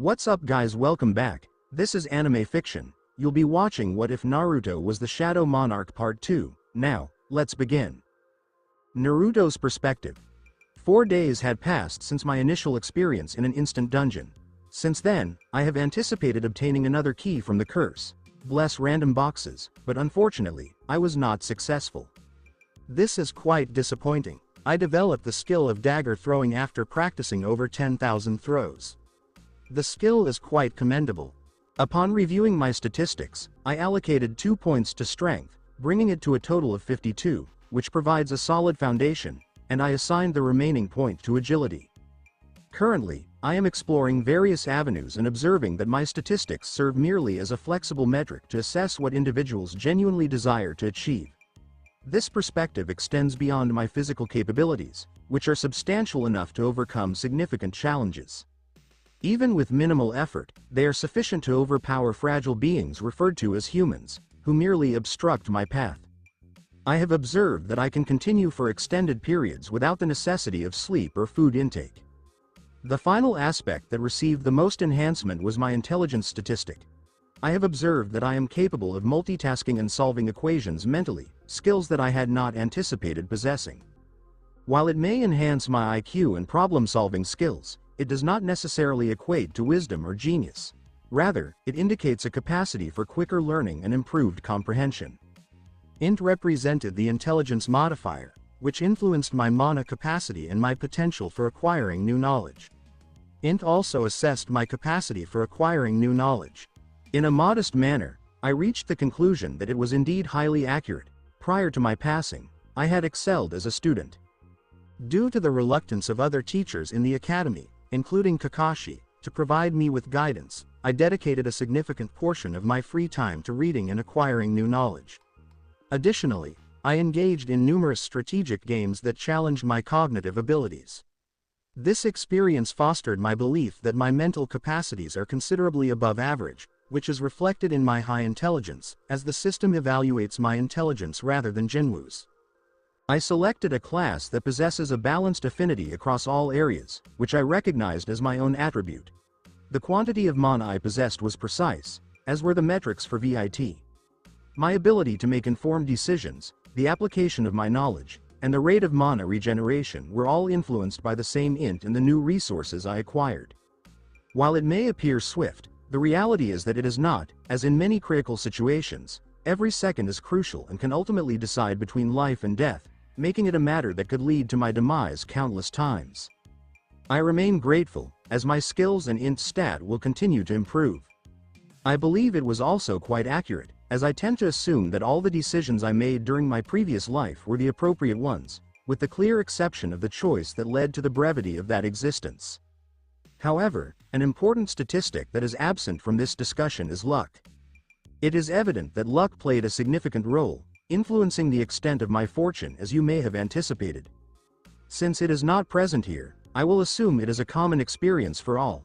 What's up guys, welcome back. This is anime fiction. You'll be watching What If Naruto Was the Shadow Monarch Part 2. Now, let's begin. Naruto's perspective. 4 days had passed since my initial experience in an instant dungeon. Since then, I have anticipated obtaining another key from the curse. Bless random boxes, but unfortunately, I was not successful. This is quite disappointing. I developed the skill of dagger throwing after practicing over 10,000 throws. The skill is quite commendable. Upon reviewing my statistics, I allocated 2 points to strength, bringing it to a total of 52, which provides a solid foundation, and I assigned the remaining point to agility. Currently, I am exploring various avenues and observing that my statistics serve merely as a flexible metric to assess what individuals genuinely desire to achieve. This perspective extends beyond my physical capabilities, which are substantial enough to overcome significant challenges. Even with minimal effort, they are sufficient to overpower fragile beings referred to as humans, who merely obstruct my path. I have observed that I can continue for extended periods without the necessity of sleep or food intake. The final aspect that received the most enhancement was my intelligence statistic. I have observed that I am capable of multitasking and solving equations mentally, skills that I had not anticipated possessing. While it may enhance my IQ and problem-solving skills, it does not necessarily equate to wisdom or genius. Rather, it indicates a capacity for quicker learning and improved comprehension. Int represented the intelligence modifier, which influenced my mana capacity and my potential for acquiring new knowledge. Int also assessed my capacity for acquiring new knowledge. In a modest manner, I reached the conclusion that it was indeed highly accurate. Prior to my passing, I had excelled as a student. Due to the reluctance of other teachers in the academy, including Kakashi, to provide me with guidance, I dedicated a significant portion of my free time to reading and acquiring new knowledge. Additionally, I engaged in numerous strategic games that challenged my cognitive abilities. This experience fostered my belief that my mental capacities are considerably above average, which is reflected in my high intelligence, as the system evaluates my intelligence rather than Jinwoo's. I selected a class that possesses a balanced affinity across all areas, which I recognized as my own attribute. The quantity of mana I possessed was precise, as were the metrics for VIT. My ability to make informed decisions, the application of my knowledge, and the rate of mana regeneration were all influenced by the same int and the new resources I acquired. While it may appear swift, the reality is that it is not, as in many critical situations. Every second is crucial and can ultimately decide between life and death, making it a matter that could lead to my demise countless times. I remain grateful, as my skills and int stat will continue to improve. I believe it was also quite accurate, as I tend to assume that all the decisions I made during my previous life were the appropriate ones, with the clear exception of the choice that led to the brevity of that existence. However, an important statistic that is absent from this discussion is luck. It is evident that luck played a significant role, influencing the extent of my fortune as you may have anticipated. Since it is not present here, I will assume it is a common experience for all.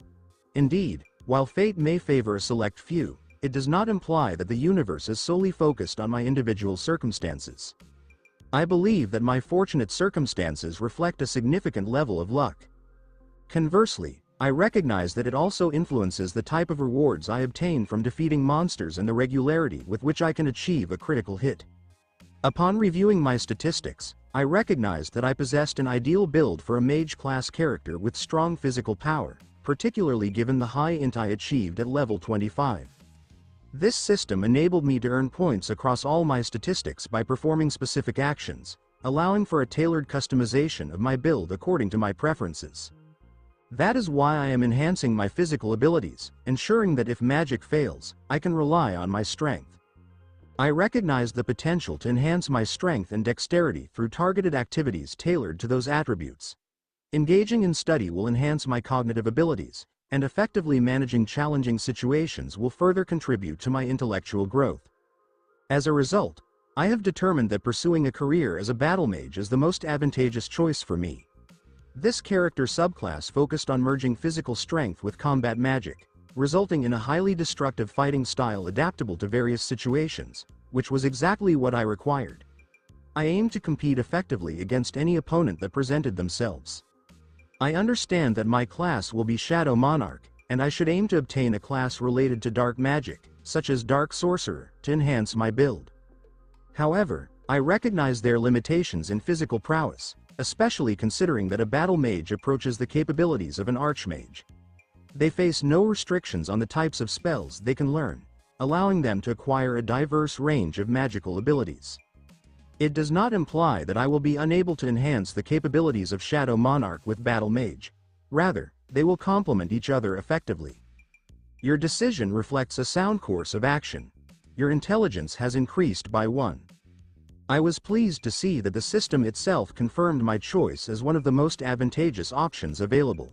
Indeed, while fate may favor a select few, it does not imply that the universe is solely focused on my individual circumstances. I believe that my fortunate circumstances reflect a significant level of luck. Conversely, I recognize that it also influences the type of rewards I obtain from defeating monsters and the regularity with which I can achieve a critical hit. Upon reviewing my statistics, I recognized that I possessed an ideal build for a mage-class character with strong physical power, particularly given the high int I achieved at level 25. This system enabled me to earn points across all my statistics by performing specific actions, allowing for a tailored customization of my build according to my preferences. That is why I am enhancing my physical abilities, ensuring that if magic fails, I can rely on my strength. I recognize the potential to enhance my strength and dexterity through targeted activities tailored to those attributes. Engaging in study will enhance my cognitive abilities, and effectively managing challenging situations will further contribute to my intellectual growth. As a result, I have determined that pursuing a career as a battle mage is the most advantageous choice for me. This character subclass focused on merging physical strength with combat magic, resulting in a highly destructive fighting style adaptable to various situations, which was exactly what I required. I aimed to compete effectively against any opponent that presented themselves. I understand that my class will be Shadow Monarch, and I should aim to obtain a class related to dark magic, such as Dark Sorcerer, to enhance my build. However, I recognize their limitations in physical prowess, especially considering that a battle mage approaches the capabilities of an archmage. They face no restrictions on the types of spells they can learn, allowing them to acquire a diverse range of magical abilities. It does not imply that I will be unable to enhance the capabilities of Shadow Monarch with Battle Mage. Rather, they will complement each other effectively. Your decision reflects a sound course of action. Your intelligence has increased by 1. I was pleased to see that the system itself confirmed my choice as one of the most advantageous options available.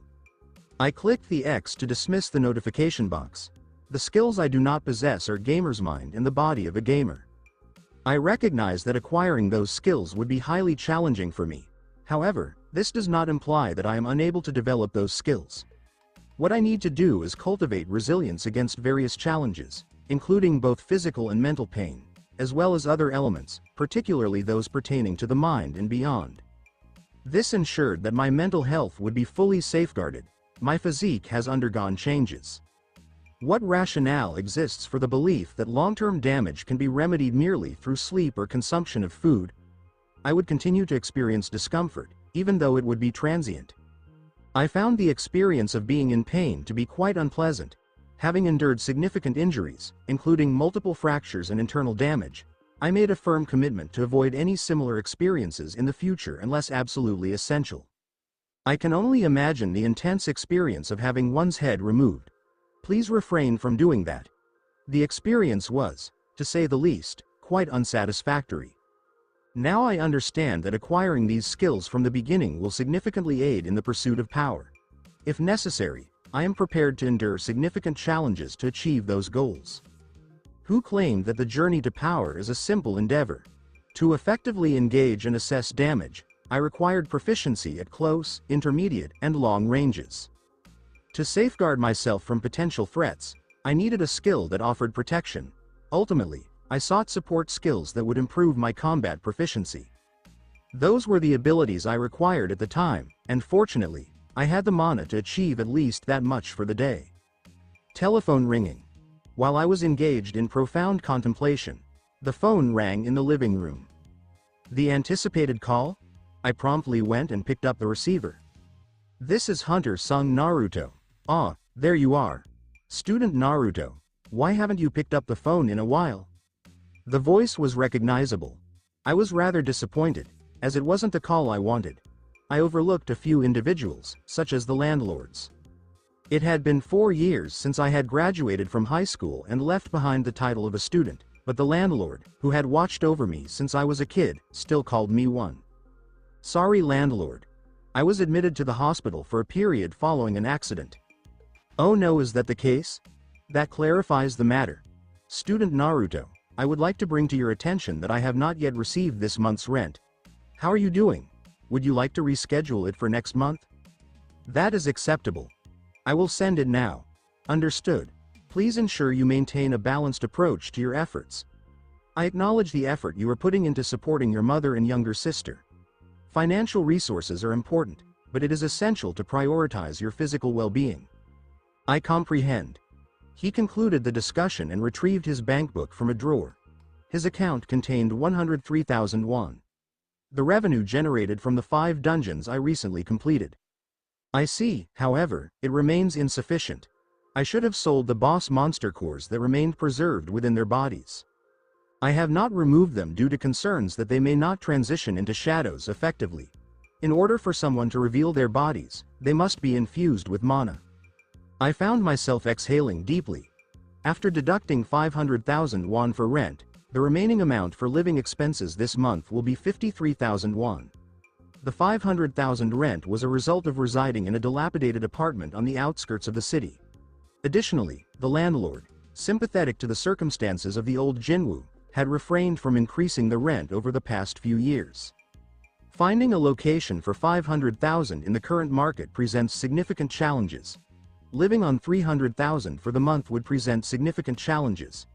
I clicked the X to dismiss the notification box. The skills I do not possess are gamer's mind and the body of a gamer. I recognize that acquiring those skills would be highly challenging for me. However, this does not imply that I am unable to develop those skills. What I need to do is cultivate resilience against various challenges, including both physical and mental pain, as well as other elements, particularly those pertaining to the mind and beyond. This ensured that my mental health would be fully safeguarded. My physique has undergone changes. What rationale exists for the belief that long-term damage can be remedied merely through sleep or consumption of food? I would continue to experience discomfort, even though it would be transient. I found the experience of being in pain to be quite unpleasant. Having endured significant injuries, including multiple fractures and internal damage, I made a firm commitment to avoid any similar experiences in the future unless absolutely essential. I can only imagine the intense experience of having one's head removed. Please refrain from doing that. The experience was, to say the least, quite unsatisfactory. Now I understand that acquiring these skills from the beginning will significantly aid in the pursuit of power. If necessary, I am prepared to endure significant challenges to achieve those goals. Who claimed that the journey to power is a simple endeavor? To effectively engage and assess damage, I required proficiency at close, intermediate, and long ranges. To safeguard myself from potential threats, I needed a skill that offered protection. Ultimately, I sought support skills that would improve my combat proficiency. Those were the abilities I required at the time, and fortunately, I had the mana to achieve at least that much for the day. Telephone ringing. While I was engaged in profound contemplation, the phone rang in the living room. The anticipated call? I promptly went and picked up the receiver. This is Hunter-sung Naruto. Ah, there you are. Student Naruto, why haven't you picked up the phone in a while? The voice was recognizable. I was rather disappointed, as it wasn't the call I wanted. I overlooked a few individuals, such as the landlords. It had been 4 years since I had graduated from high school and left behind the title of a student, but the landlord, who had watched over me since I was a kid, still called me one. Sorry, landlord. I was admitted to the hospital for a period following an accident. Oh no, is that the case? That clarifies the matter. Student Naruto, I would like to bring to your attention that I have not yet received this month's rent. How are you doing? Would you like to reschedule it for next month? That is acceptable. I will send it now. Understood. Please ensure you maintain a balanced approach to your efforts. I acknowledge the effort you are putting into supporting your mother and younger sister. Financial resources are important, but it is essential to prioritize your physical well-being. I comprehend. He concluded the discussion and retrieved his bankbook from a drawer. His account contained 103,000 won. The revenue generated from the 5 dungeons I recently completed. I see, however, it remains insufficient. I should have sold the boss monster cores that remained preserved within their bodies. I have not removed them due to concerns that they may not transition into shadows effectively. In order for someone to reveal their bodies, they must be infused with mana. I found myself exhaling deeply. After deducting 500,000 won for rent, the remaining amount for living expenses this month will be 53,000 won. The 500,000 rent was a result of residing in a dilapidated apartment on the outskirts of the city. Additionally, the landlord, sympathetic to the circumstances of the old Jinwoo, had refrained from increasing the rent over the past few years. Finding a location for 500,000 in the current market presents significant challenges. Living on 300,000 for the month would present significant challenges.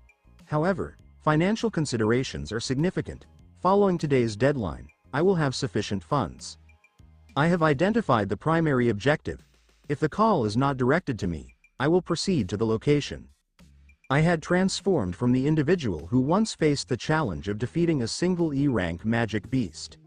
However, financial considerations are significant. Following today's deadline, I will have sufficient funds. I have identified the primary objective. If the call is not directed to me, I will proceed to the location. I had transformed from the individual who once faced the challenge of defeating a single E-rank magic beast.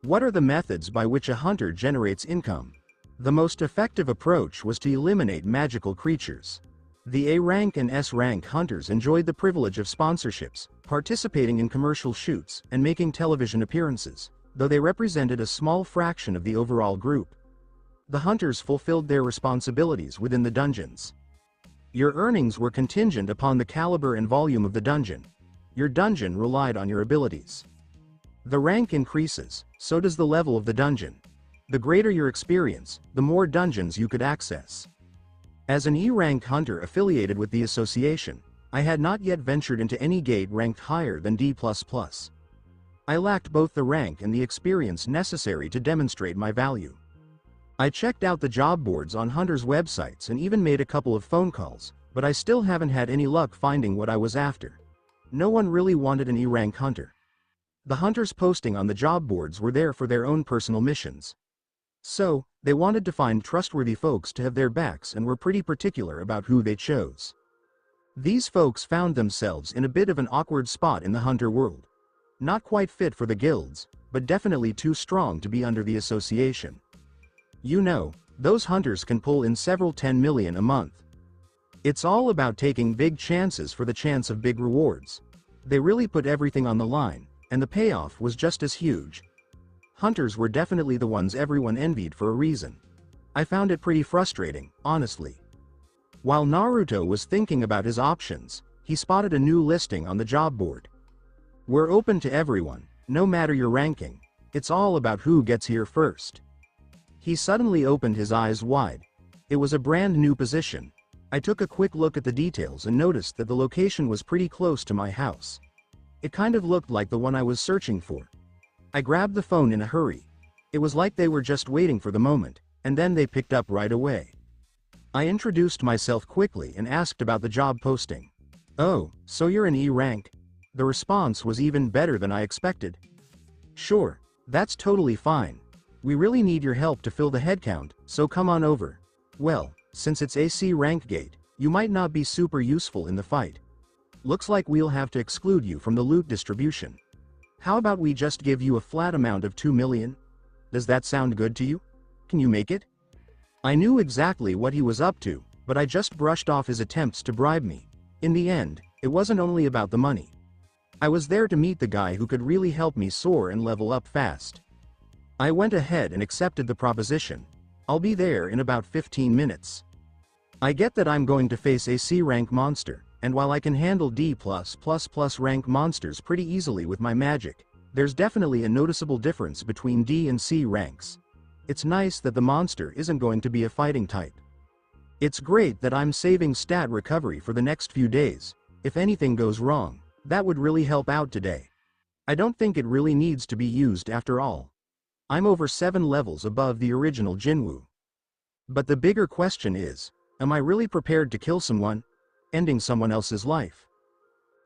What are the methods by which a hunter generates income? The most effective approach was to eliminate magical creatures. The A-rank and S-rank hunters enjoyed the privilege of sponsorships, participating in commercial shoots, and making television appearances, though they represented a small fraction of the overall group. The hunters fulfilled their responsibilities within the dungeons. Your earnings were contingent upon the caliber and volume of the dungeon. Your dungeon relied on your abilities. The rank increases, so does the level of the dungeon. The greater your experience, the more dungeons you could access. As an E-rank hunter affiliated with the association, I had not yet ventured into any gate ranked higher than D++. I lacked both the rank and the experience necessary to demonstrate my value. I checked out the job boards on hunters' websites and even made a couple of phone calls, but I still haven't had any luck finding what I was after. No one really wanted an E-rank hunter. The hunters posting on the job boards were there for their own personal missions. So, they wanted to find trustworthy folks to have their backs and were pretty particular about who they chose. These folks found themselves in a bit of an awkward spot in the hunter world. Not quite fit for the guilds, but definitely too strong to be under the association. You know, those hunters can pull in several 10 million a month. It's all about taking big chances for the chance of big rewards. They really put everything on the line, and the payoff was just as huge. Hunters were definitely the ones everyone envied for a reason. I found it pretty frustrating, honestly. While Naruto was thinking about his options, he spotted a new listing on the job board. We're open to everyone, no matter your ranking. It's all about who gets here first. He suddenly opened his eyes wide. It was a brand new position. I took a quick look at the details and noticed that the location was pretty close to my house. It kind of looked like the one I was searching for. I grabbed the phone in a hurry. It was like they were just waiting for the moment, and then they picked up right away. I introduced myself quickly and asked about the job posting. "Oh, so you're an E-rank?" The response was even better than I expected. "Sure, that's totally fine. We really need your help to fill the headcount, so come on over. Well, since it's AC rank gate, you might not be super useful in the fight. Looks like we'll have to exclude you from the loot distribution. How about we just give you a flat amount of 2 million? Does that sound good to you? Can you make it?" I knew exactly what he was up to, but I just brushed off his attempts to bribe me. In the end, it wasn't only about the money. I was there to meet the guy who could really help me soar and level up fast. I went ahead and accepted the proposition. I'll be there in about 15 minutes. I get that I'm going to face a C rank monster, and while I can handle D++ rank monsters pretty easily with my magic, there's definitely a noticeable difference between D and C ranks. It's nice that the monster isn't going to be a fighting type. It's great that I'm saving stat recovery for the next few days. If anything goes wrong, that would really help out today. I don't think it really needs to be used after all. I'm over 7 levels above the original Jinwoo. But the bigger question is, am I really prepared to kill someone, ending someone else's life?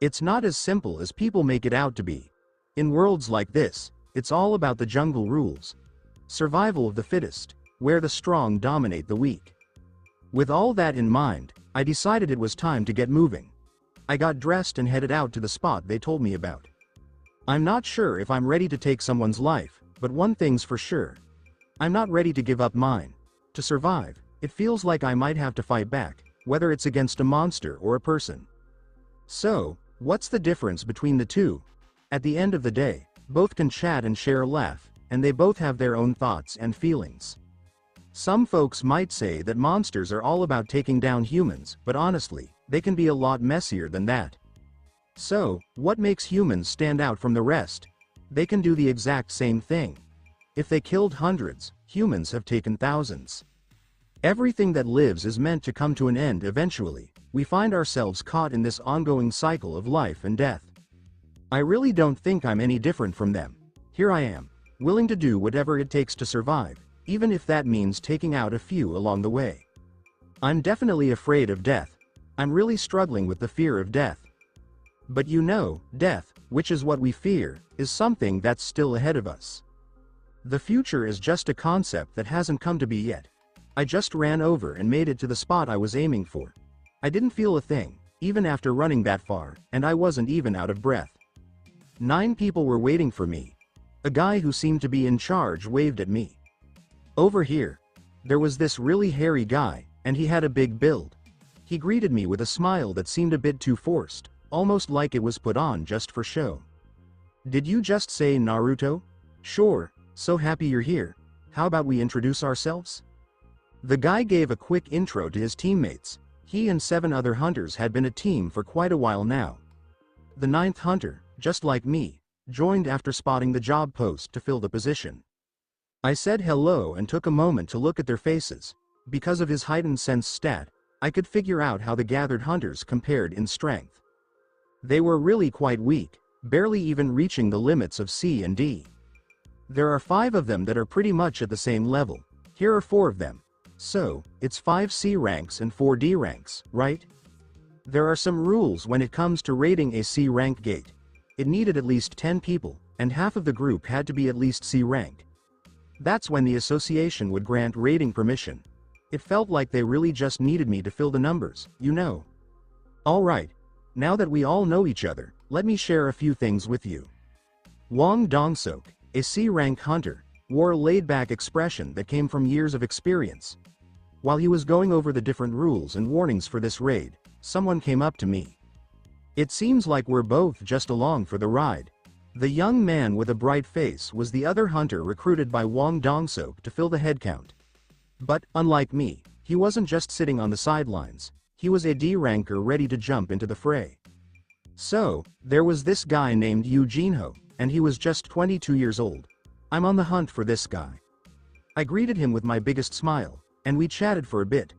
It's not as simple as people make it out to be. In worlds like this, it's all about the jungle rules. Survival of the fittest, where the strong dominate the weak. With all that in mind, I decided it was time to get moving. I got dressed and headed out to the spot they told me about. I'm not sure if I'm ready to take someone's life, but one thing's for sure. I'm not ready to give up mine. To survive, it feels like I might have to fight back, whether it's against a monster or a person. So, what's the difference between the two? At the end of the day, both can chat and share a laugh, and they both have their own thoughts and feelings. Some folks might say that monsters are all about taking down humans, but honestly, they can be a lot messier than that. So, what makes humans stand out from the rest? They can do the exact same thing. If they killed hundreds, humans have taken thousands. Everything that lives is meant to come to an end eventually. We find ourselves caught in this ongoing cycle of life and death. I really don't think I'm any different from them. Here I am, willing to do whatever it takes to survive, even if that means taking out a few along the way. I'm definitely afraid of death. I'm really struggling with the fear of death. But you know, death, which is what we fear, is something that's still ahead of us. The future is just a concept that hasn't come to be yet. I just ran over and made it to the spot I was aiming for. I didn't feel a thing, even after running that far, and I wasn't even out of breath. 9 people were waiting for me. A guy who seemed to be in charge waved at me. Over here. There was this really hairy guy, and he had a big build. He greeted me with a smile that seemed a bit too forced, almost like it was put on just for show. Did you just say Naruto? Sure, so happy you're here. How about we introduce ourselves? The guy gave a quick intro to his teammates. He and 7 other hunters had been a team for quite a while now. The 9th hunter, just like me, joined after spotting the job post to fill the position. I said hello and took a moment to look at their faces. Because of his heightened sense stat, I could figure out how the gathered hunters compared in strength. They were really quite weak, barely even reaching the limits of C and D. There are 5 of them that are pretty much at the same level. Here are 4 of them. So, it's 5 C ranks and 4 D ranks, right? There are some rules when it comes to raiding a C rank gate. It needed at least 10 people, and half of the group had to be at least C rank. That's when the association would grant raiding permission. It felt like they really just needed me to fill the numbers, you know. Alright, now that we all know each other, let me share a few things with you. Wang Dongsok, a C rank hunter, wore a laid-back expression that came from years of experience. While he was going over the different rules and warnings for this raid, someone came up to me. It seems like we're both just along for the ride. The young man with a bright face was the other hunter recruited by Wang Dongsok to fill the headcount. But, unlike me, he wasn't just sitting on the sidelines, he was a D-ranker ready to jump into the fray. So, there was this guy named Eugene, and he was just 22 years old. I'm on the hunt for this guy. I greeted him with my biggest smile, and we chatted for a bit.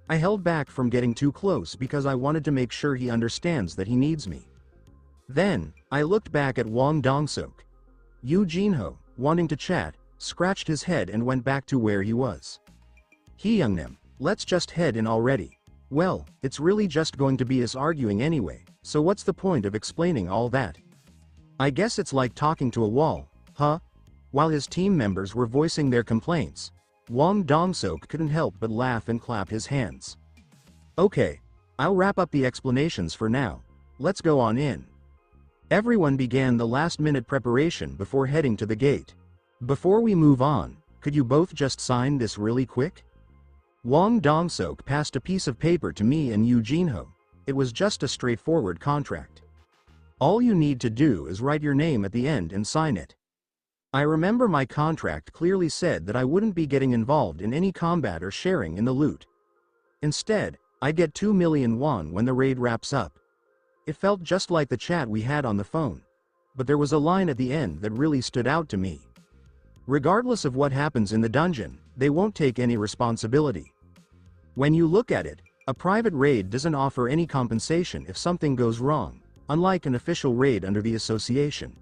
I held back from getting too close because I wanted to make sure he understands that he needs me. Then, I looked back at Wang Dongsok. Eugene, wanting to chat, scratched his head and went back to where he was. Youngnim, let's just head in already. Well, it's really just going to be us arguing anyway, so what's the point of explaining all that? I guess it's like talking to a wall, huh? While his team members were voicing their complaints, Wang Dongsok couldn't help but laugh and clap his hands. Okay, I'll wrap up the explanations for now. Let's go on in. Everyone began the last-minute preparation before heading to the gate. Before we move on, could you both just sign this really quick? Wang Dongsok passed a piece of paper to me and Eugene. It was just a straightforward contract. All you need to do is write your name at the end and sign it. I remember my contract clearly said that I wouldn't be getting involved in any combat or sharing in the loot. Instead, I get 2 million won when the raid wraps up. It felt just like the chat we had on the phone. But there was a line at the end that really stood out to me. Regardless of what happens in the dungeon, they won't take any responsibility. When you look at it, a private raid doesn't offer any compensation if something goes wrong, unlike an official raid under the association.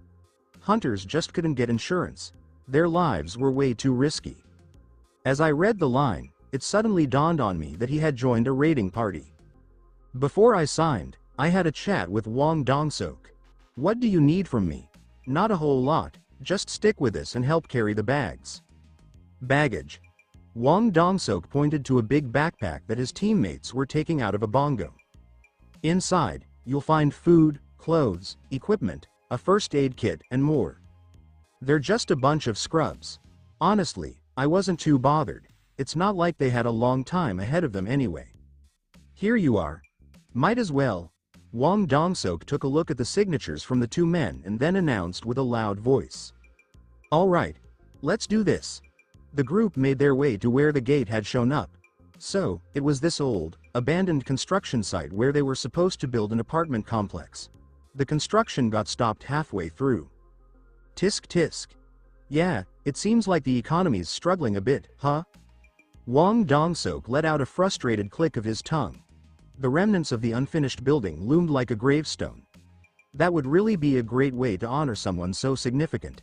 Hunters just couldn't get insurance. Their lives were way too risky. As I read the line, it suddenly dawned on me that he had joined a raiding party. Before I signed, I had a chat with Wang Dongsok. What do you need from me? Not a whole lot, just stick with us and help carry the bags. Baggage. Wang Dongsok pointed to a big backpack that his teammates were taking out of a bongo. Inside, you'll find food, clothes, equipment, a first aid kit, and more. They're just a bunch of scrubs. Honestly, I wasn't too bothered. It's not like they had a long time ahead of them anyway. Here you are. Might as well. Wang Dongsok took a look at the signatures from the 2 men and then announced with a loud voice. Alright, let's do this. The group made their way to where the gate had shown up. So, it was this old, abandoned construction site where they were supposed to build an apartment complex. The construction got stopped halfway through. Tisk tisk. Yeah, it seems like the economy's struggling a bit, huh? Wang Dongsok let out a frustrated click of his tongue. The remnants of the unfinished building loomed like a gravestone. That would really be a great way to honor someone so significant.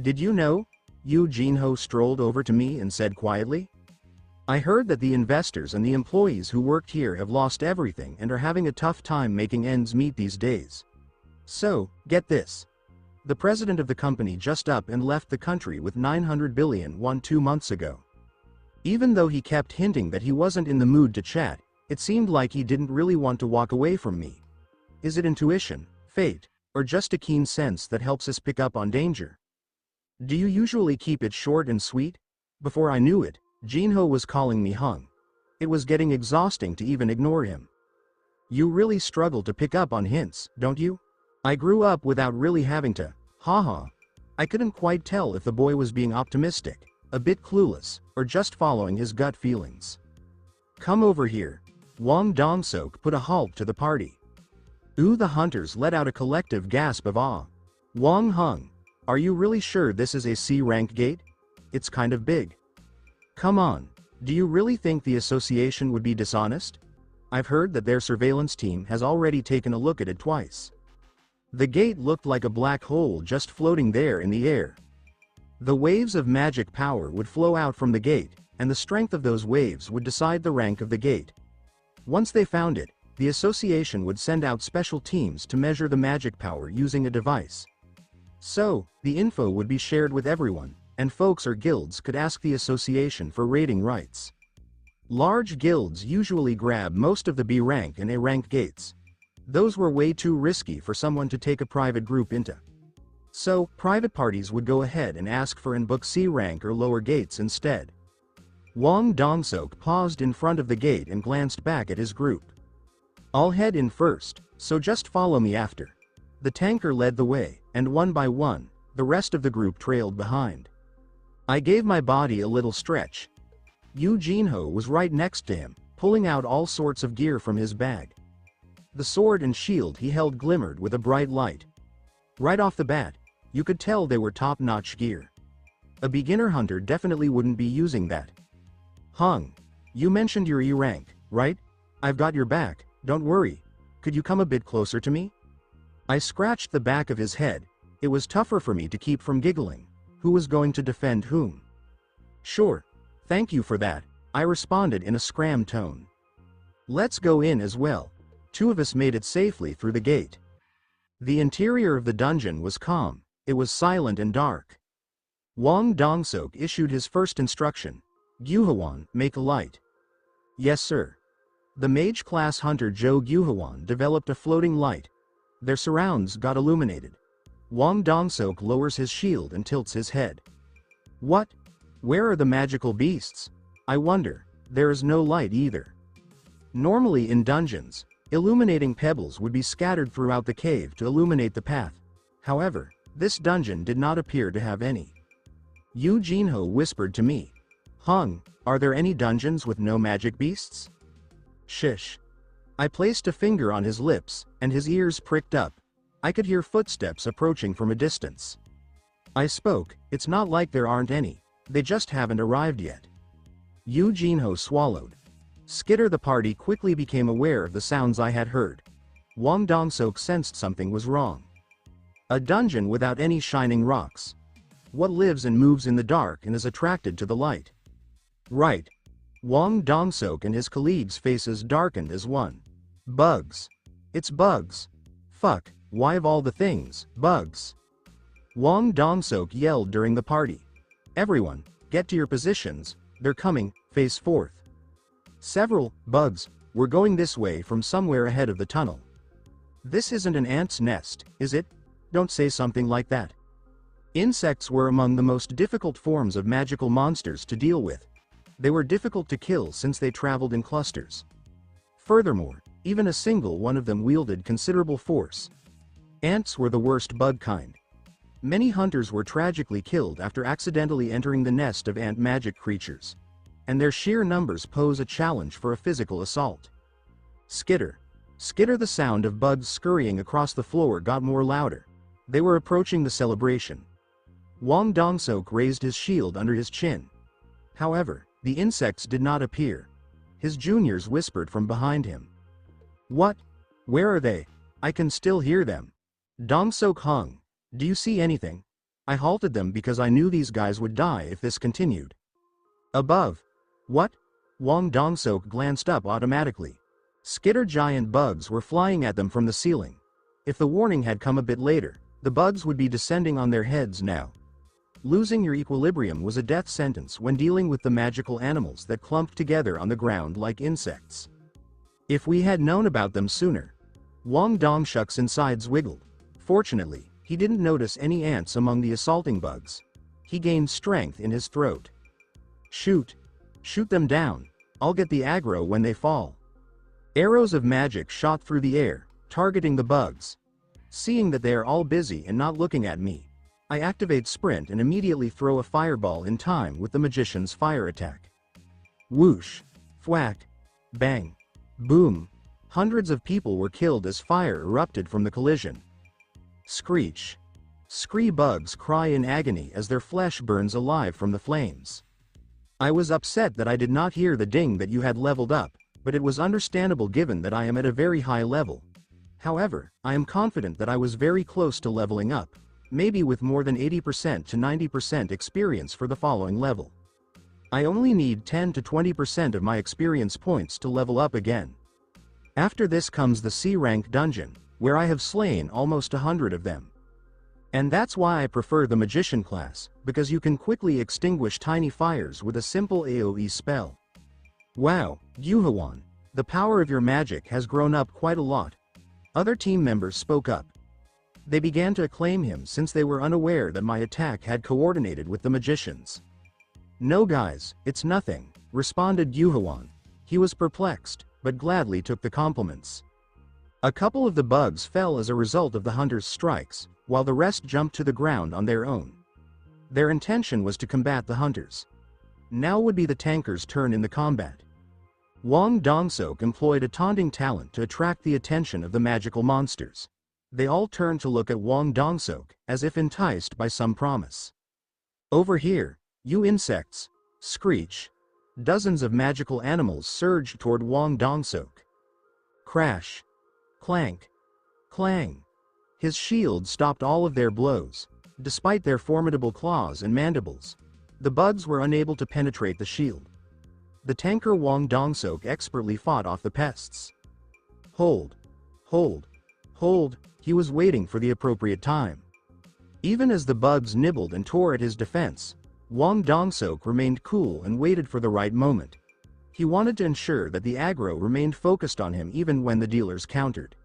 Did you know? Eugene strolled over to me and said quietly. I heard that the investors and the employees who worked here have lost everything and are having a tough time making ends meet these days. So, get this. The president of the company just up and left the country with 900 billion won 2 months ago. Even though he kept hinting that he wasn't in the mood to chat, it seemed like he didn't really want to walk away from me. Is it intuition, fate, or just a keen sense that helps us pick up on danger? Do you usually keep it short and sweet? Before I knew it, Jinho was calling me hung. It was getting exhausting to even ignore him. You really struggle to pick up on hints, don't you? I grew up without really having to. Haha. I couldn't quite tell if the boy was being optimistic, a bit clueless, or just following his gut feelings. Come over here. Wang Dongsok put a halt to the party. The hunters let out a collective gasp of awe. Wang Hung, are you really sure this is a C-rank gate? It's kind of big. Come on, do you really think the association would be dishonest? I've heard that their surveillance team has already taken a look at it twice. The gate looked like a black hole just floating there in the air. The waves of magic power would flow out from the gate, and the strength of those waves would decide the rank of the gate. Once they found it, the association would send out special teams to measure the magic power using a device. So, the info would be shared with everyone, and folks or guilds could ask the association for rating rights. Large guilds usually grab most of the B rank and A rank gates. Those were way too risky for someone to take a private group into. So, private parties would go ahead and ask for and book C rank or lower gates instead. Wang Dongsok paused in front of the gate and glanced back at his group. I'll head in first, so just follow me after. The tanker led the way, and one by one, the rest of the group trailed behind. I gave my body a little stretch. Yu Jinho was right next to him, pulling out all sorts of gear from his bag. The sword and shield he held glimmered with a bright light. Right off the bat, you could tell they were top-notch gear. A beginner hunter definitely wouldn't be using that. Hung, you mentioned your E rank, right? I've got your back, don't worry. Could you come a bit closer to me? I scratched the back of his head. It was tougher for me to keep from giggling. Who was going to defend whom? Sure. Thank you for that, I responded in a scram tone. Let's go in as well. Two of us made it safely through the gate. The interior of the dungeon was calm. It was silent and dark. Wang Dongsok issued his first instruction. Gyuhawan, make a light. Yes sir. The mage-class hunter Zhou Gyuhawan developed a floating light. Their surrounds got illuminated. Wang Dongsok lowers his shield and tilts his head. What? Where are the magical beasts? I wonder. There is no light either. Normally in dungeons, illuminating pebbles would be scattered throughout the cave to illuminate the path. However, this dungeon did not appear to have any. Yu Jinho whispered to me. Hung, are there any dungeons with no magic beasts? Shish. I placed a finger on his lips, and his ears pricked up. I could hear footsteps approaching from a distance. I spoke, it's not like there aren't any, they just haven't arrived yet. Yu Jinho swallowed. Skitter the party quickly became aware of the sounds I had heard. Wang Dongsok sensed something was wrong. A dungeon without any shining rocks. What lives and moves in the dark and is attracted to the light? Right. Wang Dongsok and his colleagues' faces darkened as one. Bugs. It's bugs. Fuck, why of all the things, bugs? Wang Dongsok yelled during the party. Everyone, get to your positions, they're coming, face forth. Several bugs were going this way from somewhere ahead of the tunnel. This isn't an ant's nest, is it? Don't say something like that. Insects were among the most difficult forms of magical monsters to deal with. They were difficult to kill since they traveled in clusters. Furthermore, even a single one of them wielded considerable force. Ants were the worst bug kind. Many hunters were tragically killed after accidentally entering the nest of ant magic creatures. And their sheer numbers pose a challenge for a physical assault. Skitter. Skitter. The sound of bugs scurrying across the floor got more louder. They were approaching the celebration. Wang Dongsok raised his shield under his chin. However, the insects did not appear. His juniors whispered from behind him. What? Where are they? I can still hear them. Dongsok hung. Do you see anything? I halted them because I knew these guys would die if this continued. Above. What? Wang Dongsok glanced up automatically. Skitter giant bugs were flying at them from the ceiling. If the warning had come a bit later, the bugs would be descending on their heads now. Losing your equilibrium was a death sentence when dealing with the magical animals that clumped together on the ground like insects. If we had known about them sooner. Wang Dongshuk's insides wiggled. Fortunately, he didn't notice any ants among the assaulting bugs. He gained strength in his throat. Shoot! Shoot them down. I'll get the aggro when they fall. Arrows of magic shot through the air, targeting the bugs. Seeing that they are all busy and not looking at me, I activate sprint and immediately throw a fireball in time with the magician's fire attack. Whoosh! Thwack! Bang! Boom! Hundreds of people were killed as fire erupted from the collision. Screech! Scree bugs cry in agony as their flesh burns alive from the flames. I was upset that I did not hear the ding that you had leveled up, but it was understandable given that I am at a very high level. However, I am confident that I was very close to leveling up, maybe with more than 80% to 90% experience for the following level. I only need 10 to 20% of my experience points to level up again. After this comes the C-rank dungeon, where I have slain almost 100 of them. And that's why I prefer the magician class, because you can quickly extinguish tiny fires with a simple AoE spell. Wow, Yuhawan, the power of your magic has grown up quite a lot. Other team members spoke up. They began to acclaim him since they were unaware that my attack had coordinated with the magicians. No guys, it's nothing, responded Yuhawan. He was perplexed, but gladly took the compliments. A couple of the bugs fell as a result of the hunter's strikes, while the rest jumped to the ground on their own. Their intention was to combat the hunters. Now would be the tanker's turn in the combat. Wang Dongsok employed a taunting talent to attract the attention of the magical monsters. They all turned to look at Wang Dongsok, as if enticed by some promise. Over here, you insects! Screech! Dozens of magical animals surged toward Wang Dongsok. Crash! Clank! Clang! His shield stopped all of their blows. Despite their formidable claws and mandibles, the bugs were unable to penetrate the shield. The tanker Wang Dongsok expertly fought off the pests. Hold! Hold! Hold! He was waiting for the appropriate time. Even as the bugs nibbled and tore at his defense, Wang Dongsok remained cool and waited for the right moment. He wanted to ensure that the aggro remained focused on him even when the dealers countered.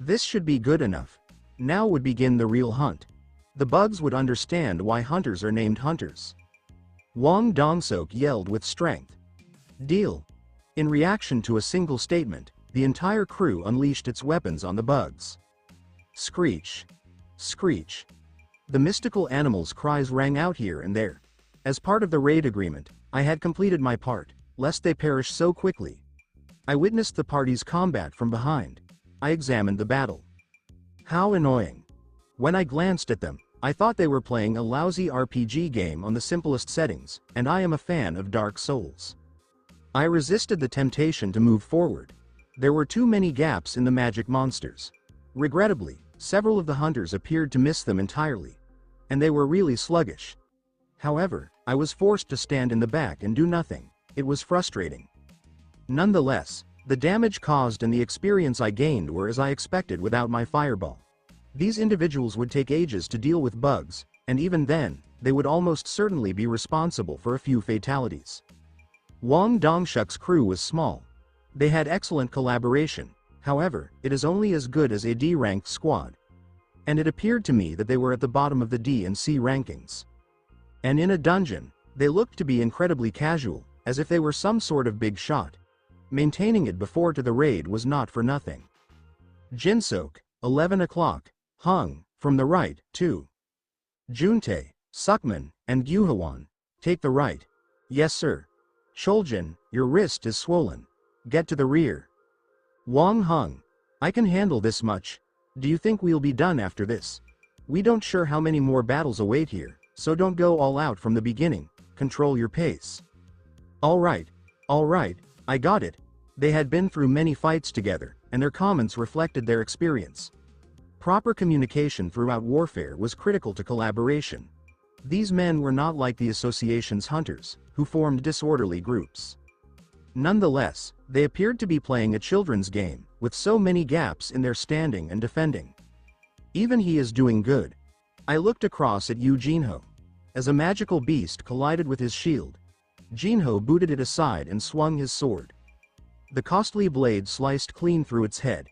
This should be good enough. Now would begin the real hunt. The bugs would understand why hunters are named hunters. Wang Dongsok yelled with strength. Deal! In reaction to a single statement, the entire crew unleashed its weapons on the bugs. Screech! Screech! The mystical animals' cries rang out here and there. As part of the raid agreement, I had completed my part, lest they perish so quickly. I witnessed the party's combat from behind. I examined the battle. How annoying. When I glanced at them, I thought they were playing a lousy RPG game on the simplest settings, and I am a fan of Dark Souls. I resisted the temptation to move forward. There were too many gaps in the magic monsters. Regrettably, several of the hunters appeared to miss them entirely, and they were really sluggish. However, I was forced to stand in the back and do nothing. It was frustrating. Nonetheless, the damage caused and the experience I gained were as I expected without my fireball. These individuals would take ages to deal with bugs, and even then, they would almost certainly be responsible for a few fatalities. Wang Dongshuk's crew was small. They had excellent collaboration, however, it is only as good as a D-ranked squad. And it appeared to me that they were at the bottom of the D and C rankings. And in a dungeon, they looked to be incredibly casual, as if they were some sort of big shot. Maintaining it before to the raid was not for nothing. Jinsok, 11 o'clock, Hung, from the right, 2. Juntae, Sukman, and Gyuhawan, take the right. Yes sir. Choljin, your wrist is swollen. Get to the rear. Wang Hung, I can handle this much. Do you think we'll be done after this? We don't sure how many more battles await here, so don't go all out from the beginning, control your pace. Alright, I got it. They had been through many fights together, and their comments reflected their experience. Proper communication throughout warfare was critical to collaboration. These men were not like the association's hunters, who formed disorderly groups. Nonetheless, they appeared to be playing a children's game, with so many gaps in their standing and defending. Even he is doing good. I looked across at Yu Jinho. As a magical beast collided with his shield, Jinho booted it aside and swung his sword. The costly blade sliced clean through its head.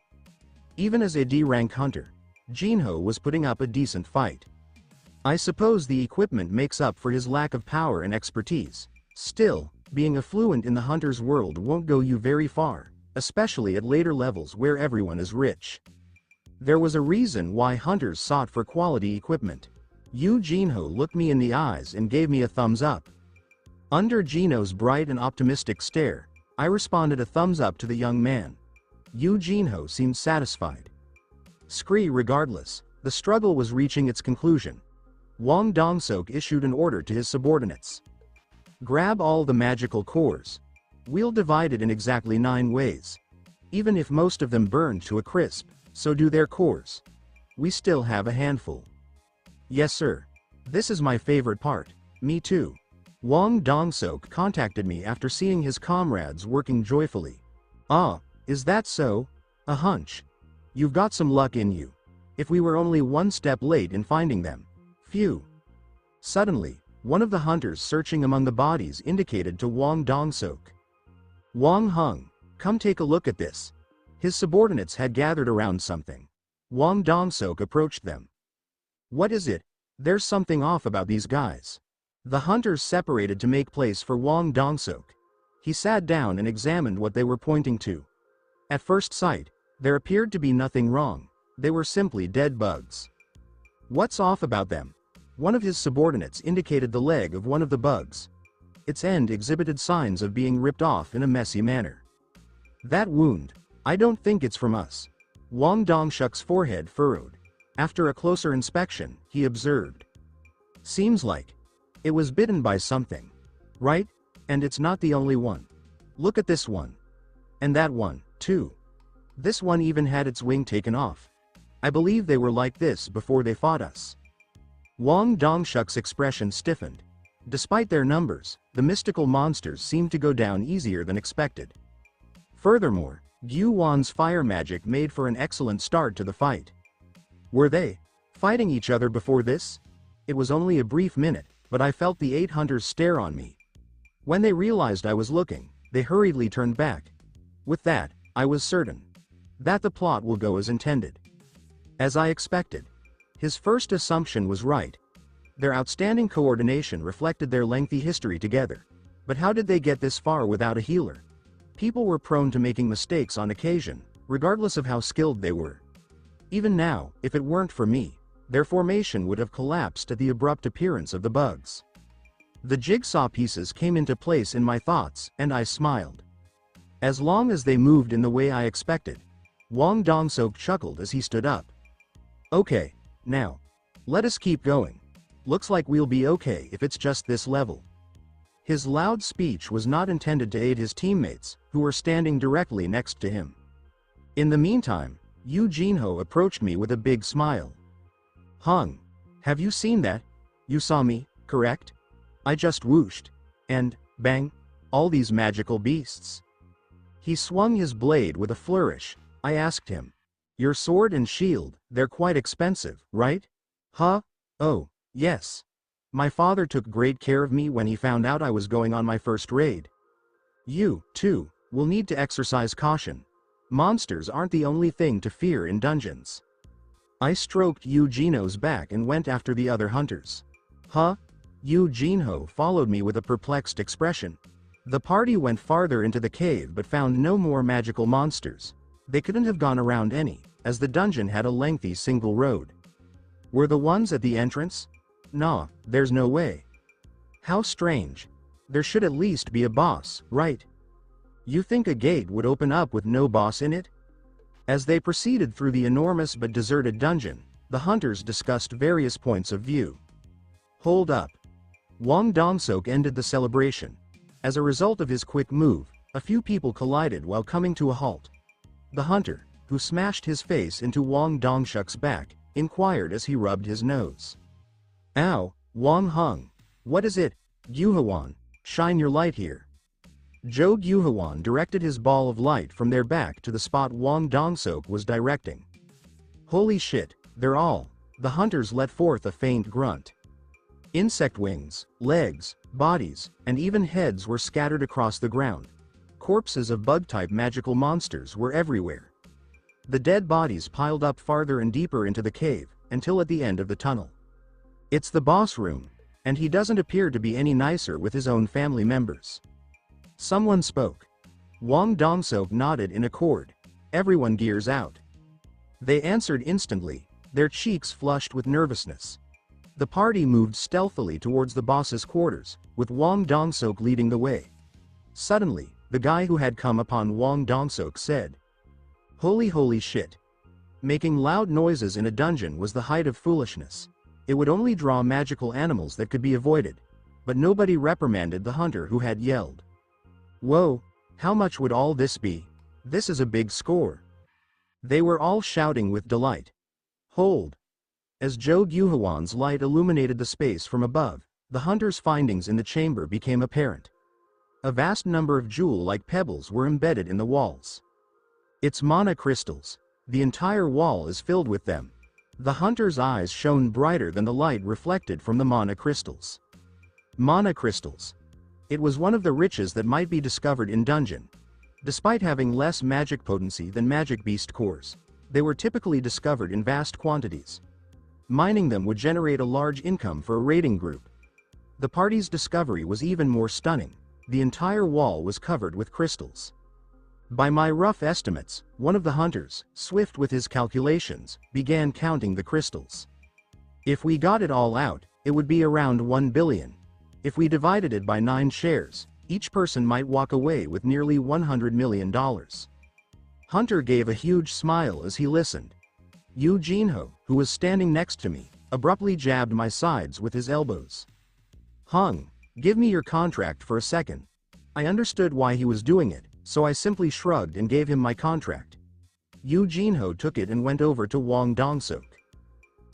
Even as a D-rank hunter, Jinho was putting up a decent fight. I suppose the equipment makes up for his lack of power and expertise. Still, being affluent in the hunter's world won't go you very far, especially at later levels where everyone is rich. There was a reason why hunters sought for quality equipment. Yu Jinho looked me in the eyes and gave me a thumbs up. Under Jinho's bright and optimistic stare, I responded a thumbs up to the young man. Yu Jinho seemed satisfied. Regardless, the struggle was reaching its conclusion. Wang Dongsok issued an order to his subordinates. Grab all the magical cores. We'll divide it in exactly 9 ways. Even if most of them burned to a crisp, so do their cores. We still have a handful. Yes sir. This is my favorite part. Me too. Wang Dongsok contacted me after seeing his comrades working joyfully. Ah, is that so? A hunch. You've got some luck in you. If we were only one step late in finding them. Phew. Suddenly, one of the hunters searching among the bodies indicated to Wang Dongsok. Wang Hung, come take a look at this. His subordinates had gathered around something. Wang Dongsok approached them. What is it? There's something off about these guys. The hunters separated to make place for Wang Dongsok. He sat down and examined what they were pointing to. At first sight, there appeared to be nothing wrong. They were simply dead bugs. What's off about them? One of his subordinates indicated the leg of one of the bugs. Its end exhibited signs of being ripped off in a messy manner. That wound, I don't think it's from us. Wang Dongsuk's forehead furrowed. After a closer inspection, he observed. Seems like it was bitten by something. Right? And it's not the only one. Look at this one. And that one, too. This one even had its wing taken off. I believe they were like this before they fought us. Wang Dongsuk's expression stiffened. Despite their numbers, the mystical monsters seemed to go down easier than expected. Furthermore, Gu Wan's fire magic made for an excellent start to the fight. Were they fighting each other before this? It was only a brief minute, but I felt the 8 hunters stare on me. When they realized I was looking, they hurriedly turned back. With that, I was certain that the plot will go as intended. As I expected, his first assumption was right. Their outstanding coordination reflected their lengthy history together. But how did they get this far without a healer? People were prone to making mistakes on occasion, regardless of how skilled they were. Even now, if it weren't for me, their formation would have collapsed at the abrupt appearance of the bugs. The jigsaw pieces came into place in my thoughts, and I smiled. As long as they moved in the way I expected, Wang Dongsok chuckled as he stood up. Okay, now, let us keep going. Looks like we'll be okay if it's just this level. His loud speech was not intended to aid his teammates, who were standing directly next to him. In the meantime, Yu Jinho approached me with a big smile. Hung, have you seen that? You saw me, correct? I just whooshed. And, bang, all these magical beasts. He swung his blade with a flourish. I asked him. Your sword and shield, they're quite expensive, right? Huh? Oh, yes. My father took great care of me when he found out I was going on my first raid. You, too, will need to exercise caution. Monsters aren't the only thing to fear in dungeons. I stroked Yu Jinho's back and went after the other hunters. Huh? Yu Jinho followed me with a perplexed expression. The party went farther into the cave but found no more magical monsters. They couldn't have gone around any, as the dungeon had a lengthy single road. Were the ones at the entrance? Nah, there's no way. How strange. There should at least be a boss, right? You think a gate would open up with no boss in it? As they proceeded through the enormous but deserted dungeon, the hunters discussed various points of view. Hold up. Wang Dongsok ended the celebration. As a result of his quick move, a few people collided while coming to a halt. The hunter, who smashed his face into Wang Dongsuk's back, inquired as he rubbed his nose. Ow, Wang Hung. What is it? Gyuhawan, shine your light here. Zhou Gyuhawan directed his ball of light from their back to the spot Wang Dongsok was directing. Holy shit, they're all. The hunters let forth a faint grunt. Insect wings, legs, bodies, and even heads were scattered across the ground. Corpses of bug-type magical monsters were everywhere. The dead bodies piled up farther and deeper into the cave, until at the end of the tunnel. It's the boss room, and he doesn't appear to be any nicer with his own family members. Someone spoke. Wang Dongsok nodded in accord. Everyone gears out. They answered instantly, their cheeks flushed with nervousness. The party moved stealthily towards the boss's quarters, with Wang Dongsok leading the way. Suddenly, the guy who had come upon Wang Dongsok said, Holy shit. Making loud noises in a dungeon was the height of foolishness. It would only draw magical animals that could be avoided. But nobody reprimanded the hunter who had yelled. Whoa, how much would all this be? This is a big score. They were all shouting with delight. Hold. As Zhou Guohuan's light illuminated the space from above, the hunter's findings in the chamber became apparent. A vast number of jewel-like pebbles were embedded in the walls. It's mana crystals. The entire wall is filled with them. The hunter's eyes shone brighter than the light reflected from the mana crystals. Mana crystals. It was one of the riches that might be discovered in dungeon. Despite having less magic potency than magic beast cores, they were typically discovered in vast quantities. Mining them would generate a large income for a raiding group. The party's discovery was even more stunning. The entire wall was covered with crystals. By my rough estimates, one of the hunters, swift with his calculations, began counting the crystals. If we got it all out, it would be around 1 billion. If we divided it by 9 shares, each person might walk away with nearly $100 million. Hunter gave a huge smile as he listened. Yu Jinho, who was standing next to me, abruptly jabbed my sides with his elbows. Hung, give me your contract for a second. I understood why he was doing it, so I simply shrugged and gave him my contract. Yu Jinho took it and went over to Wang Dongsok.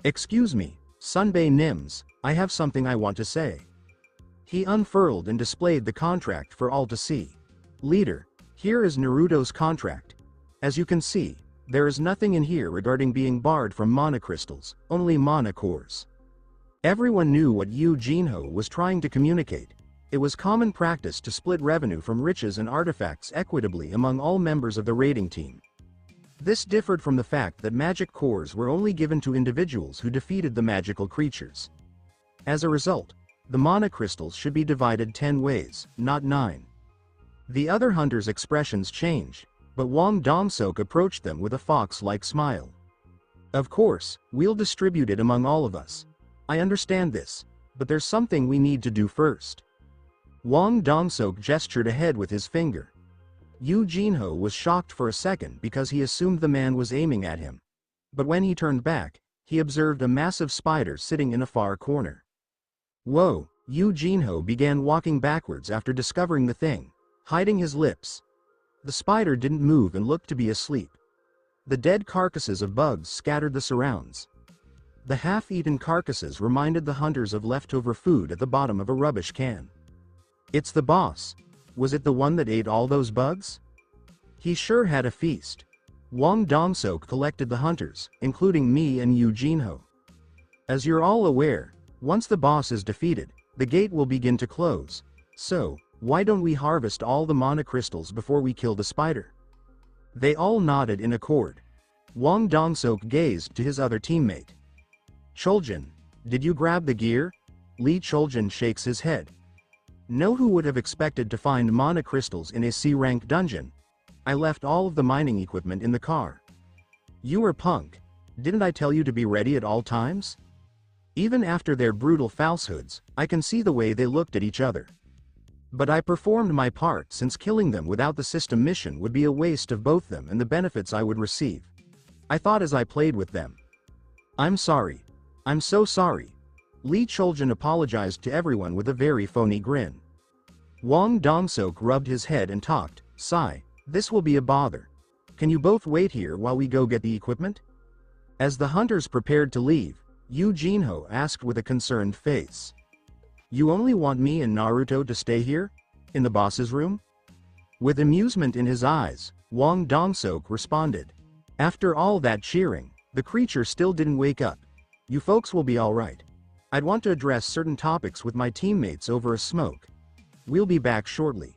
Excuse me, Sunbei Nims, I have something I want to say. He unfurled and displayed the contract for all to see. Leader, here is Naruto's contract. As you can see, there is nothing in here regarding being barred from mana crystals, only mana cores. Everyone knew what Yu Jinho was trying to communicate. It was common practice to split revenue from riches and artifacts equitably among all members of the raiding team. This differed from the fact that magic cores were only given to individuals who defeated the magical creatures. As a result, the mana crystals should be divided 10 ways, not 9. The other hunters' expressions changed, but Wang Dongsok approached them with a fox-like smile. Of course, we'll distribute it among all of us. I understand this, but there's something we need to do first. Wang Dongsok gestured ahead with his finger. Yu Jinho was shocked for a second because he assumed the man was aiming at him. But when he turned back, he observed a massive spider sitting in a far corner. Whoa, Yu Jinho began walking backwards after discovering the thing, hiding his lips. The spider didn't move and looked to be asleep. The dead carcasses of bugs scattered the surrounds. The half-eaten carcasses reminded the hunters of leftover food at the bottom of a rubbish can. It's the boss. Was it the one that ate all those bugs? He sure had a feast. Wang Dongsok collected the hunters, including me and Yu Jinho. As you're all aware, once the boss is defeated, the gate will begin to close. So, why don't we harvest all the mana crystals before we kill the spider? They all nodded in accord. Wang Dongsok gazed to his other teammate. Choljin, did you grab the gear? Li Choljin shakes his head. No, who would have expected to find mana crystals in a C-rank dungeon? I left all of the mining equipment in the car. You were punk. Didn't I tell you to be ready at all times? Even after their brutal falsehoods, I can see the way they looked at each other. But I performed my part, since killing them without the system mission would be a waste of both them and the benefits I would receive. I thought as I played with them. I'm sorry. I'm so sorry. Li Choljin apologized to everyone with a very phony grin. Wang Dongsok rubbed his head and talked. Sigh, this will be a bother. Can you both wait here while we go get the equipment? As the hunters prepared to leave, Yu Jinho asked with a concerned face. You only want me and Naruto to stay here? In the boss's room? With amusement in his eyes, Wang Dongsok responded. After all that cheering, the creature still didn't wake up. You folks will be alright. I'd want to address certain topics with my teammates over a smoke. We'll be back shortly.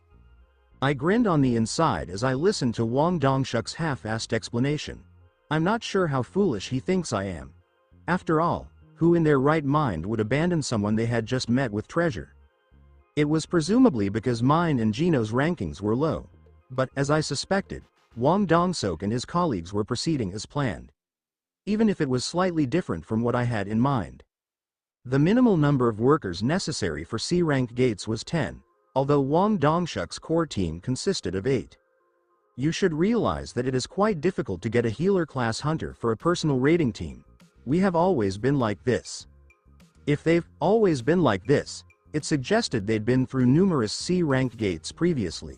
I grinned on the inside as I listened to Wang Dongshuk's half-assed explanation. I'm not sure how foolish he thinks I am. After all, who in their right mind would abandon someone they had just met with treasure? It was presumably because mine and Gino's rankings were low. But, as I suspected, Wang Dongsok and his colleagues were proceeding as planned. Even if it was slightly different from what I had in mind. The minimal number of workers necessary for C-rank gates was 10, although Wang Dongshuk's core team consisted of 8. You should realize that it is quite difficult to get a healer-class hunter for a personal raiding team. We have always been like this. If they've always been like this, it suggested they'd been through numerous C-rank gates previously.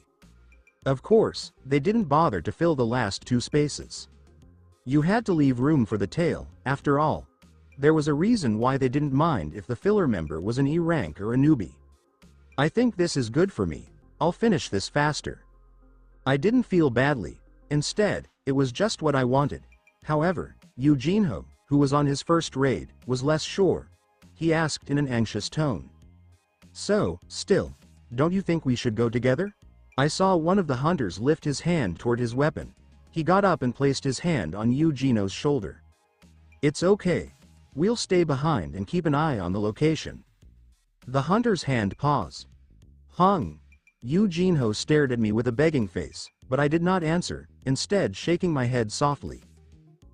Of course, they didn't bother to fill the last 2 spaces. You had to leave room for the tail, after all. There was a reason why they didn't mind if the filler member was an E-rank or a newbie. I think this is good for me. I'll finish this faster. I didn't feel badly. Instead, it was just what I wanted. However, Eugene, who was on his first raid, was less sure. He asked in an anxious tone. So, still, don't you think we should go together? I saw one of the hunters lift his hand toward his weapon. He got up and placed his hand on Eugene's shoulder. It's okay. We'll stay behind and keep an eye on the location. The hunter's hand paused. Hung. Eugene stared at me with a begging face, but I did not answer, instead shaking my head softly.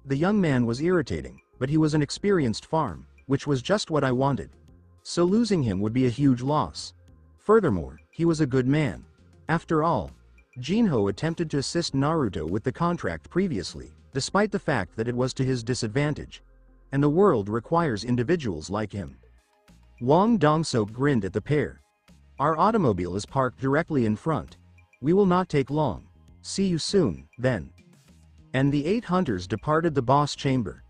The young man was irritating, but he was an experienced farm, which was just what I wanted. So losing him would be a huge loss. Furthermore, he was a good man. After all, Jinho attempted to assist Naruto with the contract previously, despite the fact that it was to his disadvantage. And the world requires individuals like him. Wang Dongsok grinned at the pair. Our automobile is parked directly in front. We will not take long. See you soon, then. And the 8 hunters departed the boss chamber.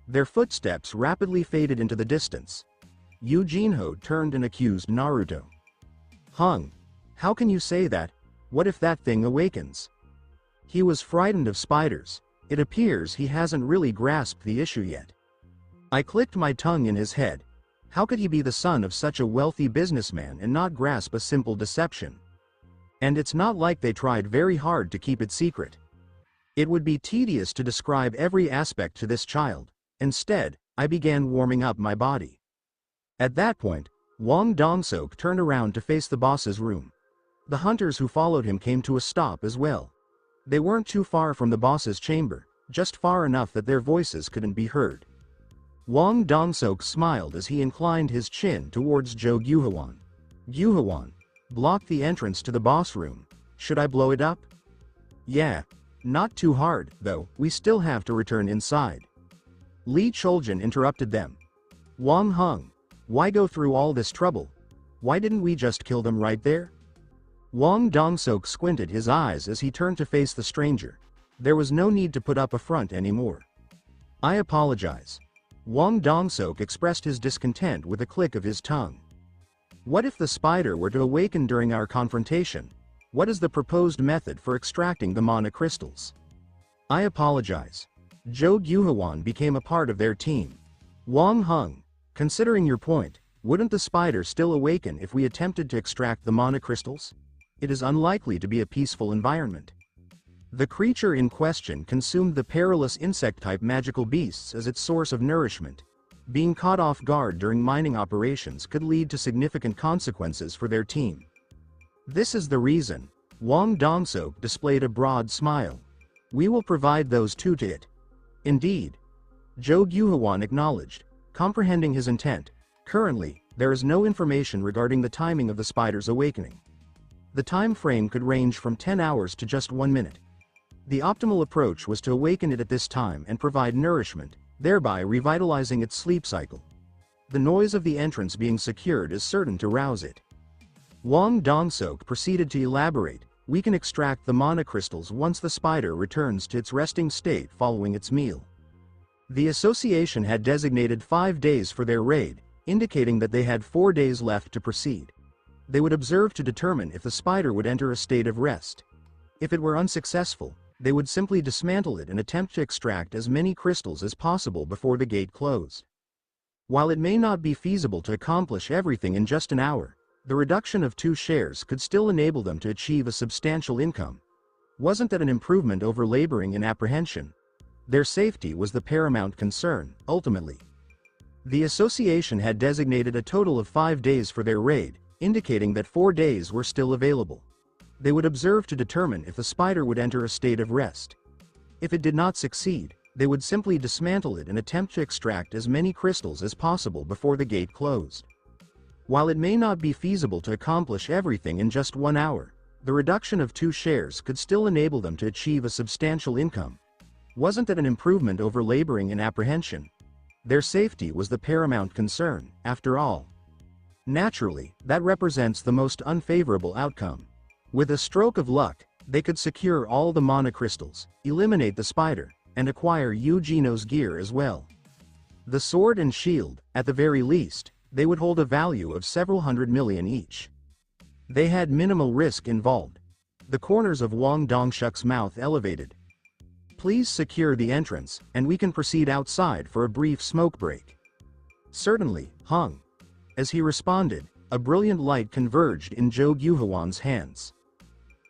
Their footsteps rapidly faded into the distance. Eugene turned and accused Naruto. Hung. How can you say that? What if that thing awakens? He was frightened of spiders. It appears he hasn't really grasped the issue yet. I clicked my tongue in his head. How could he be the son of such a wealthy businessman and not grasp a simple deception? And it's not like they tried very hard to keep it secret. It would be tedious to describe every aspect to this child. Instead, I began warming up my body. At that point, Wang Dongsok turned around to face the boss's room. The hunters who followed him came to a stop as well. They weren't too far from the boss's chamber, just far enough that their voices couldn't be heard. Wang Dongsok smiled as he inclined his chin towards Zhou Guohuan. Guohuan, block the entrance to the boss room. Should I blow it up? Yeah. Not too hard, though, we still have to return inside. Li Choljin interrupted them. Wang Hung, why go through all this trouble? Why didn't we just kill them right there? Wang Dongsok squinted his eyes as he turned to face the stranger. There was no need to put up a front anymore. I apologize. Wang Dongsok expressed his discontent with a click of his tongue. What if the spider were to awaken during our confrontation? What is the proposed method for extracting the mana crystals? I apologize. Zhou Guohuan became a part of their team. Wang Hung, considering your point, wouldn't the spider still awaken if we attempted to extract the mana crystals? It is unlikely to be a peaceful environment. The creature in question consumed the perilous insect-type magical beasts as its source of nourishment. Being caught off guard during mining operations could lead to significant consequences for their team. This is the reason. Wang Dongsok displayed a broad smile. We will provide those two to it. Indeed. Zhou Guohuan acknowledged, comprehending his intent. Currently, there is no information regarding the timing of the spider's awakening. The time frame could range from 10 hours to just 1 minute. The optimal approach was to awaken it at this time and provide nourishment, thereby revitalizing its sleep cycle. The noise of the entrance being secured is certain to rouse it. Wang Dongsok proceeded to elaborate. We can extract the mana crystals once the spider returns to its resting state following its meal. The association had designated 5 days for their raid, indicating that they had 4 days left to proceed. They would observe to determine if the spider would enter a state of rest. If it were unsuccessful, they would simply dismantle it and attempt to extract as many crystals as possible before the gate closed. While it may not be feasible to accomplish everything in just an hour, the reduction of 2 shares could still enable them to achieve a substantial income. Wasn't that an improvement over laboring in apprehension? Their safety was the paramount concern, ultimately. The association had designated a total of 5 days for their raid, indicating that 4 days were still available. They would observe to determine if the spider would enter a state of rest. If it did not succeed, they would simply dismantle it and attempt to extract as many crystals as possible before the gate closed. While it may not be feasible to accomplish everything in just 1 hour, the reduction of 2 shares could still enable them to achieve a substantial income. Wasn't that an improvement over laboring in apprehension? Their safety was the paramount concern, after all. Naturally, that represents the most unfavorable outcome. With a stroke of luck, they could secure all the mana crystals, eliminate the spider, and acquire Eugene's gear as well. The sword and shield, at the very least, they would hold a value of several hundred million each. They had minimal risk involved. The corners of Wang Dongshuk's mouth elevated. Please secure the entrance, and we can proceed outside for a brief smoke break. Certainly, Hung. As he responded, a brilliant light converged in Zhou Yuhuan's hands.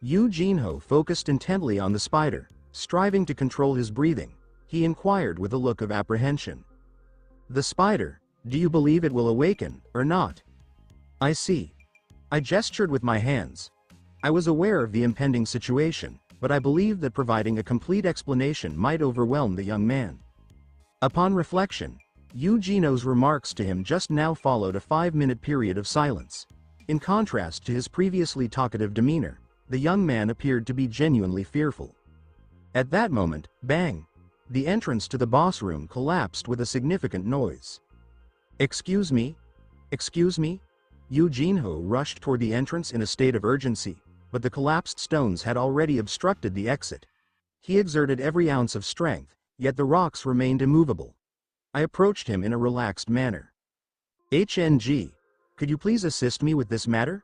Eugenho focused intently on the spider, striving to control his breathing. He inquired with a look of apprehension. The spider, do you believe it will awaken, or not? I see. I gestured with my hands. I was aware of the impending situation, but I believed that providing a complete explanation might overwhelm the young man. Upon reflection, Eugenio's remarks to him just now followed a 5-minute period of silence. In contrast to his previously talkative demeanor, the young man appeared to be genuinely fearful. At that moment, bang! The entrance to the boss room collapsed with a significant noise. Excuse me? Excuse me? Eugenho rushed toward the entrance in a state of urgency, but the collapsed stones had already obstructed the exit. He exerted every ounce of strength, yet the rocks remained immovable. I approached him in a relaxed manner. HNG, could you please assist me with this matter?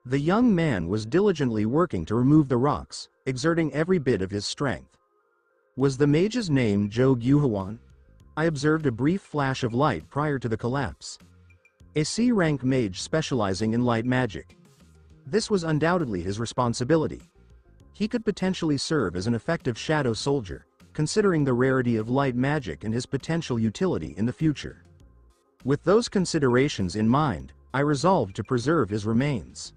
The young man was diligently working to remove the rocks, exerting every bit of his strength. Was the mage's name Zhou Yuhuan? I observed a brief flash of light prior to the collapse. A C-rank mage specializing in light magic. This was undoubtedly his responsibility. He could potentially serve as an effective shadow soldier, considering the rarity of light magic and his potential utility in the future. With those considerations in mind, I resolved to preserve his remains.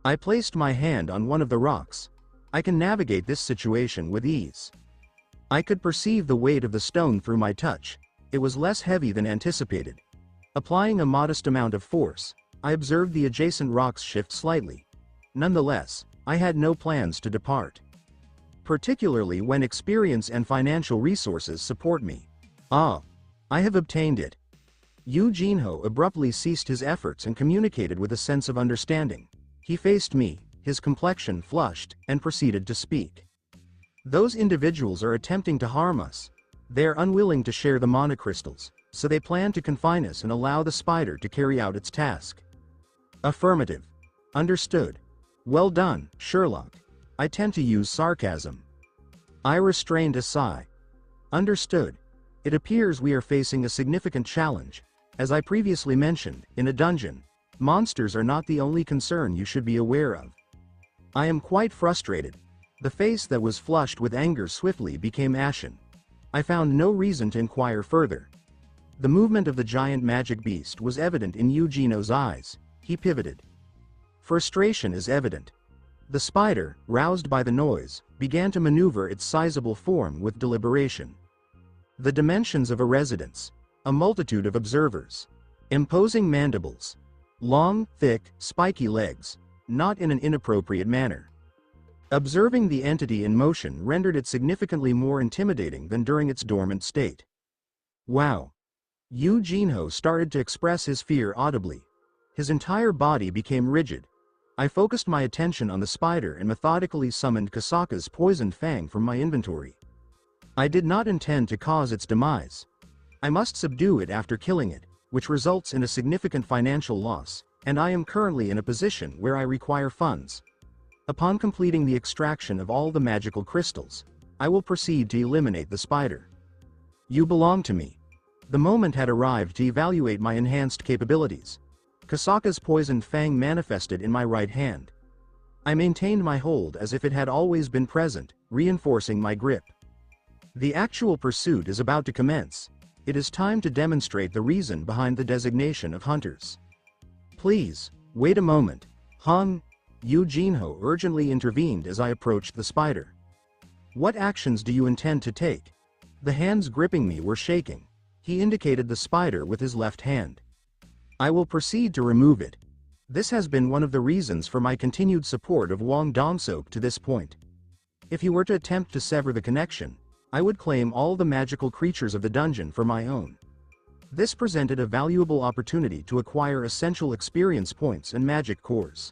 I placed my hand on one of the rocks. I can navigate this situation with ease. I could perceive the weight of the stone through my touch. It was less heavy than anticipated. Applying a modest amount of force, I observed the adjacent rocks shift slightly. Nonetheless, I had no plans to depart. Particularly when experience and financial resources support me. Ah, I have obtained it. Eugenho abruptly ceased his efforts and communicated with a sense of understanding. He faced me, his complexion flushed, and proceeded to speak. Those individuals are attempting to harm us. They are unwilling to share the mana crystals, so they plan to confine us and allow the spider to carry out its task. Affirmative. Understood. Well done, Sherlock. I tend to use sarcasm. I restrained a sigh. Understood. It appears we are facing a significant challenge. As I previously mentioned, in a dungeon, monsters are not the only concern you should be aware of. I am quite frustrated. The face that was flushed with anger swiftly became ashen. I found no reason to inquire further. The movement of the giant magic beast was evident in Eugenio's eyes. He pivoted. Frustration is evident. The spider, roused by the noise, began to maneuver its sizable form with deliberation. The dimensions of a residence. A multitude of observers. Imposing mandibles. Long, thick, spiky legs. Not in an inappropriate manner. Observing the entity in motion rendered it significantly more intimidating than during its dormant state. Wow! Eugenho started to express his fear audibly. His entire body became rigid. I focused my attention on the spider and methodically summoned Kasaka's poisoned fang from my inventory. I did not intend to cause its demise. I must subdue it after killing it, which results in a significant financial loss, and I am currently in a position where I require funds. Upon completing the extraction of all the magical crystals, I will proceed to eliminate the spider. You belong to me. The moment had arrived to evaluate my enhanced capabilities. Kasaka's poisoned fang manifested in my right hand. I maintained my hold as if it had always been present, reinforcing my grip. The actual pursuit is about to commence. It is time to demonstrate the reason behind the designation of hunters. Please, wait a moment. Eugene urgently intervened as I approached the spider. What actions do you intend to take? The hands gripping me were shaking. He indicated the spider with his left hand. I will proceed to remove it. This has been one of the reasons for my continued support of Wang Dongsok to this point. If he were to attempt to sever the connection, I would claim all the magical creatures of the dungeon for my own. This presented a valuable opportunity to acquire essential experience points and magic cores.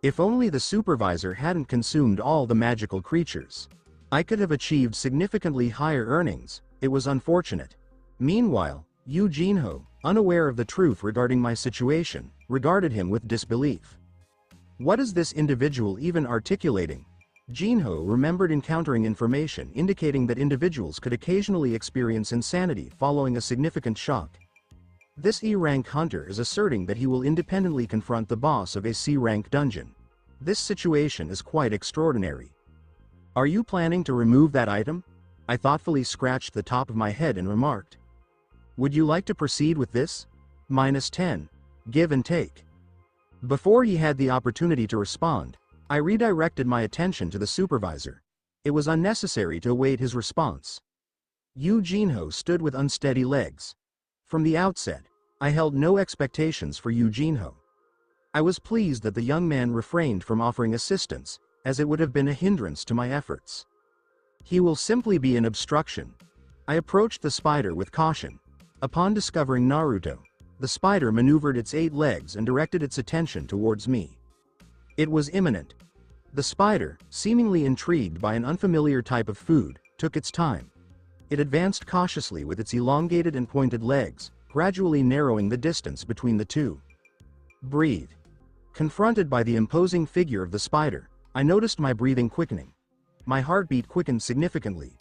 If only the supervisor hadn't consumed all the magical creatures, I could have achieved significantly higher earnings. It was unfortunate. Meanwhile, Eugene, unaware of the truth regarding my situation, regarded him with disbelief. What is this individual even articulating? Jinho remembered encountering information indicating that individuals could occasionally experience insanity following a significant shock. This E-rank hunter is asserting that he will independently confront the boss of a C-rank dungeon. This situation is quite extraordinary. Are you planning to remove that item? I thoughtfully scratched the top of my head and remarked. Would you like to proceed with this? -10. Give and take. Before he had the opportunity to respond, I redirected my attention to the supervisor. It was unnecessary to await his response. Eugene stood with unsteady legs. From the outset, I held no expectations for Eugene. I was pleased that the young man refrained from offering assistance, as it would have been a hindrance to my efforts. He will simply be an obstruction. I approached the spider with caution. Upon discovering Naruto, the spider maneuvered its 8 legs and directed its attention towards me. It was imminent. The spider, seemingly intrigued by an unfamiliar type of food, took its time. It advanced cautiously with its elongated and pointed legs, gradually narrowing the distance between the two. Breathe. Confronted by the imposing figure of the spider, I noticed my breathing quickening. My heartbeat quickened significantly.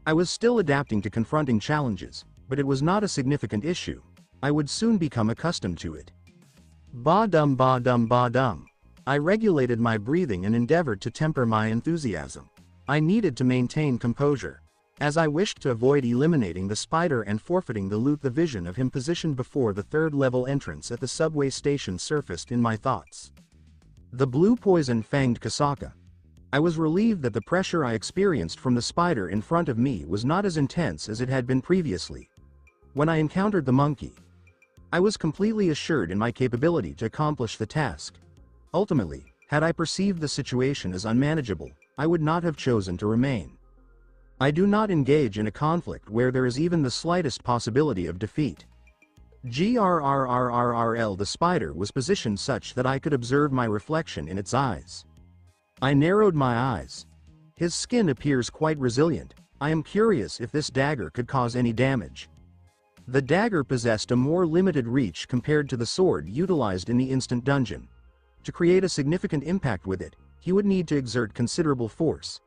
I was still adapting to confronting challenges, but it was not a significant issue. I would soon become accustomed to it. Ba-dum ba-dum ba-dum. I regulated my breathing and endeavored to temper my enthusiasm. I needed to maintain composure, as I wished to avoid eliminating the spider and forfeiting the loot. The vision of him positioned before the 3rd-level entrance at the subway station surfaced in my thoughts. The blue poison fanged Kasaka. I was relieved that the pressure I experienced from the spider in front of me was not as intense as it had been previously. When I encountered the monkey, I was completely assured in my capability to accomplish the task. Ultimately, had I perceived the situation as unmanageable, I would not have chosen to remain. I do not engage in a conflict where there is even the slightest possibility of defeat. The spider was positioned such that I could observe my reflection in its eyes. I narrowed my eyes. His skin appears quite resilient. I am curious if this dagger could cause any damage. The dagger possessed a more limited reach compared to the sword utilized in the instant dungeon. To create a significant impact with it, he would need to exert considerable force.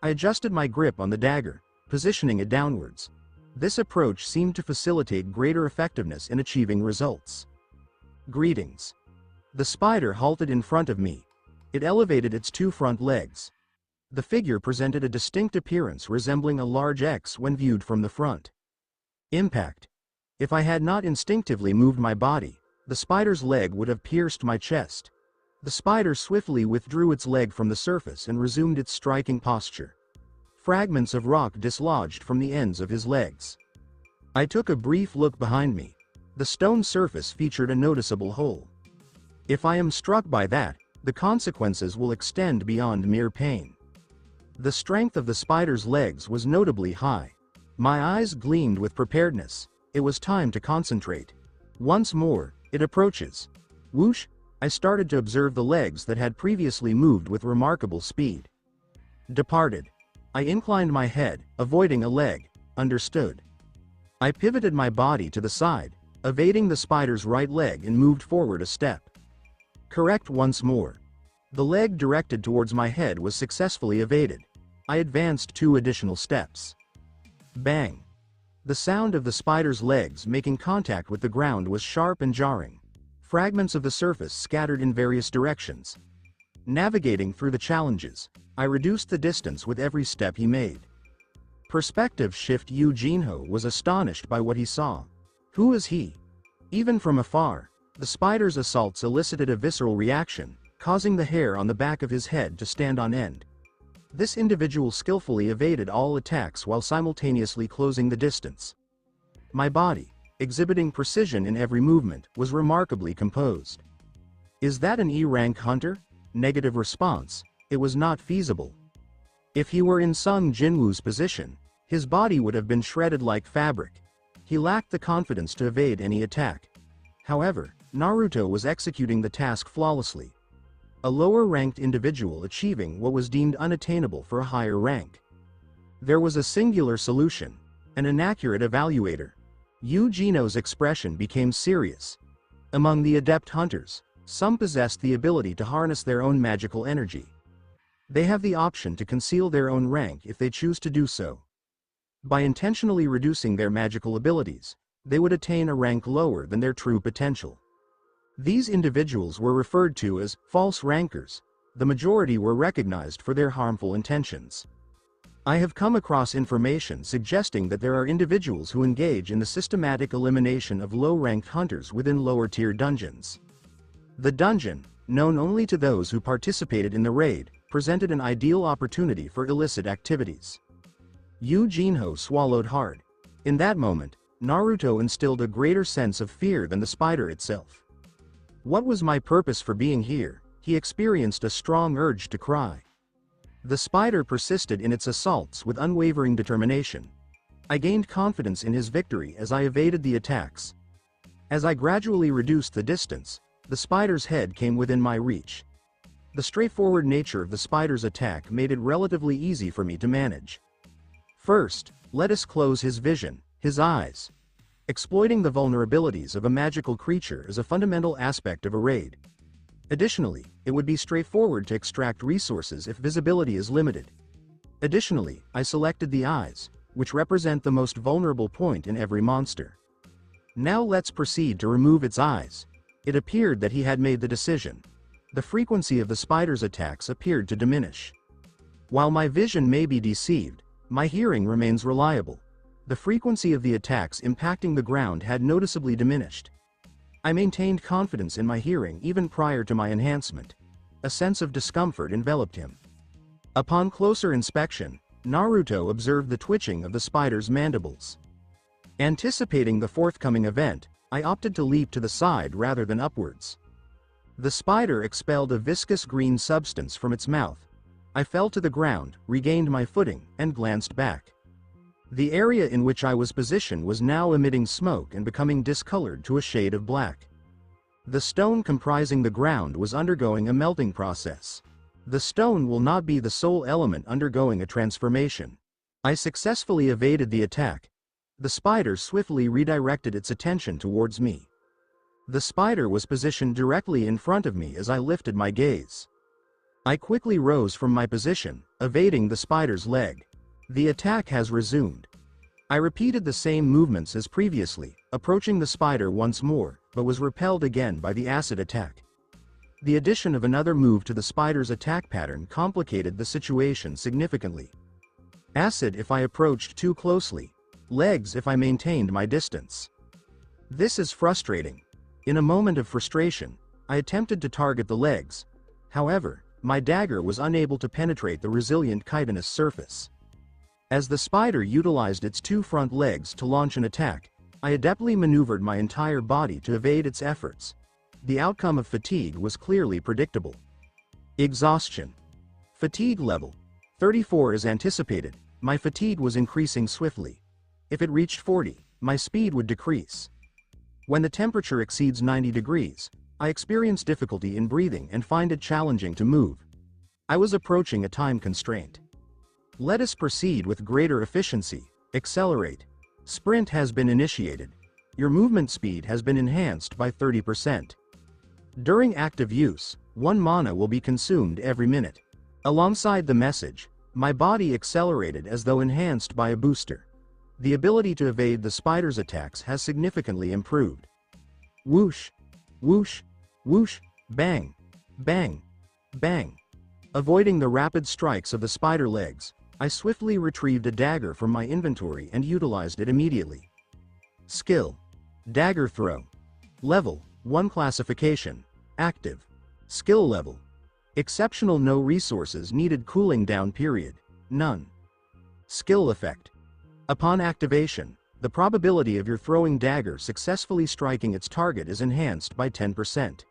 I adjusted my grip on the dagger, positioning it downwards. This approach seemed to facilitate greater effectiveness in achieving results. Greetings. The spider halted in front of me. It elevated its 2 front legs. The figure presented a distinct appearance resembling a large X when viewed from the front. Impact. If I had not instinctively moved my body, the spider's leg would have pierced my chest. The spider swiftly withdrew its leg from the surface and resumed its striking posture. Fragments of rock dislodged from the ends of his legs. I took a brief look behind me. The stone surface featured a noticeable hole. If I am struck by that, the consequences will extend beyond mere pain. The strength of the spider's legs was notably high. My eyes gleamed with preparedness. It was time to concentrate. Once more, it approaches. Whoosh! I started to observe the legs that had previously moved with remarkable speed. Departed. I inclined my head, avoiding a leg. Understood. I pivoted my body to the side, evading the spider's right leg and moved forward a step. Correct once more. The leg directed towards my head was successfully evaded. I advanced 2 additional steps. Bang! The sound of the spider's legs making contact with the ground was sharp and jarring. Fragments of the surface scattered in various directions. Navigating through the challenges, I reduced the distance with every step he made. Perspective shift. Eugenio was astonished by what he saw. Who is he? Even from afar, the spider's assaults elicited a visceral reaction, causing the hair on the back of his head to stand on end. This individual skillfully evaded all attacks while simultaneously closing the distance. My body, exhibiting precision in every movement, was remarkably composed. Is that an E-rank hunter? Negative response. It was not feasible. If he were in Sung Jinwoo's position, his body would have been shredded like fabric. He lacked the confidence to evade any attack. However, Naruto was executing the task flawlessly. A lower-ranked individual achieving what was deemed unattainable for a higher rank. There was a singular solution, an inaccurate evaluator. Eugenio's expression became serious. Among the adept hunters, some possessed the ability to harness their own magical energy. They have the option to conceal their own rank if they choose to do so. By intentionally reducing their magical abilities, they would attain a rank lower than their true potential. These individuals were referred to as false rankers. The majority were recognized for their harmful intentions. I have come across information suggesting that there are individuals who engage in the systematic elimination of low-ranked hunters within lower-tier dungeons. The dungeon, known only to those who participated in the raid, presented an ideal opportunity for illicit activities. Eugenio swallowed hard. In that moment, Naruto instilled a greater sense of fear than the spider itself. What was my purpose for being here? He experienced a strong urge to cry. The spider persisted in its assaults with unwavering determination. I gained confidence in his victory as I evaded the attacks. As I gradually reduced the distance, the spider's head came within my reach. The straightforward nature of the spider's attack made it relatively easy for me to manage. First, let us close his vision, his eyes. Exploiting the vulnerabilities of a magical creature is a fundamental aspect of a raid. Additionally, it would be straightforward to extract resources if visibility is limited. Additionally, I selected the eyes, which represent the most vulnerable point in every monster. Now let's proceed to remove its eyes. It appeared that he had made the decision. The frequency of the spider's attacks appeared to diminish. While my vision may be deceived, my hearing remains reliable. The frequency of the attacks impacting the ground had noticeably diminished. I maintained confidence in my hearing even prior to my enhancement. A sense of discomfort enveloped him. Upon closer inspection, Naruto observed the twitching of the spider's mandibles. Anticipating the forthcoming event, I opted to leap to the side rather than upwards. The spider expelled a viscous green substance from its mouth. I fell to the ground, regained my footing, and glanced back. The area in which I was positioned was now emitting smoke and becoming discolored to a shade of black. The stone comprising the ground was undergoing a melting process. The stone will not be the sole element undergoing a transformation. I successfully evaded the attack. The spider swiftly redirected its attention towards me. The spider was positioned directly in front of me as I lifted my gaze. I quickly rose from my position, evading the spider's leg. The attack has resumed. I repeated the same movements as previously, approaching the spider once more, but was repelled again by the acid attack. The addition of another move to the spider's attack pattern complicated the situation significantly. Acid if I approached too closely, legs if I maintained my distance. This is frustrating. In a moment of frustration, I attempted to target the legs. However, my dagger was unable to penetrate the resilient chitinous surface. As the spider utilized its two front legs to launch an attack, I adeptly maneuvered my entire body to evade its efforts. The outcome of fatigue was clearly predictable. Exhaustion. Fatigue level 34 as anticipated. My fatigue was increasing swiftly. If it reached 40, my speed would decrease. When the temperature exceeds 90 degrees, I experience difficulty in breathing and find it challenging to move. I was approaching a time constraint. Let us proceed with greater efficiency. Accelerate. Sprint has been initiated. Your movement speed has been enhanced by 30%. During active use, 1 mana will be consumed every minute. Alongside the message, my body accelerated as though enhanced by a booster. The ability to evade the spider's attacks has significantly improved. Whoosh, whoosh, whoosh, bang, bang, bang. Avoiding the rapid strikes of the spider legs, I swiftly retrieved a dagger from my inventory and utilized it immediately. Skill: Dagger Throw. Level: 1. Classification: Active. Skill level: Exceptional. No resources needed. Cooling down period: None. Skill effect: Upon activation, the probability of your throwing dagger successfully striking its target is enhanced by 10%.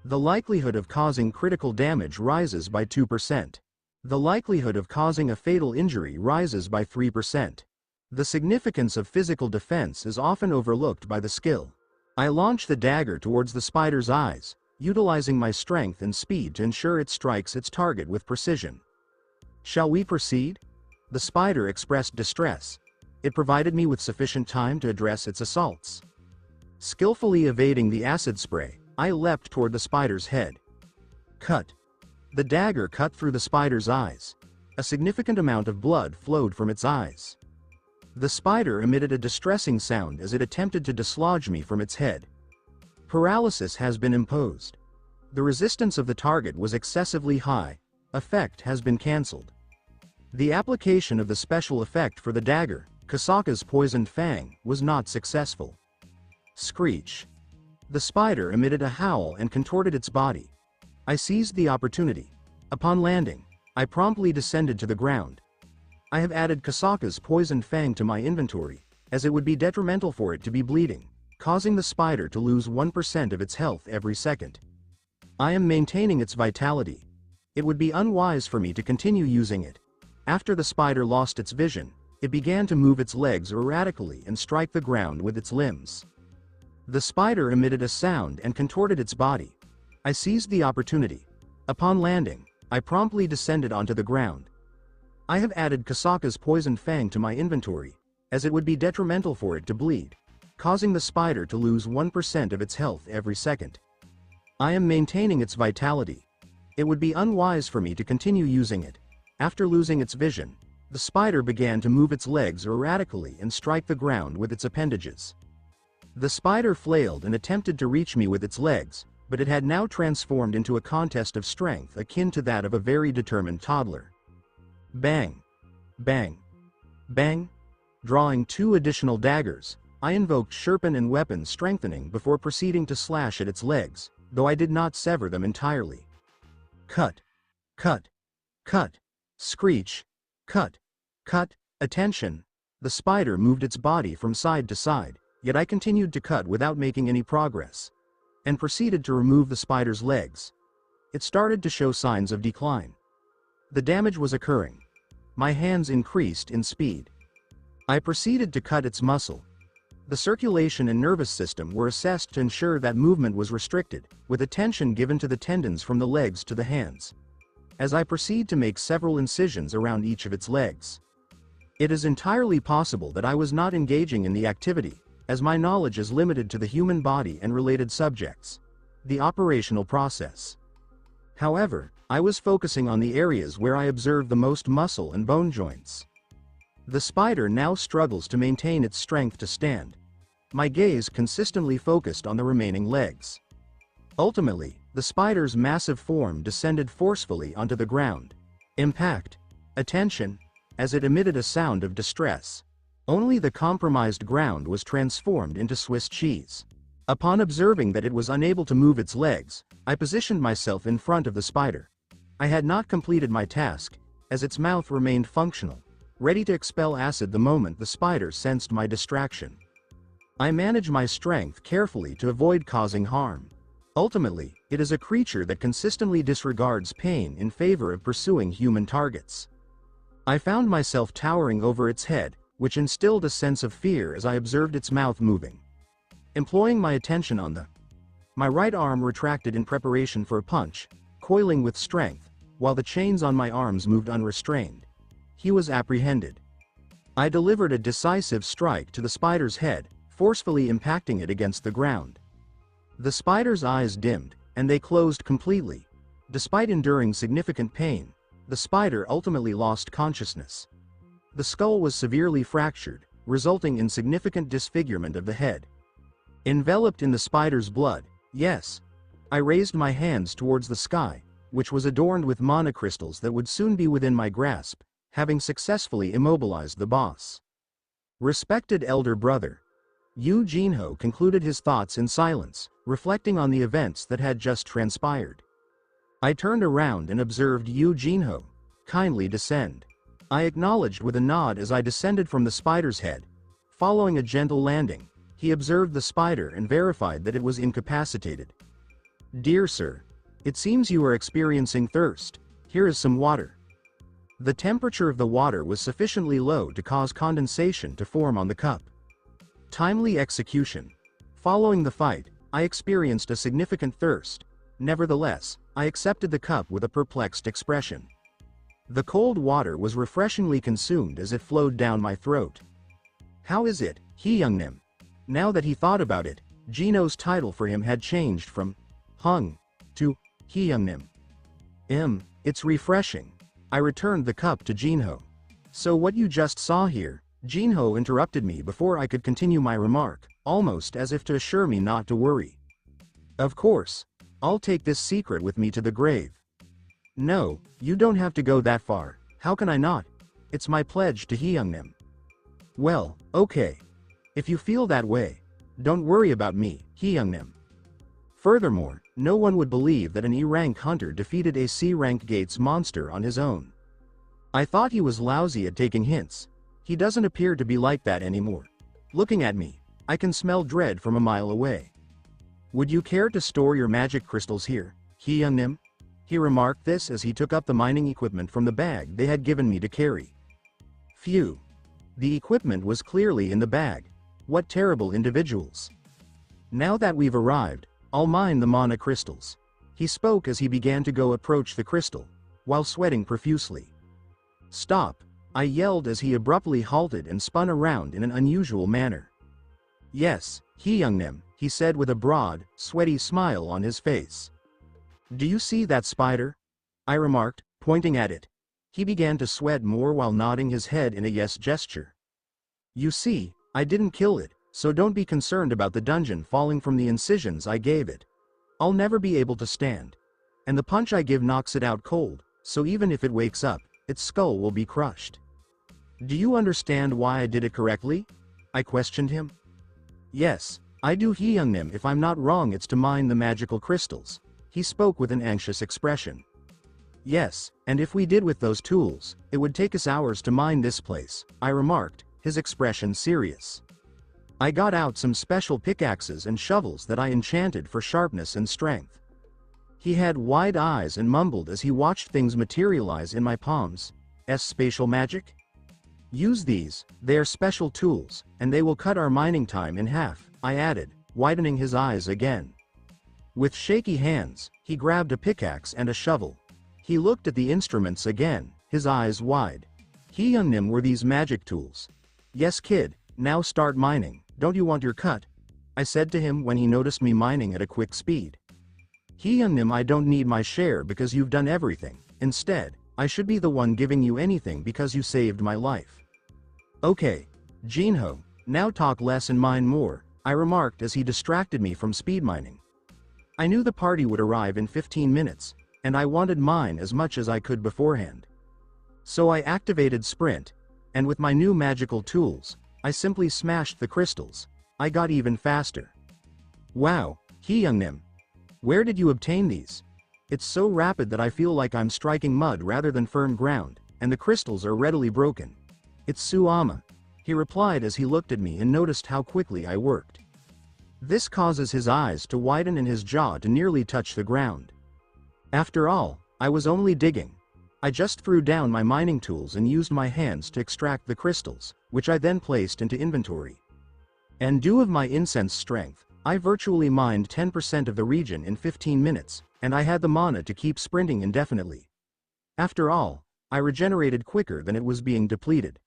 The likelihood of causing critical damage rises by 2%. The likelihood of causing a fatal injury rises by 3%. The significance of physical defense is often overlooked by the skill. I launch the dagger towards the spider's eyes, utilizing my strength and speed to ensure it strikes its target with precision. Shall we proceed? The spider expressed distress. It provided me with sufficient time to address its assaults. Skillfully evading the acid spray, I leapt toward the spider's head. Cut. The dagger cut through the spider's eyes. A significant amount of blood flowed from its eyes. The spider emitted a distressing sound as it attempted to dislodge me from its head. Paralysis has been imposed. The resistance of the target was excessively high. Effect has been cancelled. The application of the special effect for the dagger, Kasaka's Poisoned Fang, was not successful. Screech. The spider emitted a howl and contorted its body. I seized the opportunity. Upon landing, I promptly descended to the ground. I have added Kasaka's Poisoned Fang to my inventory, as it would be detrimental for it to be bleeding, causing the spider to lose 1% of its health every second. I am maintaining its vitality. It would be unwise for me to continue using it. After the spider lost its vision, it began to move its legs erratically and strike the ground with its limbs. The spider emitted a sound and contorted its body. I seized the opportunity. Upon landing, I promptly descended onto the ground. I have added Kasaka's Poisoned Fang to my inventory, as it would be detrimental for it to bleed, causing the spider to lose 1% of its health every second. I am maintaining its vitality. It would be unwise for me to continue using it. After losing its vision, the spider began to move its legs erratically and strike the ground with its appendages. The spider flailed and attempted to reach me with its legs, but it had now transformed into a contest of strength akin to that of a very determined toddler. Bang! Bang! Bang! Drawing 2 additional daggers, I invoked Sherpan and Weapon Strengthening before proceeding to slash at its legs, though I did not sever them entirely. Cut! Cut! Cut! Screech! Cut! Cut! Attention! The spider moved its body from side to side, yet I continued to cut without making any progress, and proceeded to remove the spider's legs. It started to show signs of decline. The damage was occurring. My hands increased in speed. I proceeded to cut its muscle. The circulation and nervous system were assessed to ensure that movement was restricted, with attention given to the tendons from the legs to the hands. As I proceed to make several incisions around each of its legs. It is entirely possible that I was not engaging in the activity, as my knowledge is limited to the human body and related subjects. The operational process. However, I was focusing on the areas where I observed the most muscle and bone joints. The spider now struggles to maintain its strength to stand. My gaze consistently focused on the remaining legs. Ultimately, the spider's massive form descended forcefully onto the ground. Impact. Attention. As it emitted a sound of distress. Only the compromised ground was transformed into Swiss cheese. Upon observing that it was unable to move its legs, I positioned myself in front of the spider. I had not completed my task, as its mouth remained functional, ready to expel acid the moment the spider sensed my distraction. I manage my strength carefully to avoid causing harm. Ultimately, it is a creature that consistently disregards pain in favor of pursuing human targets. I found myself towering over its head, which instilled a sense of fear as I observed its mouth moving. Employing my attention on my right arm retracted in preparation for a punch, coiling with strength, while the chains on my arms moved unrestrained. He was apprehended. I delivered a decisive strike to the spider's head, forcefully impacting it against the ground. The spider's eyes dimmed, and they closed completely. Despite enduring significant pain, the spider ultimately lost consciousness. The skull was severely fractured, resulting in significant disfigurement of the head. Enveloped in the spider's blood, yes. I raised my hands towards the sky, which was adorned with mana crystals that would soon be within my grasp, having successfully immobilized the boss. Respected elder brother. Yu Jinho concluded his thoughts in silence, reflecting on the events that had just transpired. I turned around and observed Yu Jinho. Kindly descend. I acknowledged with a nod as I descended from the spider's head. Following a gentle landing, he observed the spider and verified that it was incapacitated. Dear sir, it seems you are experiencing thirst. Here is some water. The temperature of the water was sufficiently low to cause condensation to form on the cup. Timely execution. Following the fight, I experienced a significant thirst. Nevertheless, I accepted the cup with a perplexed expression. The cold water was refreshingly consumed as it flowed down my throat. How is it, Hyungnim? Now that he thought about it, Jino's title for him had changed from Hung to Hyungnim. It's refreshing. I returned the cup to Jinho. So what you just saw here, Jinho interrupted me before I could continue my remark, almost as if to assure me not to worry. Of course, I'll take this secret with me to the grave. No, you don't have to go that far. How can I not? It's my pledge to Hyungnim. Well, okay. If you feel that way, don't worry about me, Hyungnim. Furthermore, no one would believe that an E-rank hunter defeated a C-rank Gates monster on his own. I thought he was lousy at taking hints. He doesn't appear to be like that anymore. Looking at me, I can smell dread from a mile away. Would you care to store your magic crystals here, Hyungnim? He remarked this as he took up the mining equipment from the bag they had given me to carry. Phew. The equipment was clearly in the bag. What terrible individuals. Now that we've arrived, I'll mine the mana crystals. He spoke as he began to go approach the crystal, while sweating profusely. Stop, I yelled as he abruptly halted and spun around in an unusual manner. Yes, Hyungnim, he said with a broad, sweaty smile on his face. Do you see that spider? I remarked, pointing at it. He began to sweat more while nodding his head in a yes gesture. You see, I didn't kill it, so don't be concerned about the dungeon falling from the incisions I gave it. I'll never be able to stand. And the punch I give knocks it out cold, so even if it wakes up, its skull will be crushed. Do you understand why I did it correctly? I questioned him. Yes, I do, Hyungnim. If I'm not wrong, it's to mine the magical crystals. He spoke with an anxious expression. Yes, and if we did with those tools, it would take us hours to mine this place, I remarked, his expression serious. I got out some special pickaxes and shovels that I enchanted for sharpness and strength. He had wide eyes and mumbled as he watched things materialize in my palms. Spatial magic? Use these, they are special tools, and they will cut our mining time in half, I added, widening his eyes again. With shaky hands, he grabbed a pickaxe and a shovel. He looked at the instruments again, his eyes wide. Hyungnim, were these magic tools? Yes, kid, now start mining. Don't you want your cut? I said to him when he noticed me mining at a quick speed. Hyungnim, I don't need my share because you've done everything. Instead, I should be the one giving you anything because you saved my life. Okay, Jinho, now talk less and mine more, I remarked as he distracted me from speed mining. I knew the party would arrive in 15 minutes, and I wanted mine as much as I could beforehand. So I activated Sprint, and with my new magical tools, I simply smashed the crystals. I got even faster. Wow, Hyungnim. Where did you obtain these? It's so rapid that I feel like I'm striking mud rather than firm ground, and the crystals are readily broken. It's Suama, he replied as he looked at me and noticed how quickly I worked. This causes his eyes to widen and his jaw to nearly touch the ground. After all, I was only digging. I just threw down my mining tools and used my hands to extract the crystals, which I then placed into inventory. And due of my incense strength, I virtually mined 10% of the region in 15 minutes, and I had the mana to keep sprinting indefinitely. After all, I regenerated quicker than it was being depleted.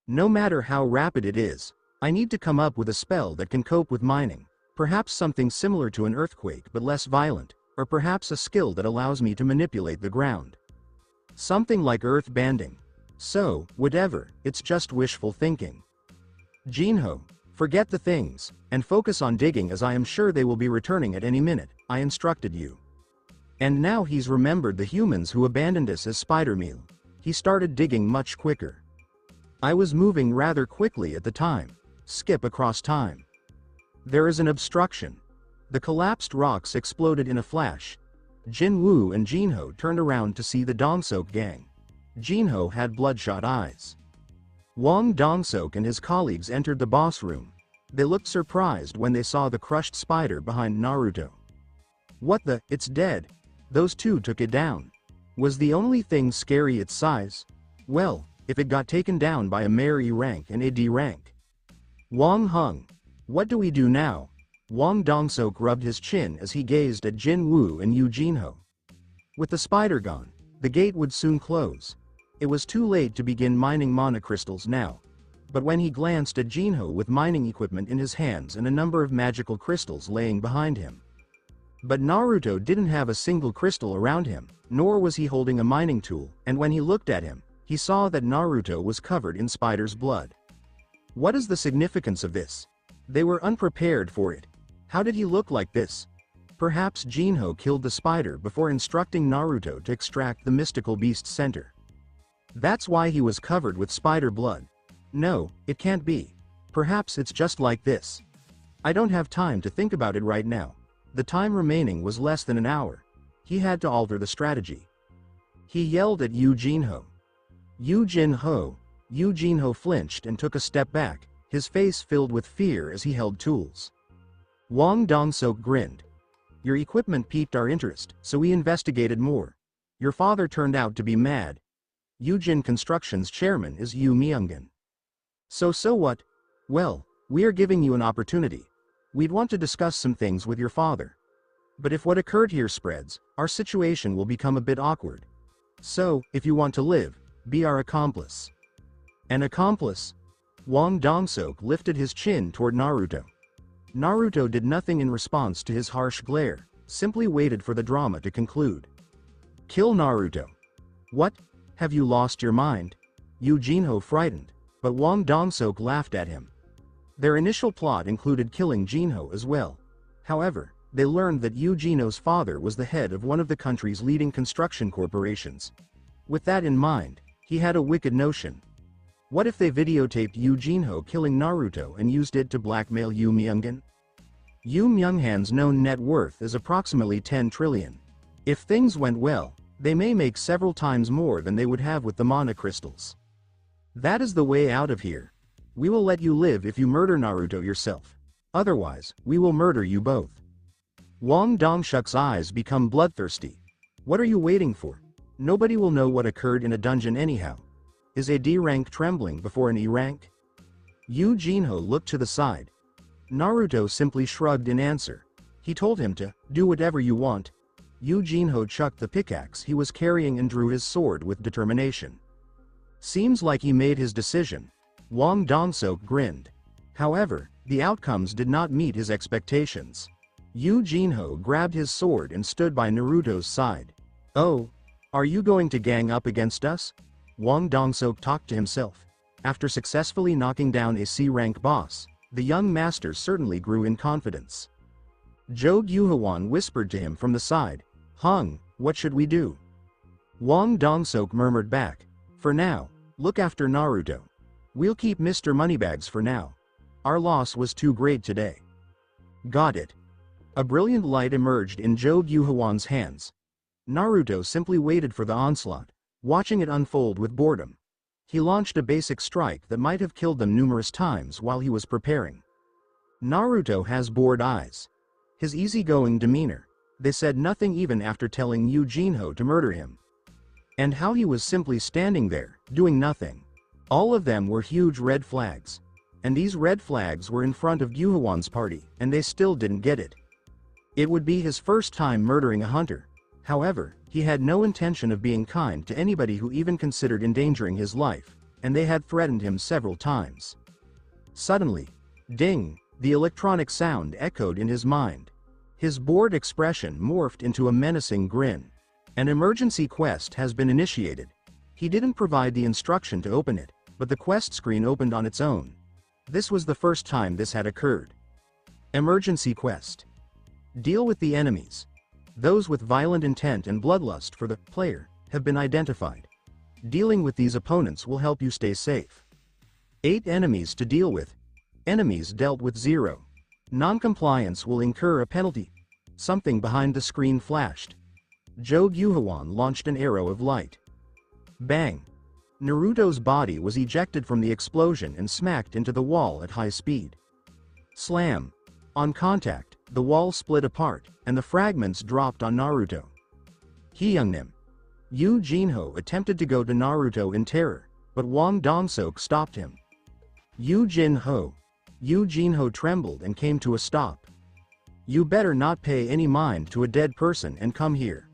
No matter how rapid it is, I need to come up with a spell that can cope with mining, perhaps something similar to an earthquake but less violent, or perhaps a skill that allows me to manipulate the ground. Something like earth banding. So, whatever, it's just wishful thinking. Jinho, forget the things, and focus on digging as I am sure they will be returning at any minute, I instructed you. And now he's remembered the humans who abandoned us as spider meal. He started digging much quicker. I was moving rather quickly at the time. Skip across time. There is an obstruction. The collapsed rocks exploded in a flash. Jinwoo and Jinho turned around to see the Dongsok gang. Jinho had bloodshot eyes. Wang Dongsok and his colleagues entered the boss room. They looked surprised when they saw the crushed spider behind Naruto. What the, it's dead. Those two took it down. Was the only thing scary its size? Well, if it got taken down by a mere E rank and a D rank. Wang hung. What do we do now? Wang Dongsok rubbed his chin as he gazed at Jin Woo and Yu Jinho. With the spider gone, the gate would soon close. It was too late to begin mining mana crystals now. But when he glanced at Jinho with mining equipment in his hands and a number of magical crystals laying behind him. But Naruto didn't have a single crystal around him, nor was he holding a mining tool, and when he looked at him, he saw that Naruto was covered in spider's blood. What is the significance of this? They were unprepared for it. How did he look like this? Perhaps Jinho killed the spider before instructing Naruto to extract the mystical beast's center. That's why he was covered with spider blood. No, it can't be. Perhaps it's just like this. I don't have time to think about it right now. The time remaining was less than an hour. He had to alter the strategy. He yelled at Yu Jinho. Yu Jinho flinched and took a step back, his face filled with fear as he held tools. Wang Dongsok grinned. Your equipment piqued our interest, so we investigated more. Your father turned out to be mad. Yujin Construction's chairman is Yu Myungin. So what? Well, we are giving you an opportunity. We'd want to discuss some things with your father. But if what occurred here spreads, our situation will become a bit awkward. So, if you want to live, be our accomplice. An accomplice? Wang Dongsok lifted his chin toward Naruto. Naruto did nothing in response to his harsh glare, simply waited for the drama to conclude. Kill Naruto. What? Have you lost your mind? Yu Jinho frightened, but Wang Dongsok laughed at him. Their initial plot included killing Jinho as well. However, they learned that Yu Jinho's father was the head of one of the country's leading construction corporations. With that in mind, he had a wicked notion. What if they videotaped Yu Jinho killing Naruto and used it to blackmail Yu Myungin? Yu Myunghan's known net worth is approximately 10 trillion. If things went well, they may make several times more than they would have with the mana crystals. That is the way out of here. We will let you live if you murder Naruto yourself. Otherwise, we will murder you both. Wang Dongsuk's eyes become bloodthirsty. What are you waiting for? Nobody will know what occurred in a dungeon anyhow. Is a D rank trembling before an E rank? Yu Jinho looked to the side. Naruto simply shrugged in answer. He told him to do whatever you want. Yu Jinho chucked the pickaxe he was carrying and drew his sword with determination. Seems like he made his decision. Wang Dongsok grinned. However, the outcomes did not meet his expectations. Yu Jinho grabbed his sword and stood by Naruto's side. Oh, are you going to gang up against us? Wang Dongsok talked to himself. After successfully knocking down a C-rank boss, the young master certainly grew in confidence. Zhou Gyuhuan whispered to him from the side. Hung, what should we do? Wang Dongsok murmured back. For now, look after Naruto. We'll keep Mr. Moneybags for now. Our loss was too great today. Got it. A brilliant light emerged in Zhou Gyuhuan's hands. Naruto simply waited for the onslaught, watching it unfold with boredom. He launched a basic strike that might have killed them numerous times while he was preparing. Naruto has bored eyes. His easygoing demeanor. They said nothing even after telling Yu Jinho to murder him. And how he was simply standing there, doing nothing. All of them were huge red flags. And these red flags were in front of Gyuhuan's party, and they still didn't get it. It would be his first time murdering a hunter. However, he had no intention of being kind to anybody who even considered endangering his life, and they had threatened him several times. Suddenly, ding, the electronic sound echoed in his mind. His bored expression morphed into a menacing grin. An emergency quest has been initiated. He didn't provide the instruction to open it, but the quest screen opened on its own. This was the first time this had occurred. Emergency quest. Deal with the enemies. Those with violent intent and bloodlust for the player have been identified. Dealing with these opponents will help you stay safe. 8 enemies to deal with. Enemies dealt with 0. Non-compliance will incur a penalty. Something behind the screen flashed. Jo Gyuhawan launched an arrow of light. Bang! Naruto's body was ejected from the explosion and smacked into the wall at high speed. Slam! On contact, the wall split apart, and the fragments dropped on Naruto. Hyungnim. Yu Jinho attempted to go to Naruto in terror, but Wang Dongsok stopped him. Yu Jinho trembled and came to a stop. You better not pay any mind to a dead person and come here.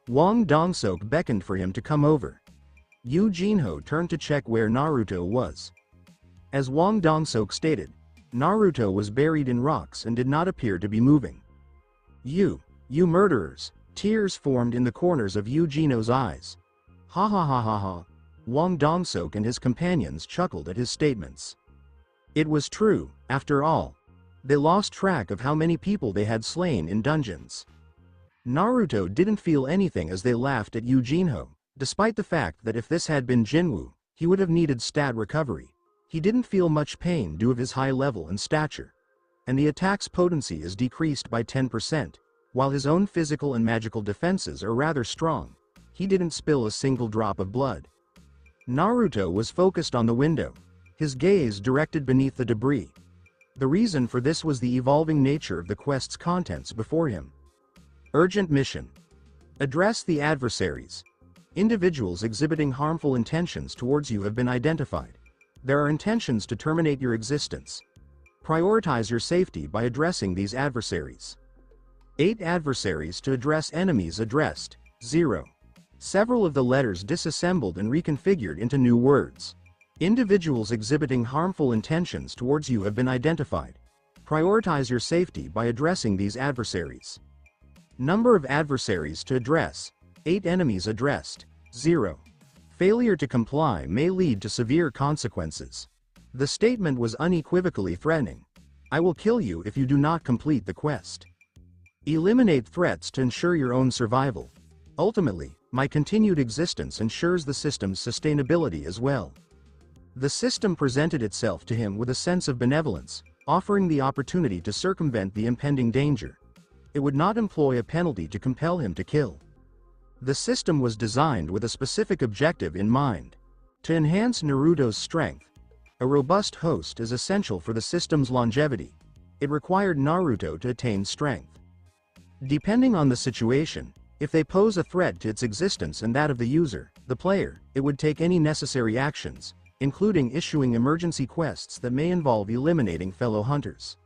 Wang Dongsok beckoned for him to come over. Yu Jinho turned to check where Naruto was. As Wang Dongsok stated, Naruto was buried in rocks and did not appear to be moving. You murderers! Tears formed in the corners of Yu Jinho's eyes. Ha ha ha ha ha. Wang Dongsok and his companions chuckled at his statements. It was true, after all. They lost track of how many people they had slain in dungeons. Naruto didn't feel anything as they laughed at Yu Jinho, despite the fact that if this had been Jinwoo, he would have needed stat recovery. He didn't feel much pain due to his high level and stature. And the attack's potency is decreased by 10%, while his own physical and magical defenses are rather strong. He didn't spill a single drop of blood. Naruto was focused on the window, his gaze directed beneath the debris. The reason for this was the evolving nature of the quest's contents before him. Urgent mission. Address the adversaries. Individuals exhibiting harmful intentions towards you have been identified. There are intentions to terminate your existence. Prioritize your safety by addressing these adversaries. 8 adversaries to address. Enemies addressed. 0. Several of the letters disassembled and reconfigured into new words. Individuals exhibiting harmful intentions towards you have been identified. Prioritize your safety by addressing these adversaries. Number of adversaries to address. 8 enemies addressed. 0. Failure to comply may lead to severe consequences. The statement was unequivocally threatening. I will kill you if you do not complete the quest. Eliminate threats to ensure your own survival. Ultimately, my continued existence ensures the system's sustainability as well. The system presented itself to him with a sense of benevolence, offering the opportunity to circumvent the impending danger. It would not employ a penalty to compel him to kill. The system was designed with a specific objective in mind. To enhance Naruto's strength, a robust host is essential for the system's longevity. It required Naruto to attain strength. Depending on the situation, if they pose a threat to its existence and that of the user, the player, it would take any necessary actions, including issuing emergency quests that may involve eliminating fellow hunters.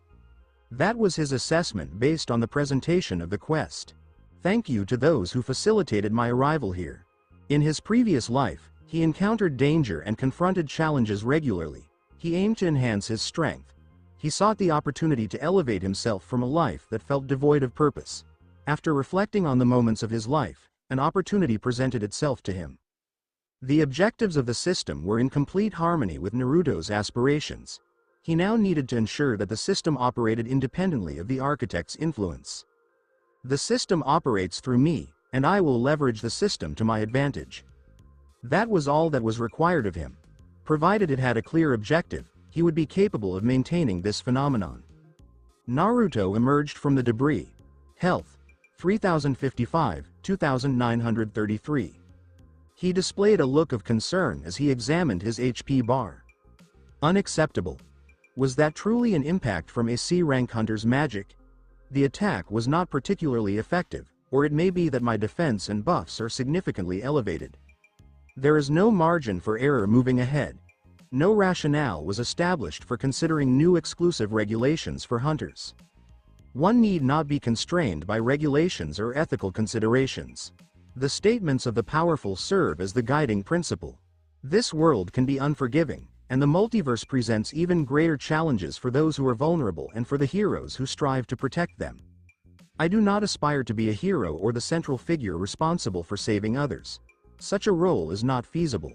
That was his assessment based on the presentation of the quest. Thank you to those who facilitated my arrival here. In his previous life, he encountered danger and confronted challenges regularly. He aimed to enhance his strength. He sought the opportunity to elevate himself from a life that felt devoid of purpose. After reflecting on the moments of his life, an opportunity presented itself to him. The objectives of the system were in complete harmony with Naruto's aspirations. He now needed to ensure that the system operated independently of the architect's influence. The system operates through me, and I will leverage the system to my advantage. That was all that was required of him. Provided it had a clear objective, he would be capable of maintaining this phenomenon. Naruto emerged from the debris. Health: 3055, 2933. He displayed a look of concern as he examined his HP bar. Unacceptable. Was that truly an impact from a C-rank hunter's magic? The attack was not particularly effective, or it may be that my defense and buffs are significantly elevated. There is no margin for error moving ahead. No rationale was established for considering new exclusive regulations for hunters. One need not be constrained by regulations or ethical considerations. The statements of the powerful serve as the guiding principle. This world can be unforgiving, and the multiverse presents even greater challenges for those who are vulnerable and for the heroes who strive to protect them. I do not aspire to be a hero or the central figure responsible for saving others. Such a role is not feasible.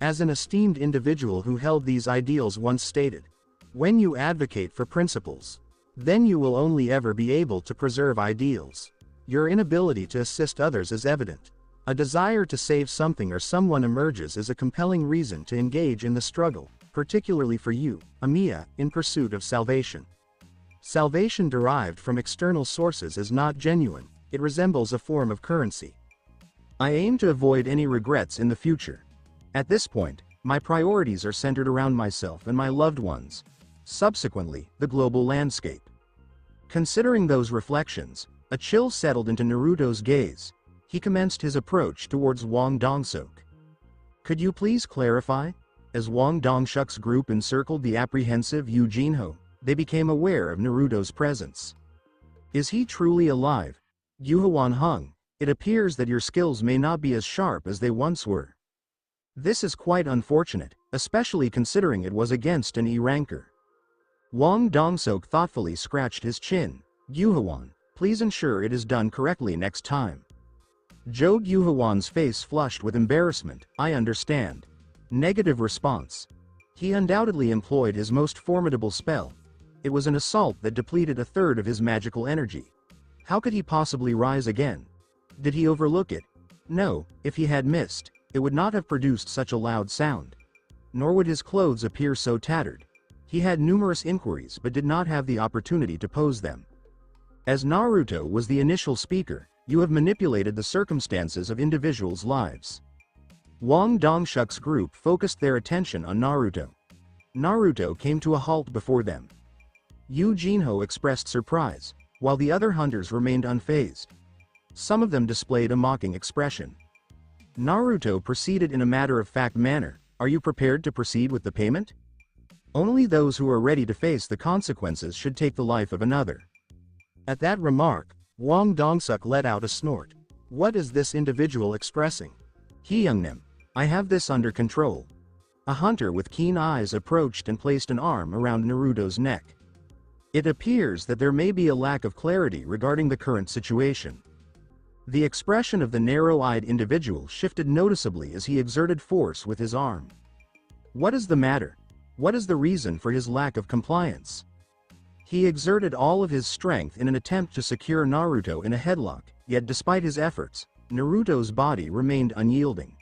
As an esteemed individual who held these ideals once stated, when you advocate for principles, then you will only ever be able to preserve ideals. Your inability to assist others is evident. A desire to save something or someone emerges as a compelling reason to engage in the struggle, particularly for you, Amiya, in pursuit of salvation. Salvation derived from external sources is not genuine, it resembles a form of currency. I aim to avoid any regrets in the future. At this point, my priorities are centered around myself and my loved ones. Subsequently, the global landscape. Considering those reflections, a chill settled into Naruto's gaze. He commenced his approach towards Wang Dongsuk. Could you please clarify? As Wang Dongshuk's group encircled the apprehensive Yu Jinho, they became aware of Naruto's presence. Is he truly alive? Yuhuan hung. It appears that your skills may not be as sharp as they once were. This is quite unfortunate, especially considering it was against an E-ranker. Wang Dongsuk thoughtfully scratched his chin. Yuhuan, please ensure it is done correctly next time. Zhou Yuhuan's face flushed with embarrassment. I understand. Negative response. He undoubtedly employed his most formidable spell. It was an assault that depleted a third of his magical energy. How could he possibly rise again? Did he overlook it? No, if he had missed, it would not have produced such a loud sound. Nor would his clothes appear so tattered. He had numerous inquiries but did not have the opportunity to pose them. As Naruto was the initial speaker, you have manipulated the circumstances of individuals' lives. Wang Dongshuk's group focused their attention on Naruto. Naruto came to a halt before them. Yu Jinho expressed surprise, while the other hunters remained unfazed. Some of them displayed a mocking expression. Naruto proceeded in a matter-of-fact manner. Are you prepared to proceed with the payment? Only those who are ready to face the consequences should take the life of another. At that remark, Wang Dongsuk let out a snort. What is this individual expressing? Hyungnim, I have this under control. A hunter with keen eyes approached and placed an arm around Naruto's neck. It appears that there may be a lack of clarity regarding the current situation. The expression of the narrow-eyed individual shifted noticeably as he exerted force with his arm. What is the matter? What is the reason for his lack of compliance? He exerted all of his strength in an attempt to secure Naruto in a headlock, yet despite his efforts, Naruto's body remained unyielding.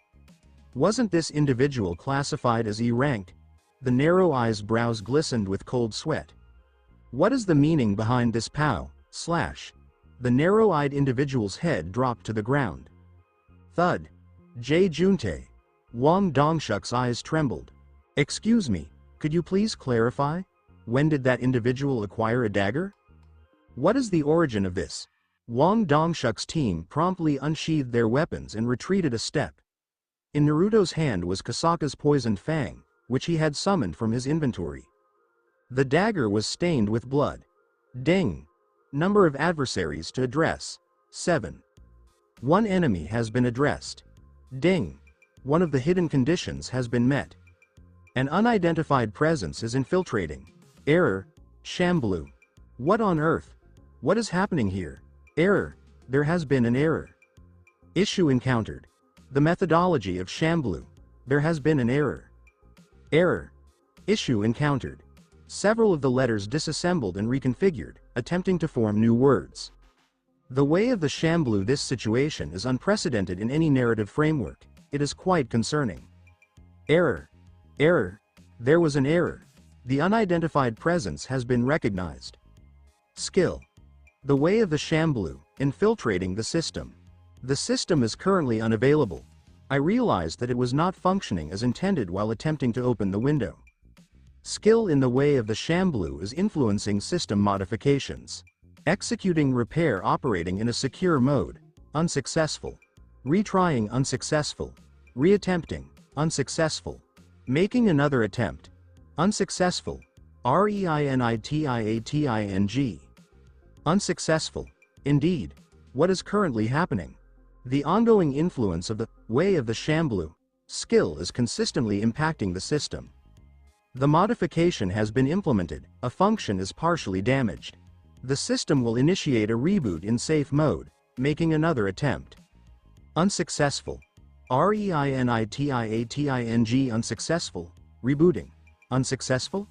Wasn't this individual classified as E-ranked? The narrow eyes' brows glistened with cold sweat. What is the meaning behind this pow, slash? The narrow-eyed individual's head dropped to the ground. Thud. J. Juntae. Wang Dongshuk's eyes trembled. Excuse me, could you please clarify? When did that individual acquire a dagger? What is the origin of this? Wang Dongshuk's team promptly unsheathed their weapons and retreated a step. In Naruto's hand was Kasaka's poisoned fang, which he had summoned from his inventory. The dagger was stained with blood. Ding. Number of adversaries to address, 7. One enemy has been addressed. Ding. One of the hidden conditions has been met. An unidentified presence is infiltrating. Error. Shamblu. What on earth? What is happening here? Error. There has been an error. Issue encountered. The methodology of Shamblu. There has been an error. Error. Issue encountered. Several of the letters disassembled and reconfigured, attempting to form new words. The way of the Shamblu. This situation is unprecedented in any narrative framework. It is quite concerning. Error. Error. There was an error. The unidentified presence has been recognized. Skill. The way of the Shamblu, infiltrating the system. The system is currently unavailable. I realized that it was not functioning as intended while attempting to open the window. Skill in the way of the Shamblu is influencing system modifications. Executing repair operating in a secure mode. Unsuccessful. Retrying unsuccessful. Reattempting. Unsuccessful. Making another attempt. Unsuccessful. REINITIATING. Unsuccessful. Indeed. What is currently happening? The ongoing influence of the way of the Shamblu skill is consistently impacting the system. The modification has been implemented, a function is partially damaged. The system will initiate a reboot in safe mode, making another attempt. Unsuccessful. REINITIATING unsuccessful. Rebooting. Unsuccessful?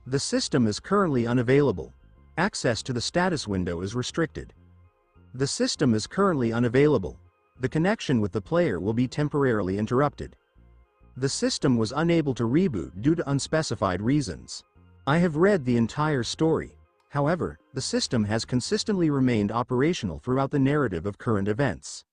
The system is currently unavailable. Access to the status window is restricted. The system is currently unavailable. The connection with the player will be temporarily interrupted. The system was unable to reboot due to unspecified reasons. I have read the entire story. However, the system has consistently remained operational throughout the narrative of current events.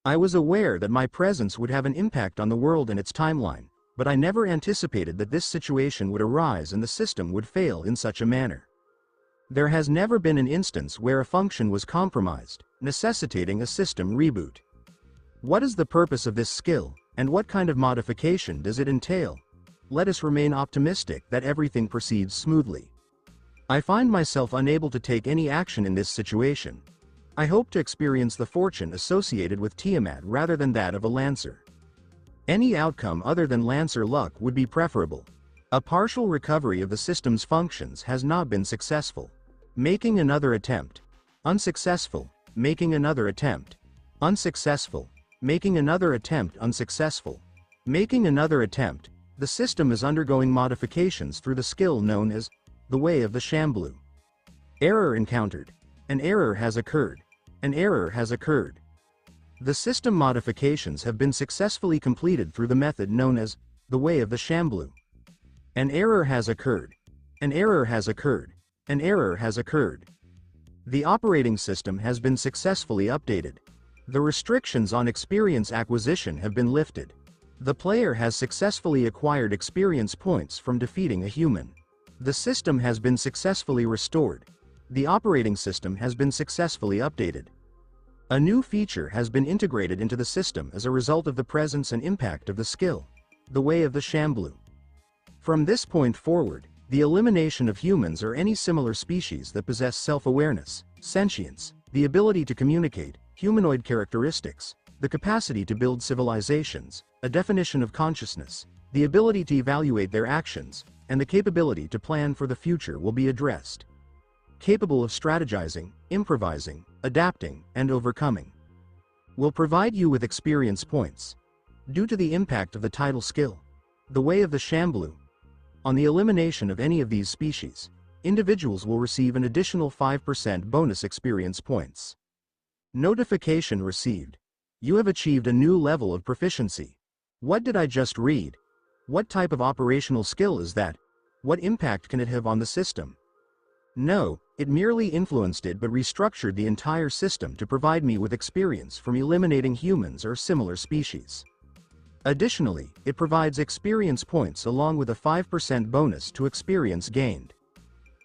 I was aware that my presence would have an impact on the world and its timeline, but I never anticipated that this situation would arise and the system would fail in such a manner. There has never been an instance where a function was compromised, necessitating a system reboot. What is the purpose of this skill, and what kind of modification does it entail? Let us remain optimistic that everything proceeds smoothly. I find myself unable to take any action in this situation. I hope to experience the fortune associated with Tiamat rather than that of a Lancer. Any outcome other than Lancer luck would be preferable. A partial recovery of the system's functions has not been successful. Making another attempt. Unsuccessful. Making another attempt. Unsuccessful. Making another attempt. Unsuccessful. Making another attempt. The system is undergoing modifications through the skill known as the Way of the Shamblu. Error encountered. An error has occurred. An error has occurred. The system modifications have been successfully completed through the method known as the Way of the Shamblu. An error has occurred. An error has occurred. An error has occurred. The operating system has been successfully updated. The restrictions on experience acquisition have been lifted. The player has successfully acquired experience points from defeating a human. The system has been successfully restored. The operating system has been successfully updated. A new feature has been integrated into the system as a result of the presence and impact of the skill, the Way of the Shamblu. From this point forward, the elimination of humans or any similar species that possess self-awareness, sentience, the ability to communicate, humanoid characteristics, the capacity to build civilizations, a definition of consciousness, the ability to evaluate their actions, and the capability to plan for the future will be addressed. Capable of strategizing, improvising, adapting, and overcoming. Will provide you with experience points. Due to the impact of the title skill, the Way of the Shamblu, on the elimination of any of these species, individuals will receive an additional 5% bonus experience points. Notification received. You have achieved a new level of proficiency. What did I just read? What type of operational skill is that? What impact can it have on the system? No, it merely influenced it but restructured the entire system to provide me with experience from eliminating humans or similar species. Additionally, it provides experience points along with a 5% bonus to experience gained.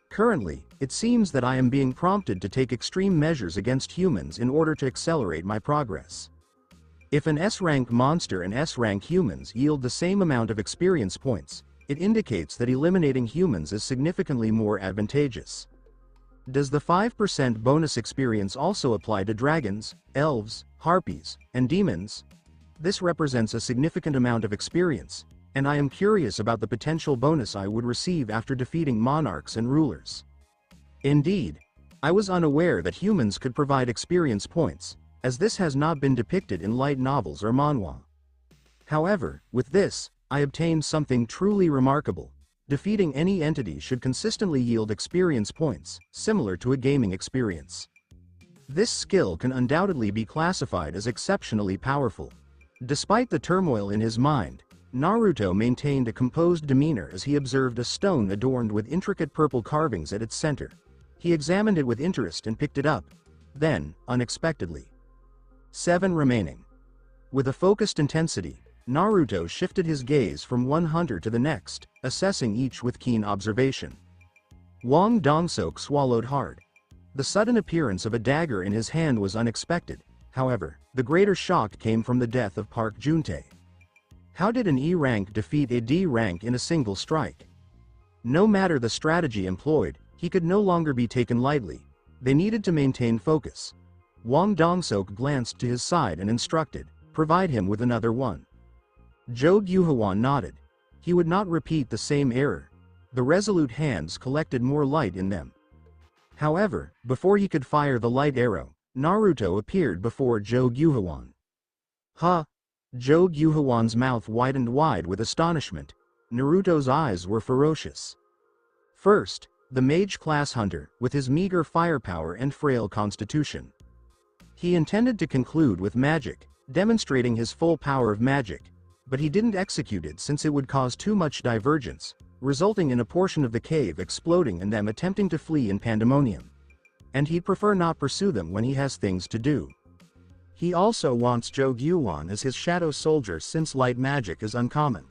Currently, it seems that I am being prompted to take extreme measures against humans in order to accelerate my progress. If an S-rank monster and S-rank humans yield the same amount of experience points, it indicates that eliminating humans is significantly more advantageous. Does the 5% bonus experience also apply to dragons, elves, harpies, and demons? This represents a significant amount of experience, and I am curious about the potential bonus I would receive after defeating monarchs and rulers. Indeed, I was unaware that humans could provide experience points, as this has not been depicted in light novels or manhwa. However, with this, I obtained something truly remarkable. Defeating any entity should consistently yield experience points, similar to a gaming experience. This skill can undoubtedly be classified as exceptionally powerful. Despite the turmoil in his mind, Naruto maintained a composed demeanor as he observed a stone adorned with intricate purple carvings at its center. He examined it with interest and picked it up. Then, unexpectedly. 7 remaining. With a focused intensity, Naruto shifted his gaze from one hunter to the next, assessing each with keen observation. Wang Dongsok swallowed hard. The sudden appearance of a dagger in his hand was unexpected. However, the greater shock came from the death of Park Juntae. How did an E rank defeat a D rank in a single strike? No matter the strategy employed, he could no longer be taken lightly. They needed to maintain focus. Wang Dongsok glanced to his side and instructed, "Provide him with another one." Zhou Guohuan nodded. He would not repeat the same error. The resolute hands collected more light in them. However, before he could fire the light arrow, Naruto appeared before Zhou Guohuan. "Huh? Joe Gyuhawan's mouth widened wide with astonishment. Naruto's eyes were ferocious. First, the mage-class hunter, with his meager firepower and frail constitution. He intended to conclude with magic, demonstrating his full power of magic, but he didn't execute it since it would cause too much divergence, resulting in a portion of the cave exploding and them attempting to flee in pandemonium. And he'd prefer not pursue them when he has things to do. He also wants Joe Gyuwan as his shadow soldier since light magic is uncommon.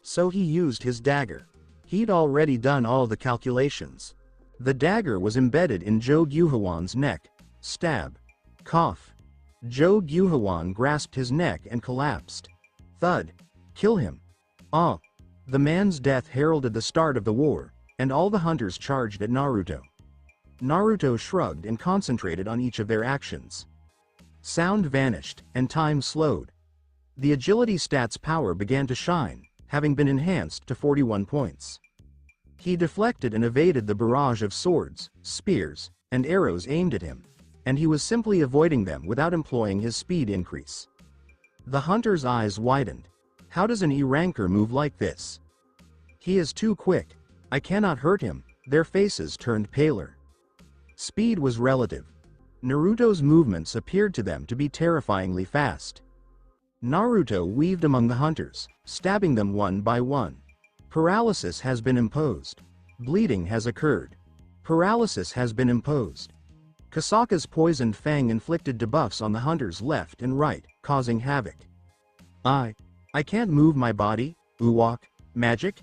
So he used his dagger. He'd already done all the calculations. The dagger was embedded in Joe Gyuhawan's neck. Stab. Cough. Joe Gyuhawan grasped his neck and collapsed. Thud. Kill him. Ah. The man's death heralded the start of the war, and all the hunters charged at Naruto. Naruto shrugged and concentrated on each of their actions. Sound vanished, and time slowed. The agility stat's power began to shine, having been enhanced to 41 points. He deflected and evaded the barrage of swords, spears, and arrows aimed at him, and he was simply avoiding them without employing his speed increase. The hunter's eyes widened. How does an E-ranker move like this? He is too quick. I cannot hurt him. Their faces turned paler. Speed was relative. Naruto's movements appeared to them to be terrifyingly fast. Naruto weaved among the hunters, stabbing them one by one. Paralysis has been imposed. Bleeding has occurred. Paralysis has been imposed. Kasaka's poisoned fang inflicted debuffs on the hunters left and right, causing havoc. I can't move my body. Uwak. Magic?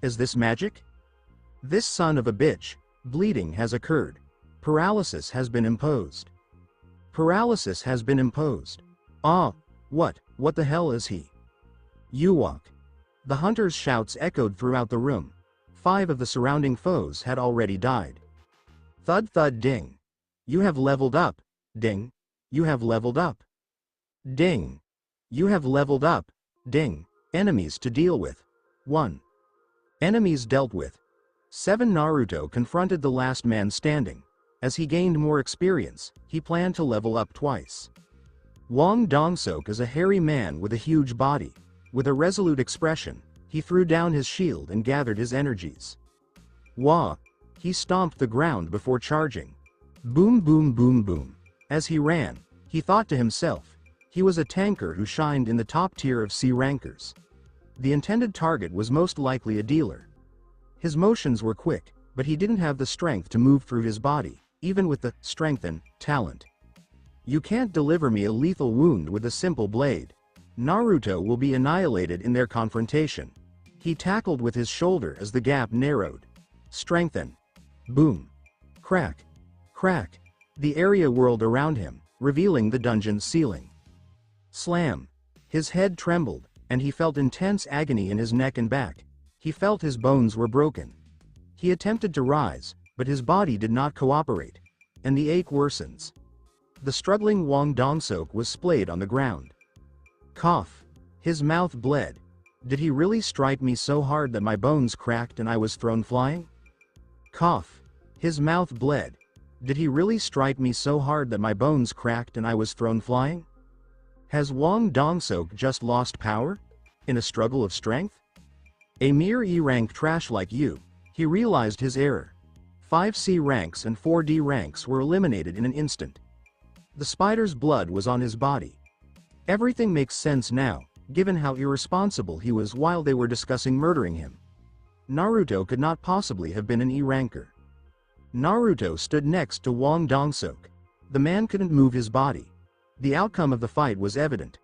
Is this magic? This son of a bitch. Bleeding has occurred. Paralysis has been imposed. Paralysis has been imposed. Ah, what the hell is he? Uwak. The hunters' shouts echoed throughout the room. 5 of the surrounding foes had already died. Thud thud ding. You have leveled up. Ding. You have leveled up. Ding. You have leveled up. Ding. Enemies to deal with. 1. Enemies dealt with. 7. Naruto confronted the last man standing. As he gained more experience, he planned to level up twice. Wang Dongsok is a hairy man with a huge body. With a resolute expression, he threw down his shield and gathered his energies. Wah! He stomped the ground before charging. Boom boom boom boom. As he ran, he thought to himself, he was a tanker who shined in the top tier of C rankers. The intended target was most likely a dealer. His motions were quick, but he didn't have the strength to move through his body, even with the strength and talent. You can't deliver me a lethal wound with a simple blade. Naruto will be annihilated in their confrontation. He tackled with his shoulder as the gap narrowed. Strengthen. Boom. Crack. Crack. The area whirled around him, revealing the dungeon's ceiling. Slam. His head trembled, and he felt intense agony in his neck and back. He felt his bones were broken. He attempted to rise, but his body did not cooperate, and the ache worsens. The struggling Wang Dongsok was splayed on the ground. Cough. His mouth bled. Did he really strike me so hard that my bones cracked and I was thrown flying? Cough. His mouth bled. Did he really strike me so hard that my bones cracked and I was thrown flying? Has Wang Dongsok just lost power? In a struggle of strength? A mere E-rank trash like you. He realized his error. 5 C ranks and 4 D ranks were eliminated in an instant. The spider's blood was on his body. Everything makes sense now, given how irresponsible he was while they were discussing murdering him. Naruto could not possibly have been an E-ranker. Naruto stood next to Wang Dongsok. The man couldn't move his body. The outcome of the fight was evident.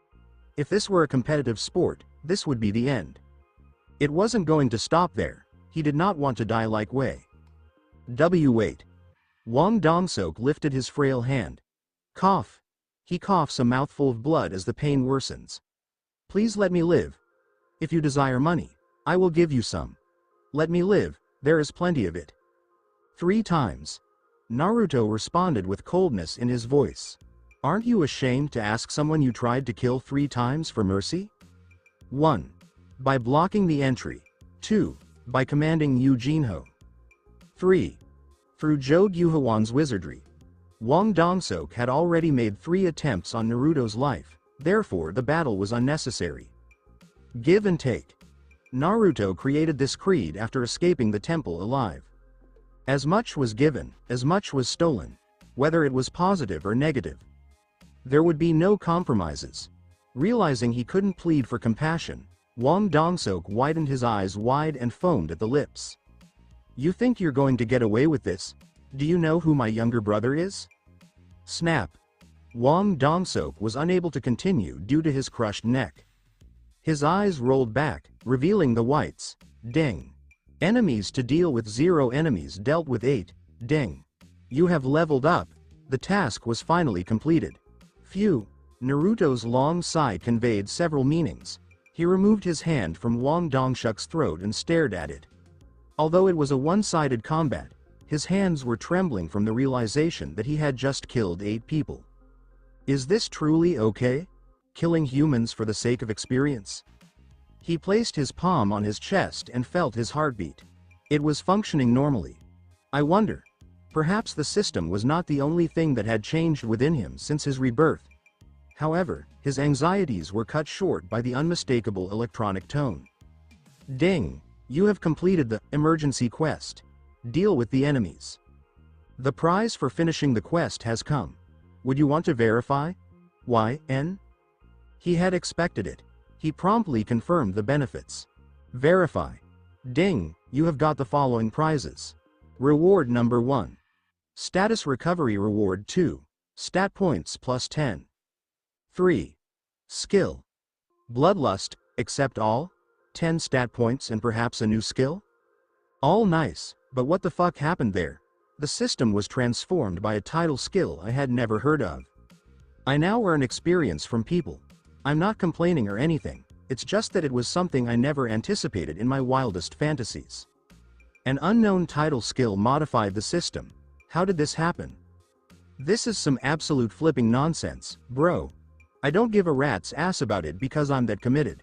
If this were a competitive sport, this would be the end. It wasn't going to stop there. He did not want to die like Wei. W8. Wang Dongsok lifted his frail hand. Cough. He coughs a mouthful of blood as the pain worsens. Please let me live. If you desire money, I will give you some. Let me live, there is plenty of it. 3 times. Naruto responded with coldness in his voice. Aren't you ashamed to ask someone you tried to kill 3 times for mercy? 1. By blocking the entry. 2. By commanding Yujinho. 3. Through Joe Gyuhawan's wizardry. Wang Dongsok had already made 3 attempts on Naruto's life, Therefore the battle was unnecessary. Give and take. Naruto created this creed after escaping the temple alive. As much was given, as much was stolen, whether it was positive or negative. There would be no compromises. Realizing he couldn't plead for compassion, Wang Dongsok widened his eyes wide and foamed at the lips. You think you're going to get away with this? Do you know who my younger brother is? Snap. Wang Dongsok was unable to continue due to his crushed neck. His eyes rolled back, revealing the whites. Ding. Enemies to deal with 0 enemies dealt with 8. Ding. You have leveled up. The task was finally completed. Phew. Naruto's long sigh conveyed several meanings. He removed his hand from Wang Dongsuk's throat and stared at it. Although it was a one-sided combat, his hands were trembling from the realization that he had just killed 8 people. Is this truly okay? Killing humans for the sake of experience? He placed his palm on his chest and felt his heartbeat. It was functioning normally. I wonder. Perhaps the system was not the only thing that had changed within him since his rebirth. However, his anxieties were cut short by the unmistakable electronic tone. Ding! You have completed the emergency quest. Deal with the enemies. The prize for finishing the quest has come. Would you want to verify? YN? He had expected it. He promptly confirmed the benefits. Verify. Ding! You have got the following prizes. Reward number 1. Status recovery reward 2. Stat points plus 10. 3. Skill. Bloodlust, accept all? 10 stat points and perhaps a new skill? All nice, but what the fuck happened there? The system was transformed by a title skill I had never heard of. I now earn experience from people. I'm not complaining or anything, it's just that it was something I never anticipated in my wildest fantasies. An unknown title skill modified the system. How did this happen? This is some absolute flipping nonsense, bro. I don't give a rat's ass about it because I'm that committed.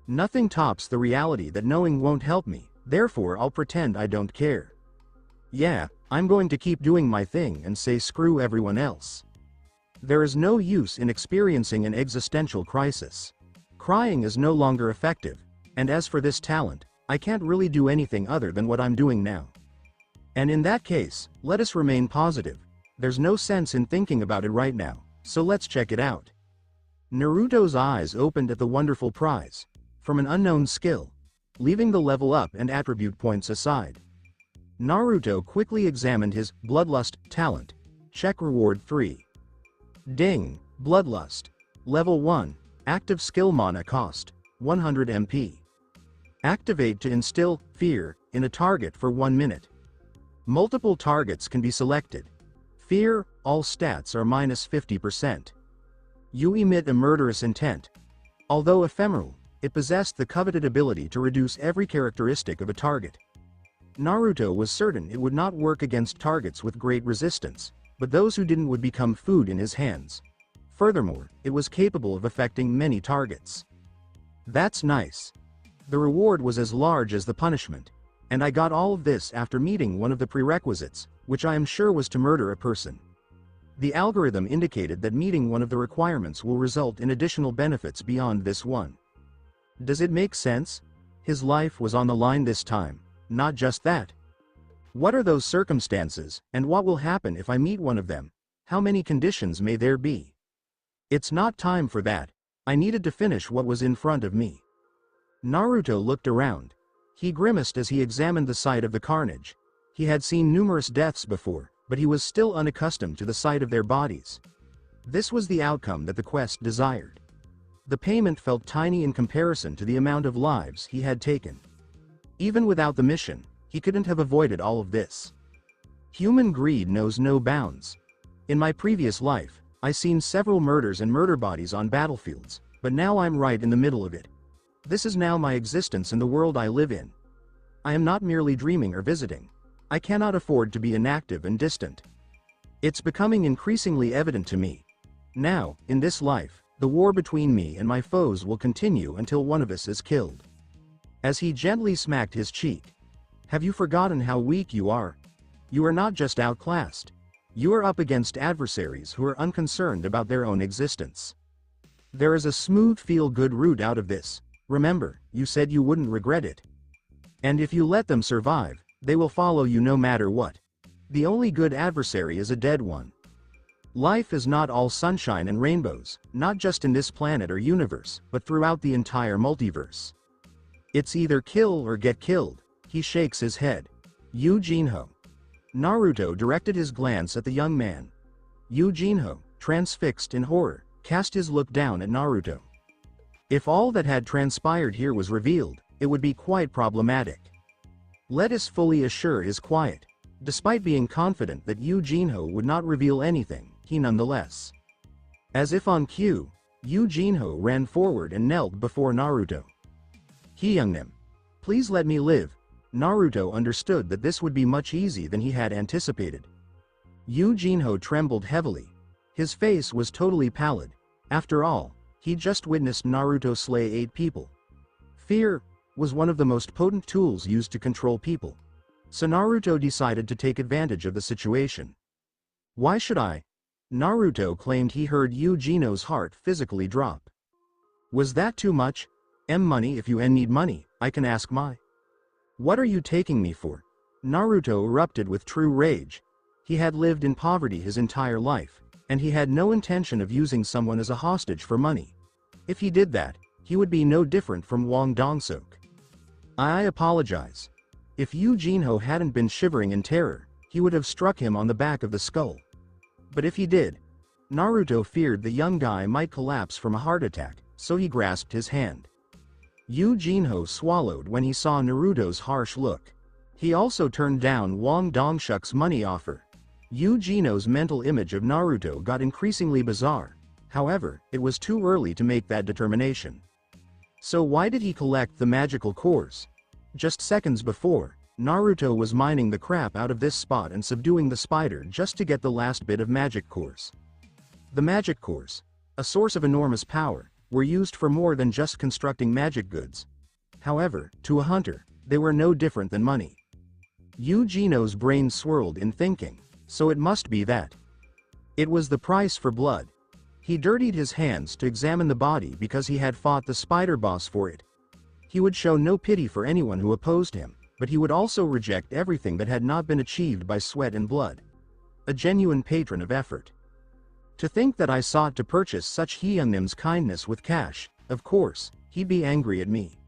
Nothing tops the reality that knowing won't help me, therefore I'll pretend I don't care. Yeah, I'm going to keep doing my thing and say screw everyone else. There is no use in experiencing an existential crisis. Crying is no longer effective, and as for this talent, I can't really do anything other than what I'm doing now. And in that case, let us remain positive. There's no sense in thinking about it right now, so let's check it out. Naruto's eyes opened at the wonderful prize. From an unknown skill. Leaving the level up and attribute points aside. Naruto quickly examined his bloodlust talent. Check reward 3. Ding, bloodlust. Level 1, active skill mana cost, 100 MP. Activate to instill fear in a target for 1 minute. Multiple targets can be selected. Fear, all stats are minus 50%. You emit a murderous intent. Although ephemeral, it possessed the coveted ability to reduce every characteristic of a target. Naruto was certain it would not work against targets with great resistance, but those who didn't would become food in his hands. Furthermore, it was capable of affecting many targets. That's nice. The reward was as large as the punishment, and I got all of this after meeting one of the prerequisites, which I am sure was to murder a person. The algorithm indicated that meeting one of the requirements will result in additional benefits beyond this one. Does it make sense? His life was on the line this time, not just that. What are those circumstances, and what will happen if I meet one of them? How many conditions may there be? It's not time for that. I needed to finish what was in front of me. Naruto looked around. He grimaced as he examined the site of the carnage. He had seen numerous deaths before, but he was still unaccustomed to the sight of their bodies. This was the outcome that the quest desired. The payment felt tiny in comparison to the amount of lives he had taken. Even without the mission, he couldn't have avoided all of this. Human greed knows no bounds. In my previous life, I've seen several murders and murder bodies on battlefields, but now I'm right in the middle of it. This is now my existence in the world I live in. I am not merely dreaming or visiting. I cannot afford to be inactive and distant. It's becoming increasingly evident to me. Now, in this life, the war between me and my foes will continue until one of us is killed. As he gently smacked his cheek. Have you forgotten how weak you are? You are not just outclassed. You are up against adversaries who are unconcerned about their own existence. There is a smooth feel-good route out of this. Remember, you said you wouldn't regret it. And if you let them survive, they will follow you no matter what. The only good adversary is a dead one. Life is not all sunshine and rainbows, not just in this planet or universe, but throughout the entire multiverse. It's either kill or get killed. He shakes his head. Yujinho. Naruto directed his glance at the young man. Yujinho, transfixed in horror, cast his look down at Naruto. If all that had transpired here was revealed, it would be quite problematic. Let us fully assure his quiet. Despite being confident that Yujinho would not reveal anything, he nonetheless. As if on cue, Yujinho ran forward and knelt before Naruto. Hyungnim. Please let me live. Naruto understood that this would be much easier than he had anticipated. Yujinho trembled heavily. His face was totally pallid. After all, he just witnessed Naruto slay 8 people. Fear was one of the most potent tools used to control people. So Naruto decided to take advantage of the situation. Why should I? Naruto claimed he heard Yujinho's heart physically drop. Was that too much? Money if you need money, I can ask my. What are you taking me for? Naruto erupted with true rage. He had lived in poverty his entire life, and he had no intention of using someone as a hostage for money. If he did that, he would be no different from Wang Dongsuk. I apologize. If Yujinho hadn't been shivering in terror, he would have struck him on the back of the skull. But if he did, Naruto feared the young guy might collapse from a heart attack, so he grasped his hand. Yujinho swallowed when he saw Naruto's harsh look. He also turned down Wang Dongshuk's money offer. Yujinho's mental image of Naruto got increasingly bizarre. However, it was too early to make that determination. So why did he collect the magical cores? Just seconds before, Naruto was mining the crap out of this spot and subduing the spider just to get the last bit of magic cores. The magic cores, a source of enormous power, were used for more than just constructing magic goods. However, to a hunter, they were no different than money. Yujinho's brain swirled in thinking, so it must be that. It was the price for blood. He dirtied his hands to examine the body because he had fought the spider boss for it. He would show no pity for anyone who opposed him, but he would also reject everything that had not been achieved by sweat and blood. A genuine patron of effort. To think that I sought to purchase such Hyungnim's kindness with cash, of course, he'd be angry at me.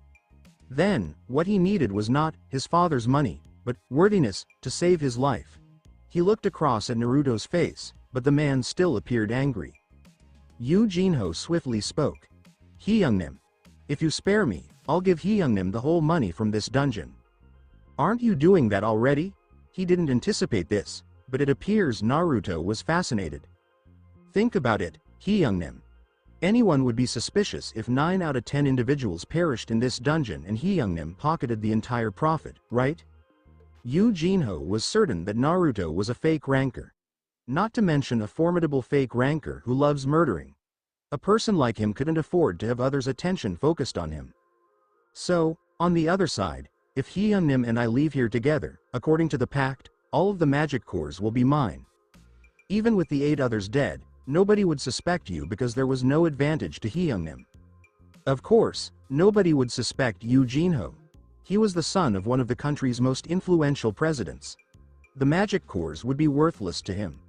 Then, what he needed was not his father's money, but worthiness to save his life. He looked across at Naruto's face, but the man still appeared angry. Yujinho swiftly spoke. Hyungnim. If you spare me, I'll give Hyungnim the whole money from this dungeon. Aren't you doing that already? He didn't anticipate this, but it appears Naruto was fascinated. Think about it, Hyungnim. Anyone would be suspicious if 9 out of 10 individuals perished in this dungeon and Hyungnim pocketed the entire profit, right? Yujinho was certain that Naruto was a fake ranker. Not to mention a formidable fake ranker who loves murdering. A person like him couldn't afford to have others' attention focused on him. So, on the other side, if Hyungnim and I leave here together, according to the pact, all of the magic cores will be mine. Even with the 8 others dead, nobody would suspect you because there was no advantage to Hyungnim. Of course, nobody would suspect Yujinho. He was the son of one of the country's most influential presidents. The magic cores would be worthless to him.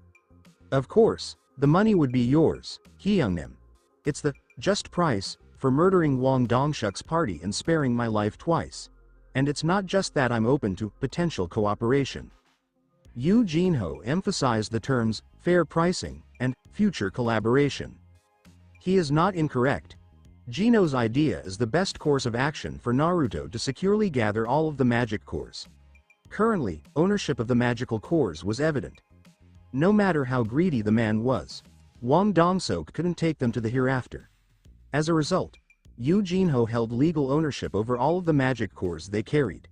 Of course, the money would be yours, Hyungnim. It's the just price for murdering Wang Dongshuk's party and sparing my life twice. And it's not just that I'm open to potential cooperation. Yujinho emphasized the terms fair pricing and future collaboration. He is not incorrect. Gino's idea is the best course of action for Naruto to securely gather all of the magic cores. Currently, ownership of the magical cores was evident. No matter how greedy the man was, Wang Dongsuk couldn't take them to the hereafter. As a result, Yujinho held legal ownership over all of the magic cores they carried.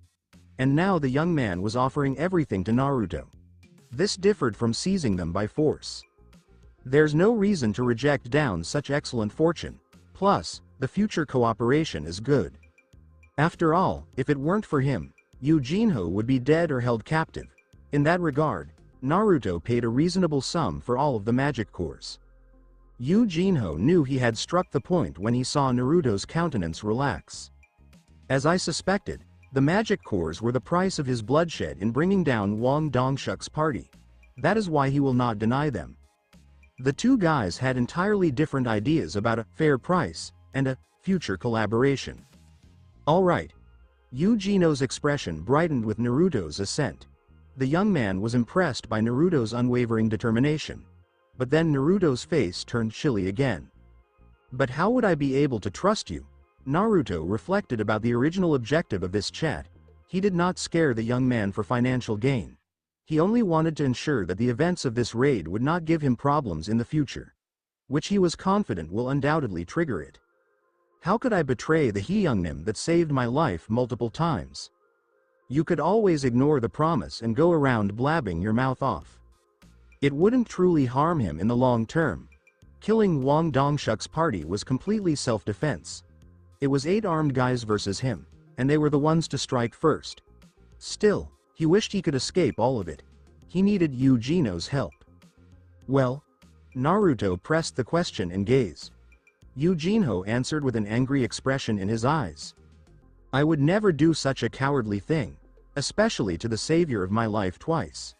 And now the young man was offering everything to Naruto. This differed from seizing them by force. There's no reason to reject down such excellent fortune. Plus, the future cooperation is good. After all, if it weren't for him, Yujinho would be dead or held captive. In that regard, Naruto paid a reasonable sum for all of the magic cores. Yu Jinho knew he had struck the point when he saw Naruto's countenance relax. As I suspected, the magic cores were the price of his bloodshed in bringing down Wang Dongshuk's party. That is why he will not deny them. The two guys had entirely different ideas about a fair price and a future collaboration. Alright. Yu Jinho's expression brightened with Naruto's assent. The young man was impressed by Naruto's unwavering determination. But then Naruto's face turned chilly again. But how would I be able to trust you? Naruto reflected about the original objective of this chat. He did not scare the young man for financial gain. He only wanted to ensure that the events of this raid would not give him problems in the future, which he was confident will undoubtedly trigger it. How could I betray the Hyungnim that saved my life multiple times? You could always ignore the promise and go around blabbing your mouth off. It wouldn't truly harm him in the long term. Killing Wang Dongshuk's party was completely self-defense. It was 8 armed guys versus him, and they were the ones to strike first. Still, he wished he could escape all of it. He needed Yu Jinho's help. Well? Naruto pressed the question and gazed. Yu Jinho answered with an angry expression in his eyes. I would never do such a cowardly thing, especially to the savior of my life twice.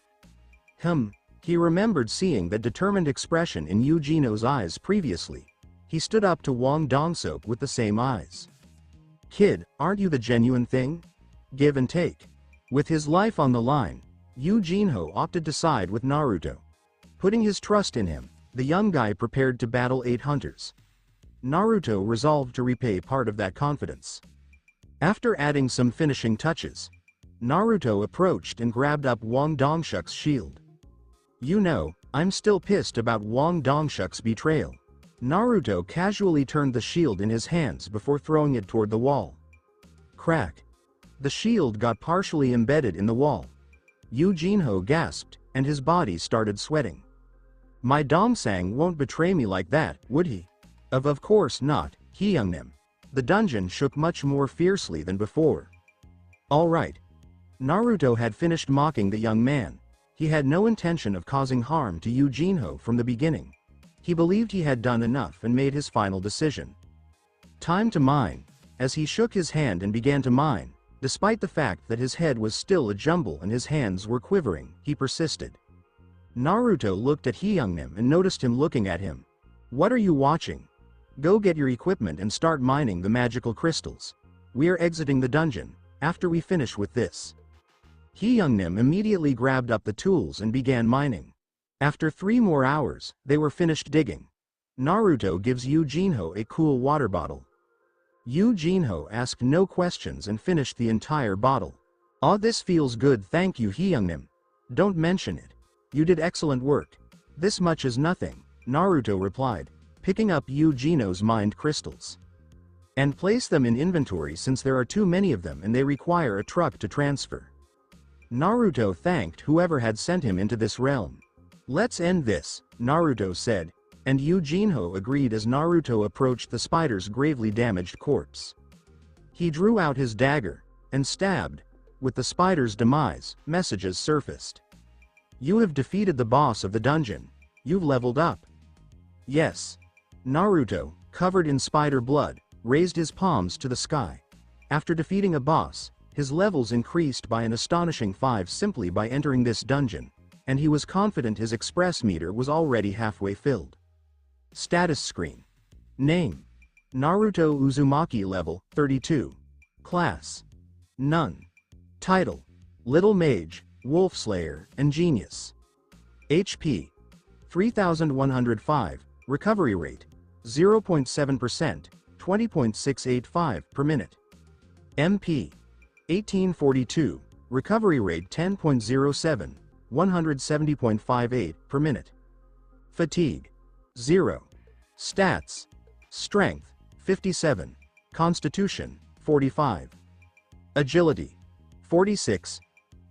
He remembered seeing that determined expression in Yu Jinho's eyes previously. He stood up to Wang Dongseok with the same eyes. Kid, aren't you the genuine thing? Give and take. With his life on the line, Yu Jinho opted to side with Naruto. Putting his trust in him, the young guy prepared to battle 8 hunters. Naruto resolved to repay part of that confidence. After adding some finishing touches, Naruto approached and grabbed up Wang Dongshuk's shield. You know, I'm still pissed about Wang Dongshuk's betrayal. Naruto casually turned the shield in his hands before throwing it toward the wall. Crack. The shield got partially embedded in the wall. Yu Jinho gasped, and his body started sweating. My Dongsang won't betray me like that, would he? Of course not, Hyungnim. The dungeon shook much more fiercely than before. Alright. Naruto had finished mocking the young man. He had no intention of causing harm to Yu Jinho from the beginning. He believed he had done enough and made his final decision. Time to mine. As he shook his hand and began to mine, despite the fact that his head was still a jumble and his hands were quivering, he persisted. Naruto looked at Hyungnim and noticed him looking at him. What are you watching? Go get your equipment and start mining the magical crystals. We are exiting the dungeon, after we finish with this. Hyungnim immediately grabbed up the tools and began mining. After 3 more hours, they were finished digging. Naruto gives Yu Jinho a cool water bottle. Yu Jinho asked no questions and finished the entire bottle. Ah, this feels good, thank you Hyungnim. Don't mention it. You did excellent work. This much is nothing, Naruto replied, picking up Yu Jinho's mind crystals. And place them in inventory since there are too many of them and they require a truck to transfer. Naruto thanked whoever had sent him into this realm. Let's end this, Naruto said, and Yu Jinho agreed as Naruto approached the spider's gravely damaged corpse. He drew out his dagger and stabbed. With the spider's demise, messages surfaced. You have defeated the boss of the dungeon. You've leveled up. Yes. Naruto, covered in spider blood, raised his palms to the sky. After defeating a boss, his levels increased by an astonishing 5 simply by entering this dungeon, and he was confident his express meter was already halfway filled. Status screen. Name: Naruto Uzumaki, level 32. Class: None. Title: Little Mage, Wolf Slayer, and Genius. HP: 3105, recovery rate: 0.7%, 20.685 per minute. MP: 1842, recovery rate 10.07, 170.58 per minute. Fatigue: 0. Stats: Strength: 57, Constitution: 45, Agility: 46,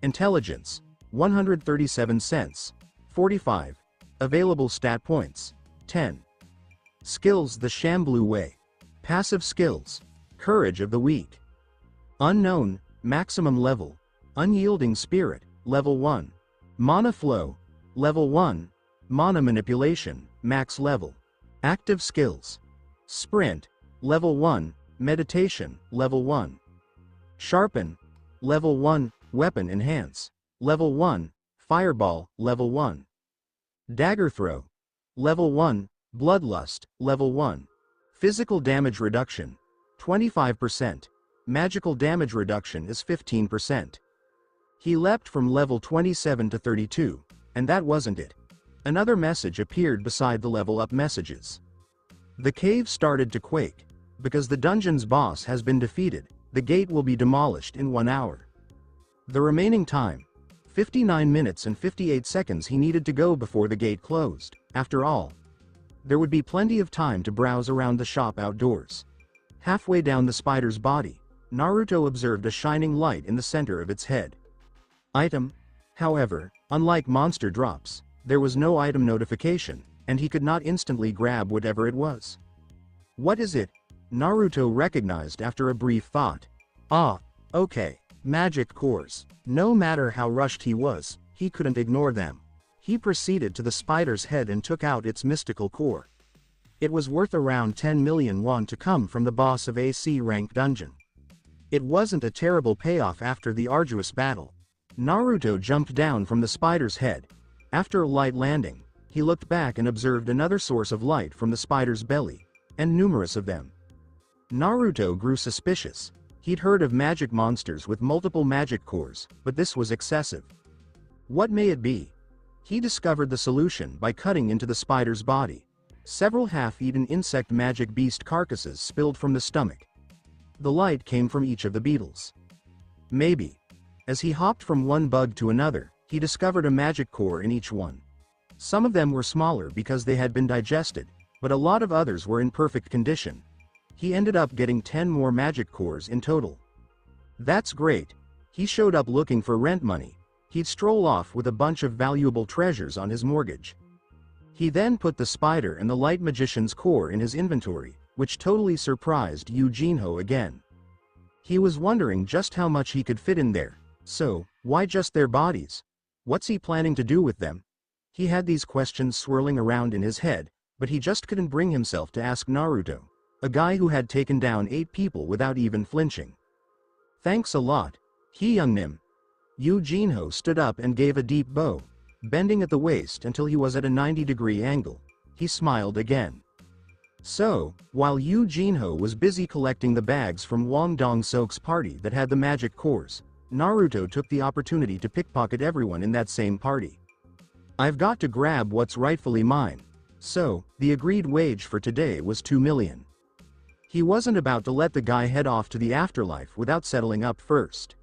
Intelligence: 137 cents, 45, Available stat points: 10. Skills: The Shamblu Way. Passive skills: Courage of the Weak. Unknown, maximum level: Unyielding Spirit, level 1. Mana Flow, level 1. Mana Manipulation, max level. Active skills. Sprint, level 1, meditation, level 1. Sharpen, level 1, weapon enhance, level 1, fireball, level 1. Dagger throw, level 1, bloodlust, level 1. Physical damage reduction, 25%. Magical damage reduction is 15%. He leapt from level 27 to 32, and that wasn't it. Another message appeared beside the level up messages. The cave started to quake. Because the dungeon's boss has been defeated, the gate will be demolished in 1 hour. The remaining time, 59 minutes and 58 seconds he needed to go before the gate closed. After all, there would be plenty of time to browse around the shop outdoors. Halfway down the spider's body, Naruto observed a shining light in the center of its head. Item. However, unlike monster drops, there was no item notification, and he could not instantly grab whatever it was. What is it? Naruto recognized after a brief thought. Ah, okay, magic cores. No matter how rushed he was, he couldn't ignore them. He proceeded to the spider's head and took out its mystical core. It was worth around 10 million won to come from the boss of a C-rank dungeon. It wasn't a terrible payoff after the arduous battle. Naruto jumped down from the spider's head. After a light landing, he looked back and observed another source of light from the spider's belly, and numerous of them. Naruto grew suspicious. He'd heard of magic monsters with multiple magic cores, but this was excessive. What may it be? He discovered the solution by cutting into the spider's body. Several half-eaten insect magic beast carcasses spilled from the stomach. The light came from each of the beetles. Maybe. As he hopped from one bug to another, he discovered a magic core in each one. Some of them were smaller because they had been digested, but a lot of others were in perfect condition. He ended up getting 10 more magic cores in total. That's great. He showed up looking for rent money. He'd stroll off with a bunch of valuable treasures on his mortgage. He then put the spider and the light magician's core in his inventory, which totally surprised Eugene again. He was wondering just how much he could fit in there. So, why just their bodies? What's he planning to do with them? He had these questions swirling around in his head, but he just couldn't bring himself to ask Naruto, a guy who had taken down 8 people without even flinching. Thanks a lot. Youngnim. Eugene stood up and gave a deep bow, bending at the waist until he was at a 90-degree angle. He smiled again. So, while Eugene was busy collecting the bags from Wang Dong-sok's party that had the magic cores, Naruto took the opportunity to pickpocket everyone in that same party. I've got to grab what's rightfully mine. So, the agreed wage for today was 2 million. He wasn't about to let the guy head off to the afterlife without settling up first.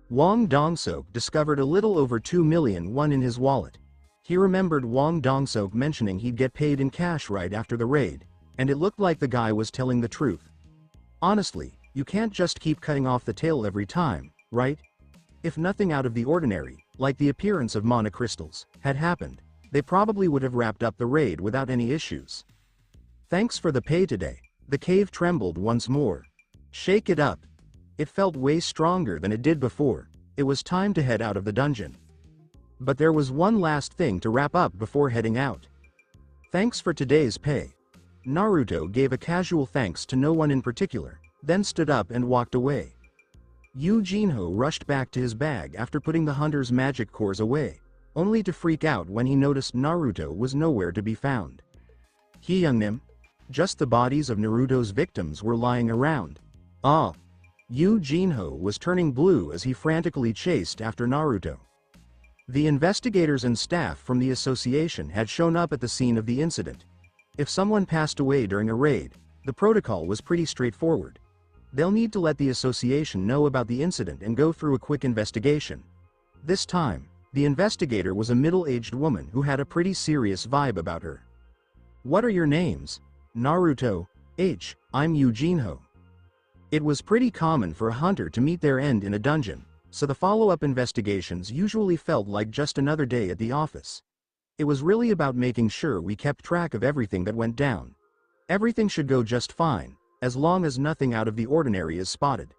Wang Dong-sok discovered a little over 2 million won in his wallet. He remembered Wang Dong-sok mentioning he'd get paid in cash right after the raid, and it looked like the guy was telling the truth. Honestly, you can't just keep cutting off the tail every time, right? If nothing out of the ordinary, like the appearance of mana crystals, had happened, they probably would have wrapped up the raid without any issues. Thanks for the pay today. The cave trembled once more. Shake it up. It felt way stronger than it did before. It was time to head out of the dungeon. But there was one last thing to wrap up before heading out. Thanks for today's pay. Naruto gave a casual thanks to no one in particular, then stood up and walked away. Eugene rushed back to his bag after putting the hunter's magic cores away, only to freak out when he noticed Naruto was nowhere to be found. Youngnim. Just the bodies of Naruto's victims were lying around. Ah. Eugene was turning blue as he frantically chased after Naruto. The investigators and staff from the association had shown up at the scene of the incident. If someone passed away during a raid, the protocol was pretty straightforward. They'll need to let the association know about the incident and go through a quick investigation. This time, the investigator was a middle-aged woman who had a pretty serious vibe about her. What are your names? Naruto. I'm Eugene. It was pretty common for a hunter to meet their end in a dungeon, so the follow-up investigations usually felt like just another day at the office. It was really about making sure we kept track of everything that went down. Everything should go just fine, as long as nothing out of the ordinary is spotted.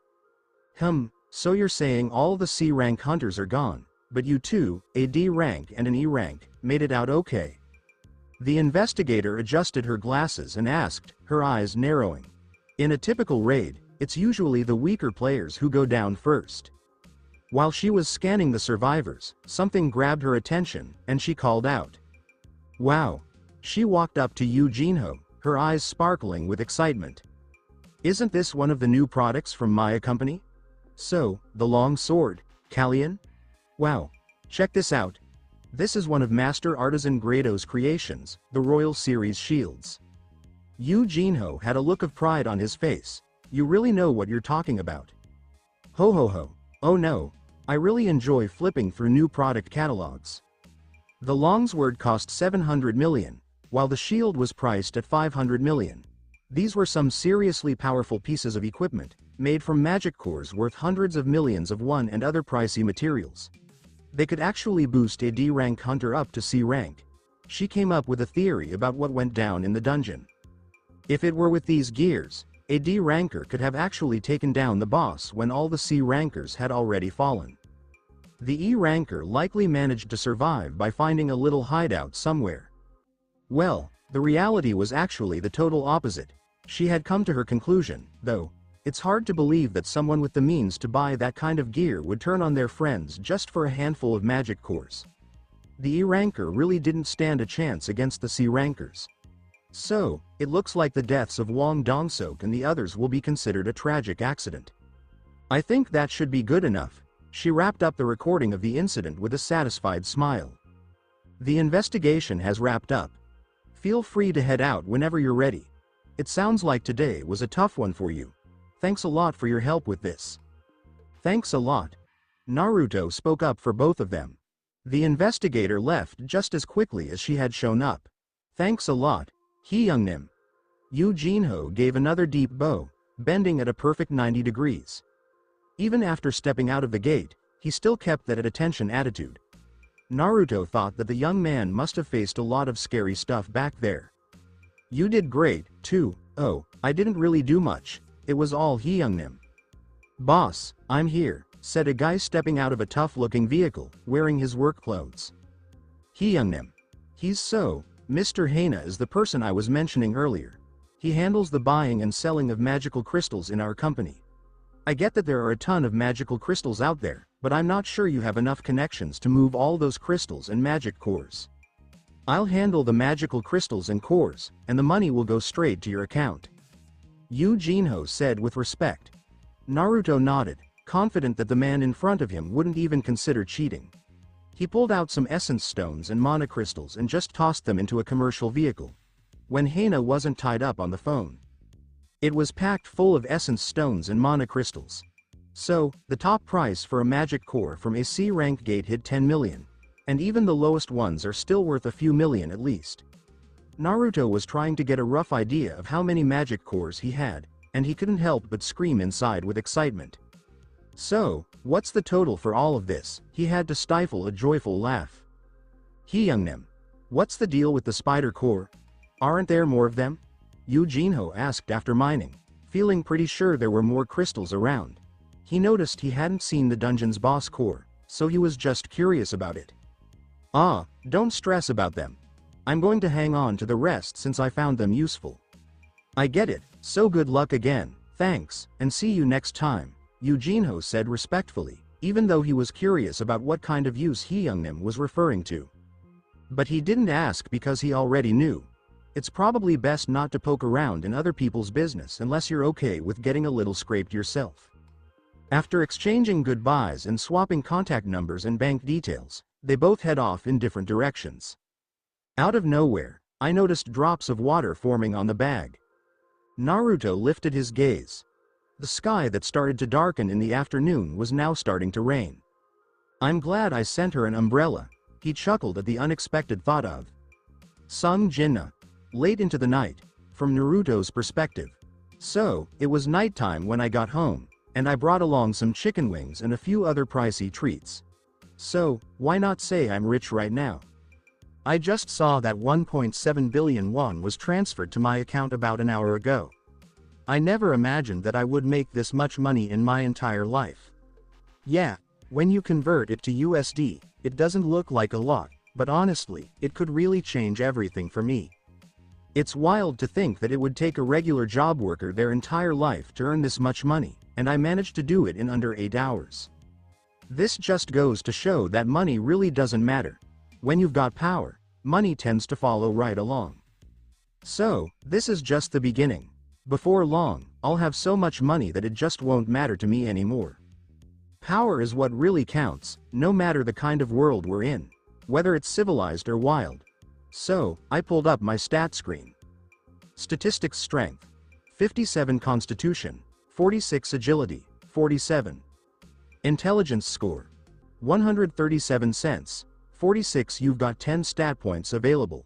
So you're saying all the C-rank hunters are gone, but you two, a D rank and an E rank, made it out okay? The investigator adjusted her glasses and asked, her eyes narrowing. In a typical raid, it's usually the weaker players who go down first. While she was scanning the survivors, something grabbed her attention, and she called out. Wow! She walked up to Yu Jinho, her eyes sparkling with excitement. Isn't this one of the new products from Maya Company? So, the long sword, Kallian? Wow! Check this out. This is one of Master Artisan Grado's creations, the Royal Series shields. Yu Jinho had a look of pride on his face. You really know what you're talking about. Ho ho ho. Oh no. I really enjoy flipping through new product catalogs. The longsword cost 700 million, while the shield was priced at 500 million. These were some seriously powerful pieces of equipment, made from magic cores worth hundreds of millions of won and other pricey materials. They could actually boost a D-rank hunter up to C rank. She came up with a theory about what went down in the dungeon. If it were with these gears, a D ranker could have actually taken down the boss when all the C rankers had already fallen. The E ranker likely managed to survive by finding a little hideout somewhere. Well, the reality was actually the total opposite. She had come to her conclusion, though. It's hard to believe that someone with the means to buy that kind of gear would turn on their friends just for a handful of magic cores. The E ranker really didn't stand a chance against the C rankers. So, it looks like the deaths of Wang Dongsok and the others will be considered a tragic accident. I think that should be good enough. She wrapped up the recording of the incident with a satisfied smile. The investigation has wrapped up. Feel free to head out whenever you're ready. It sounds like today was a tough one for you. Thanks a lot for your help with this. Thanks a lot. Naruto spoke up for both of them. The investigator left just as quickly as she had shown up. Thanks a lot. Youngnim. Yu Jinho gave another deep bow, bending at a perfect 90 degrees. Even after stepping out of the gate, he still kept that at attention attitude. Naruto thought that the young man must have faced a lot of scary stuff back there. You did great, too. Oh, I didn't really do much. It was all Youngnim. Boss, I'm here, said a guy stepping out of a tough-looking vehicle, wearing his work clothes. Youngnim. He's so. Mr. Hana is the person I was mentioning earlier. He handles the buying and selling of magical crystals in our company. I get that there are a ton of magical crystals out there, but I'm not sure you have enough connections to move all those crystals and magic cores. I'll handle the magical crystals and cores, and the money will go straight to your account. Yu Jinho said with respect. Naruto nodded, confident that the man in front of him wouldn't even consider cheating. He pulled out some essence stones and mana crystals and just tossed them into a commercial vehicle. When Hana wasn't tied up on the phone. It was packed full of essence stones and mana crystals. So, the top price for a magic core from a C rank gate hit 10 million. And even the lowest ones are still worth a few million at least. Naruto was trying to get a rough idea of how many magic cores he had, and he couldn't help but scream inside with excitement. So, what's the total for all of this? He had to stifle a joyful laugh. Youngnim. What's the deal with the spider core? Aren't there more of them? Yu Jinho asked after mining, feeling pretty sure there were more crystals around. He noticed he hadn't seen the dungeon's boss core, so he was just curious about it. Ah, don't stress about them. I'm going to hang on to the rest since I found them useful. I get it, so good luck again, thanks, and see you next time, Yu Jinho said respectfully, even though he was curious about what kind of use Youngnim was referring to. But he didn't ask because he already knew. It's probably best not to poke around in other people's business unless you're okay with getting a little scraped yourself. After exchanging goodbyes and swapping contact numbers and bank details, they both head off in different directions. Out of nowhere, I noticed drops of water forming on the bag. Naruto lifted his gaze. The sky that started to darken in the afternoon was now starting to rain. I'm glad I sent her an umbrella, he chuckled at the unexpected thought of. Sung Jinna. Late into the night, from Naruto's perspective. So, it was nighttime when I got home, and I brought along some chicken wings and a few other pricey treats. So, why not say I'm rich right now? I just saw that 1.7 billion won was transferred to my account about an hour ago. I never imagined that I would make this much money in my entire life. Yeah, when you convert it to USD, it doesn't look like a lot, but honestly, it could really change everything for me. It's wild to think that it would take a regular job worker their entire life to earn this much money, and I managed to do it in under 8 hours. This just goes to show that money really doesn't matter. When you've got power, money tends to follow right along. So, this is just the beginning. Before long, I'll have so much money that it just won't matter to me anymore. Power is what really counts, no matter the kind of world we're in, whether it's civilized or wild. So, I pulled up my stat screen. Statistics: strength, 57; constitution, 46; agility, 47. Intelligence score, 137 cents, 46. You've got 10 stat points available.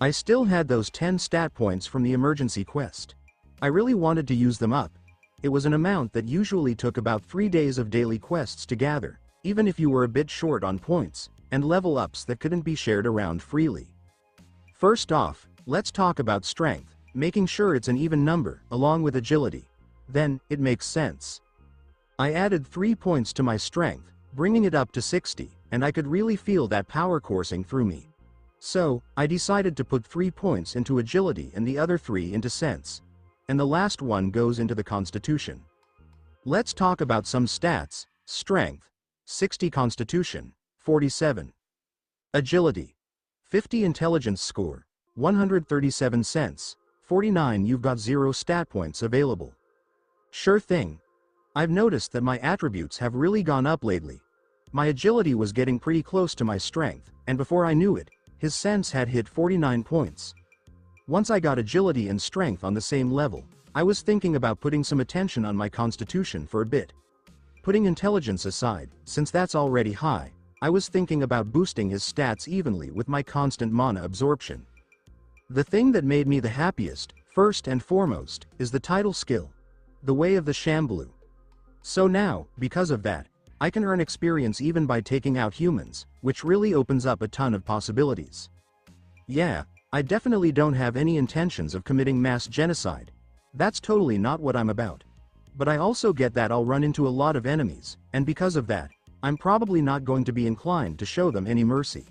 I still had those 10 stat points from the emergency quest. I really wanted to use them up. It was an amount that usually took about 3 days of daily quests to gather, even if you were a bit short on points, and level ups that couldn't be shared around freely. First off, let's talk about strength, making sure it's an even number, along with agility. Then, it makes sense. I added 3 points to my strength, bringing it up to 60, and I could really feel that power coursing through me. So, I decided to put 3 points into agility and the other 3 into sense. And the last one goes into the constitution. Let's talk about some stats. Strength, 60; constitution, 47. Agility, 50; intelligence score, 137 cents, 49. You've got 0 stat points available. Sure thing. I've noticed that my attributes have really gone up lately. My agility was getting pretty close to my strength, and before I knew it, his sense had hit 49 points. Once I got agility and strength on the same level, I was thinking about putting some attention on my constitution for a bit. Putting intelligence aside, since that's already high, I was thinking about boosting his stats evenly with my constant mana absorption. The thing that made me the happiest, first and foremost, is the title skill, the Way of the Shamblu. So now, because of that, I can earn experience even by taking out humans, which really opens up a ton of possibilities. Yeah, I definitely don't have any intentions of committing mass genocide. That's totally not what I'm about. But I also get that I'll run into a lot of enemies, and because of that, I'm probably not going to be inclined to show them any mercy.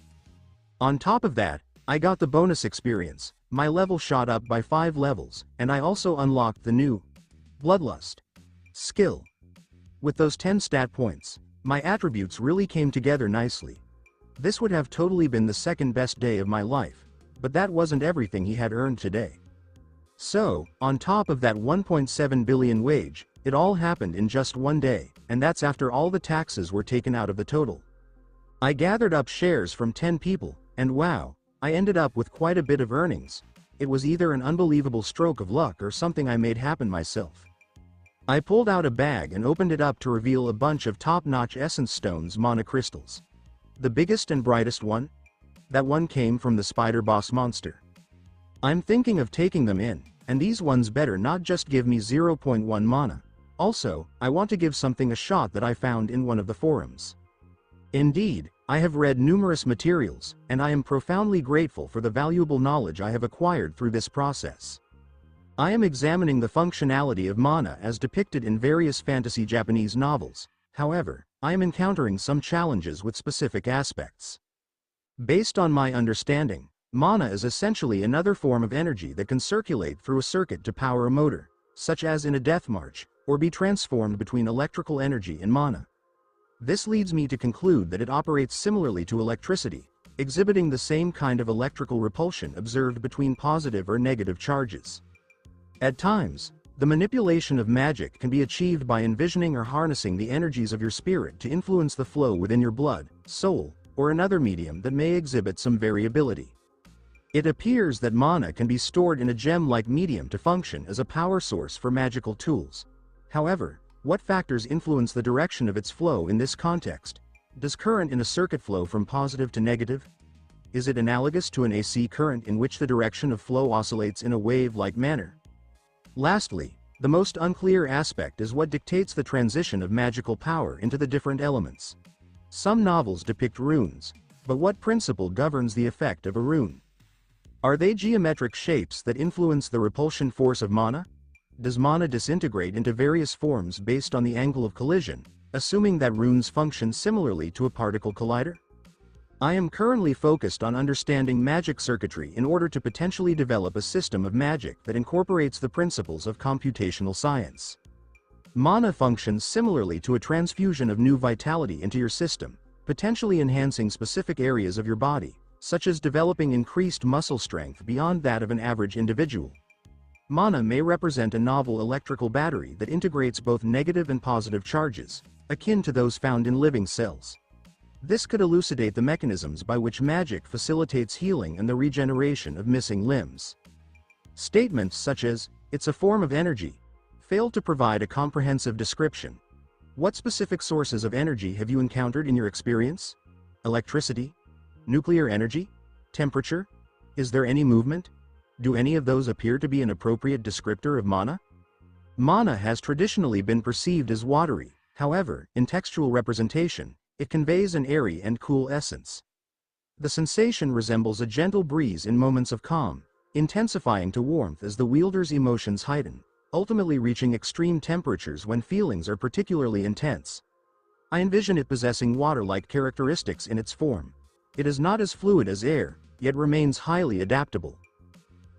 On top of that, I got the bonus experience, my level shot up by 5 levels, and I also unlocked the new Bloodlust skill. With those 10 stat points, my attributes really came together nicely. This would have totally been the second best day of my life, but that wasn't everything he had earned today. So, on top of that 1.7 billion wage, it all happened in just one day, and that's after all the taxes were taken out of the total. I gathered up shares from 10 people, and wow, I ended up with quite a bit of earnings. It was either an unbelievable stroke of luck or something I made happen myself. I pulled out a bag and opened it up to reveal a bunch of top-notch essence stones mana crystals. The biggest and brightest one? That one came from the spider boss monster. I'm thinking of taking them in, and these ones better not just give me 0.1 mana. Also, I want to give something a shot that I found in one of the forums. Indeed, I have read numerous materials, and I am profoundly grateful for the valuable knowledge I have acquired through this process. I am examining the functionality of mana as depicted in various fantasy Japanese novels. However, I am encountering some challenges with specific aspects. Based on my understanding, mana is essentially another form of energy that can circulate through a circuit to power a motor, such as in a death march, or be transformed between electrical energy and mana. This leads me to conclude that it operates similarly to electricity, exhibiting the same kind of electrical repulsion observed between positive or negative charges. At times, the manipulation of magic can be achieved by envisioning or harnessing the energies of your spirit to influence the flow within your blood, soul, or another medium that may exhibit some variability. It appears that mana can be stored in a gem-like medium to function as a power source for magical tools. However, what factors influence the direction of its flow in this context? Does current in a circuit flow from positive to negative? Is it analogous to an AC current in which the direction of flow oscillates in a wave-like manner? Lastly, the most unclear aspect is what dictates the transition of magical power into the different elements. Some novels depict runes, but what principle governs the effect of a rune? Are they geometric shapes that influence the repulsion force of mana? Does mana disintegrate into various forms based on the angle of collision, assuming that runes function similarly to a particle collider? I am currently focused on understanding magic circuitry in order to potentially develop a system of magic that incorporates the principles of computational science. Mana functions similarly to a transfusion of new vitality into your system, potentially enhancing specific areas of your body, such as developing increased muscle strength beyond that of an average individual. Mana may represent a novel electrical battery that integrates both negative and positive charges, akin to those found in living cells. This could elucidate the mechanisms by which magic facilitates healing and the regeneration of missing limbs. Statements such as, "It's a form of energy," fail to provide a comprehensive description. What specific sources of energy have you encountered in your experience? Electricity? Nuclear energy? Temperature? Is there any movement? Do any of those appear to be an appropriate descriptor of mana? Mana has traditionally been perceived as watery, however, in textual representation, it conveys an airy and cool essence. The sensation resembles a gentle breeze in moments of calm, intensifying to warmth as the wielder's emotions heighten, ultimately reaching extreme temperatures when feelings are particularly intense. I envision it possessing water-like characteristics in its form. It is not as fluid as air, yet remains highly adaptable.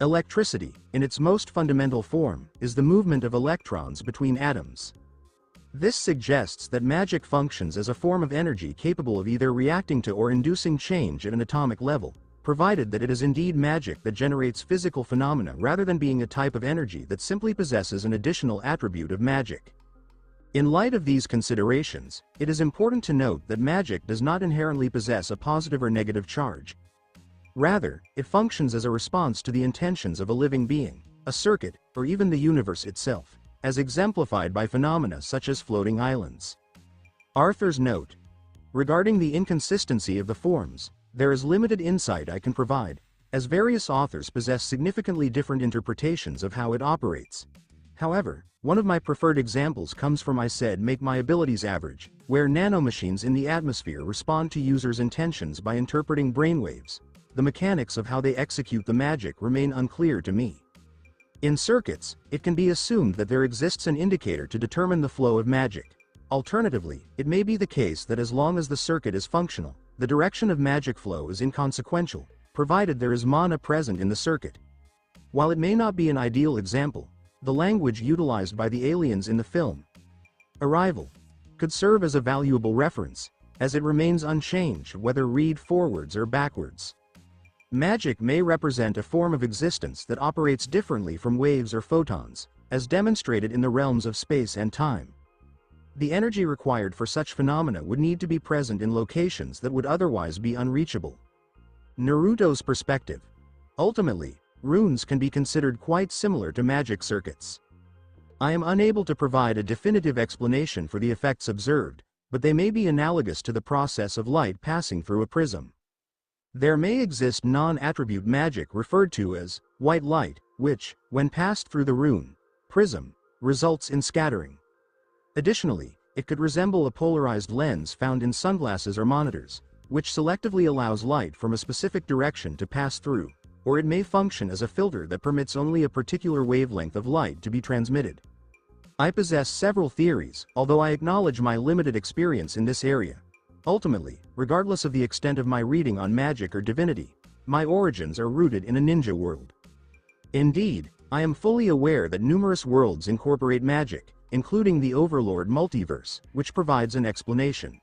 Electricity, in its most fundamental form, is the movement of electrons between atoms. This suggests that magic functions as a form of energy capable of either reacting to or inducing change at an atomic level, provided that it is indeed magic that generates physical phenomena rather than being a type of energy that simply possesses an additional attribute of magic. In light of these considerations, it is important to note that magic does not inherently possess a positive or negative charge. Rather, it functions as a response to the intentions of a living being, a circuit, or even the universe itself, as exemplified by phenomena such as floating islands. Arthur's note. Regarding the inconsistency of the forms, there is limited insight I can provide, as various authors possess significantly different interpretations of how it operates. However, one of my preferred examples comes from I said Make My Abilities Average, where nanomachines in the atmosphere respond to users' intentions by interpreting brainwaves. The mechanics of how they execute the magic remain unclear to me. In circuits, it can be assumed that there exists an indicator to determine the flow of magic. Alternatively, it may be the case that as long as the circuit is functional, the direction of magic flow is inconsequential, provided there is mana present in the circuit. While it may not be an ideal example, the language utilized by the aliens in the film, Arrival, could serve as a valuable reference, as it remains unchanged whether read forwards or backwards. Magic may represent a form of existence that operates differently from waves or photons, as demonstrated in the realms of space and time. The energy required for such phenomena would need to be present in locations that would otherwise be unreachable. Naruto's perspective. Ultimately, runes can be considered quite similar to magic circuits. I am unable to provide a definitive explanation for the effects observed, but they may be analogous to the process of light passing through a prism. There may exist non-attribute magic referred to as white light, which, when passed through the rune prism, results in scattering. Additionally, it could resemble a polarized lens found in sunglasses or monitors, which selectively allows light from a specific direction to pass through, or it may function as a filter that permits only a particular wavelength of light to be transmitted. I possess several theories, although I acknowledge my limited experience in this area. Ultimately, regardless of the extent of my reading on magic or divinity, my origins are rooted in a ninja world. Indeed, I am fully aware that numerous worlds incorporate magic, including the Overlord multiverse, which provides an explanation.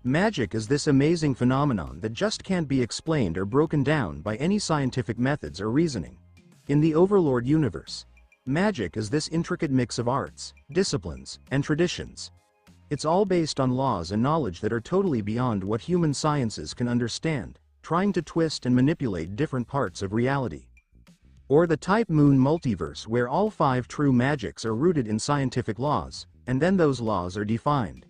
Magic is this amazing phenomenon that just can't be explained or broken down by any scientific methods or reasoning. In the Overlord universe, magic is this intricate mix of arts, disciplines, and traditions. It's all based on laws and knowledge that are totally beyond what human sciences can understand, trying to twist and manipulate different parts of reality. Or the Type Moon multiverse, where all 5 true magics are rooted in scientific laws, and then those laws are defined.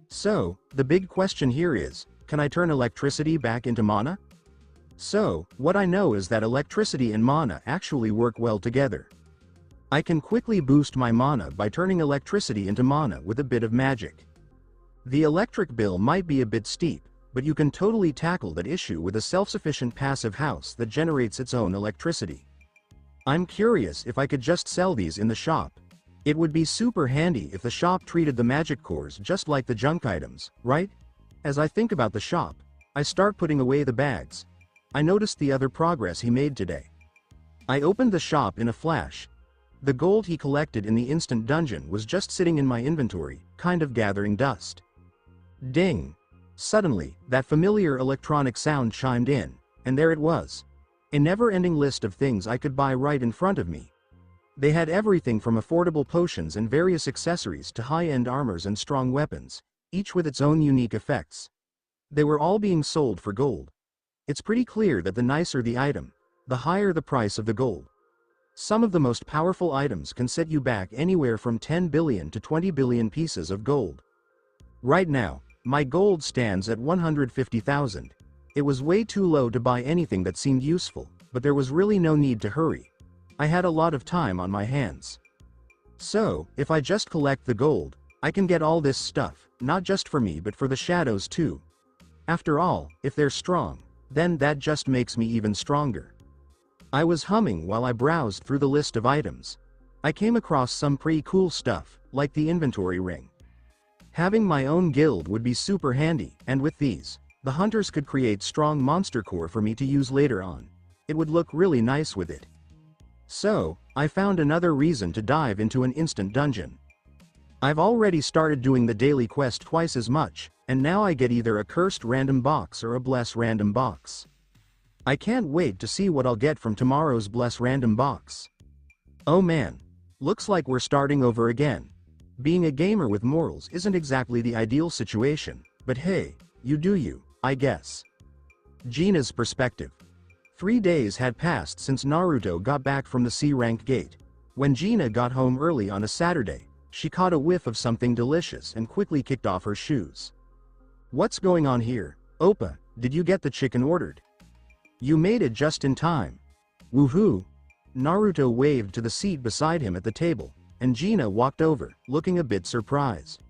So, the big question here is, can I turn electricity back into mana? So, what I know is that electricity and mana actually work well together. I can quickly boost my mana by turning electricity into mana with a bit of magic. The electric bill might be a bit steep, but you can totally tackle that issue with a self-sufficient passive house that generates its own electricity. I'm curious if I could just sell these in the shop. It would be super handy if the shop treated the magic cores just like the junk items, right? As I think about the shop, I start putting away the bags. I noticed the other progress he made today. I opened the shop in a flash. The gold he collected in the instant dungeon was just sitting in my inventory, kind of gathering dust. Ding! Suddenly, that familiar electronic sound chimed in, and there it was. A never-ending list of things I could buy right in front of me. They had everything from affordable potions and various accessories to high-end armors and strong weapons, each with its own unique effects. They were all being sold for gold. It's pretty clear that the nicer the item, the higher the price of the gold. Some of the most powerful items can set you back anywhere from 10 billion to 20 billion pieces of gold. Right now, my gold stands at 150,000. It was way too low to buy anything that seemed useful, but there was really no need to hurry. I had a lot of time on my hands. So, if I just collect the gold, I can get all this stuff, not just for me but for the shadows too. After all, if they're strong, then that just makes me even stronger. I was humming while I browsed through the list of items. I came across some pretty cool stuff, like the inventory ring. Having my own guild would be super handy, and with these, the hunters could create strong monster core for me to use later on. It would look really nice with it. So, I found another reason to dive into an instant dungeon. I've already started doing the daily quest twice as much, and now I get either a cursed random box or a bless random box. I can't wait to see what I'll get from tomorrow's bless random box. Oh man, looks like we're starting over again. Being a gamer with morals isn't exactly the ideal situation, but hey, you do you, I guess. Gina's perspective. 3 days had passed since Naruto got back from the C-rank gate. When Gina got home early on a Saturday, she caught a whiff of something delicious and quickly kicked off her shoes. What's going on here? Oppa, did you get the chicken ordered? You made it just in time. Woohoo! Naruto waved to the seat beside him at the table, and Gina walked over, looking a bit surprised.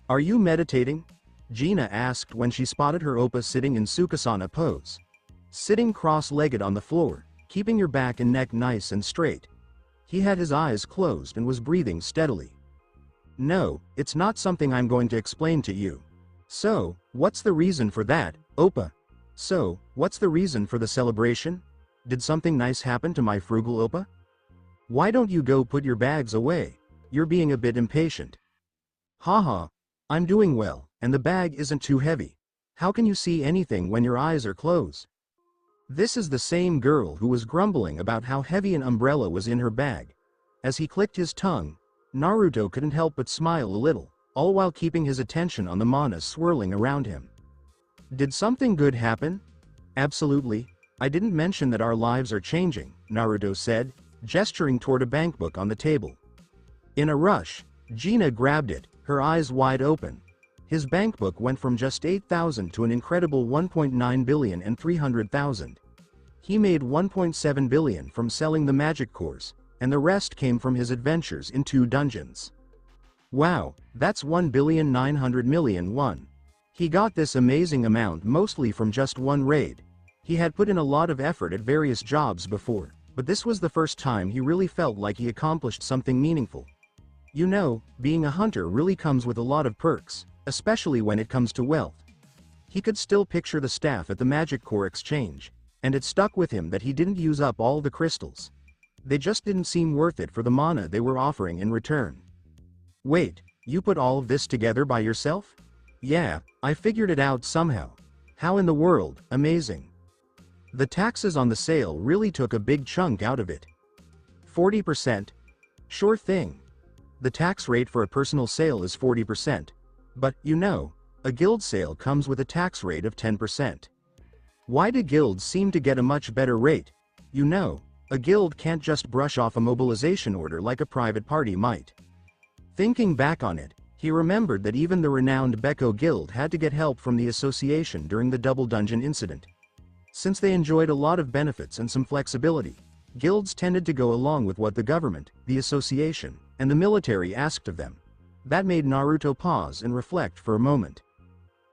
Are you meditating? Gina asked when she spotted her Oppa sitting in Sukhasana pose. Sitting cross-legged on the floor, keeping your back and neck nice and straight. He had his eyes closed and was breathing steadily. No, it's not something I'm going to explain to you. So, what's the reason for that, Oppa? So, what's the reason for the celebration? Did something nice happen to my frugal Oppa? Why don't you go put your bags away? You're being a bit impatient. Haha, I'm doing well, and the bag isn't too heavy. How can you see anything when your eyes are closed? This is the same girl who was grumbling about how heavy an umbrella was in her bag. As he clicked his tongue, Naruto couldn't help but smile a little, all while keeping his attention on the mana swirling around him. Did something good happen? Absolutely. I didn't mention that our lives are changing, Naruto said, gesturing toward a bankbook on the table. In a rush, Gina grabbed it, her eyes wide open. His bankbook went from just 8,000 to an incredible 1.9 billion and 300,000. He made 1.7 billion from selling the magic cores, and the rest came from his adventures in 2 dungeons. Wow, that's 1,900,000,000 won. He got this amazing amount mostly from just one raid. He had put in a lot of effort at various jobs before, but this was the first time he really felt like he accomplished something meaningful. You know, being a hunter really comes with a lot of perks, especially when it comes to wealth. He could still picture the staff at the Magic Core Exchange, and it stuck with him that he didn't use up all the crystals. They just didn't seem worth it for the mana they were offering in return. Wait, you put all of this together by yourself? Yeah, I figured it out somehow. How in the world, amazing. The taxes on the sale really took a big chunk out of it. 40%? Sure thing. The tax rate for a personal sale is 40%. But, you know, a guild sale comes with a tax rate of 10%. Why do guilds seem to get a much better rate? You know, a guild can't just brush off a mobilization order like a private party might. Thinking back on it, he remembered that even the renowned Beko Guild had to get help from the association during the Double Dungeon incident. Since they enjoyed a lot of benefits and some flexibility, guilds tended to go along with what the government, the association, and the military asked of them. That made Naruto pause and reflect for a moment.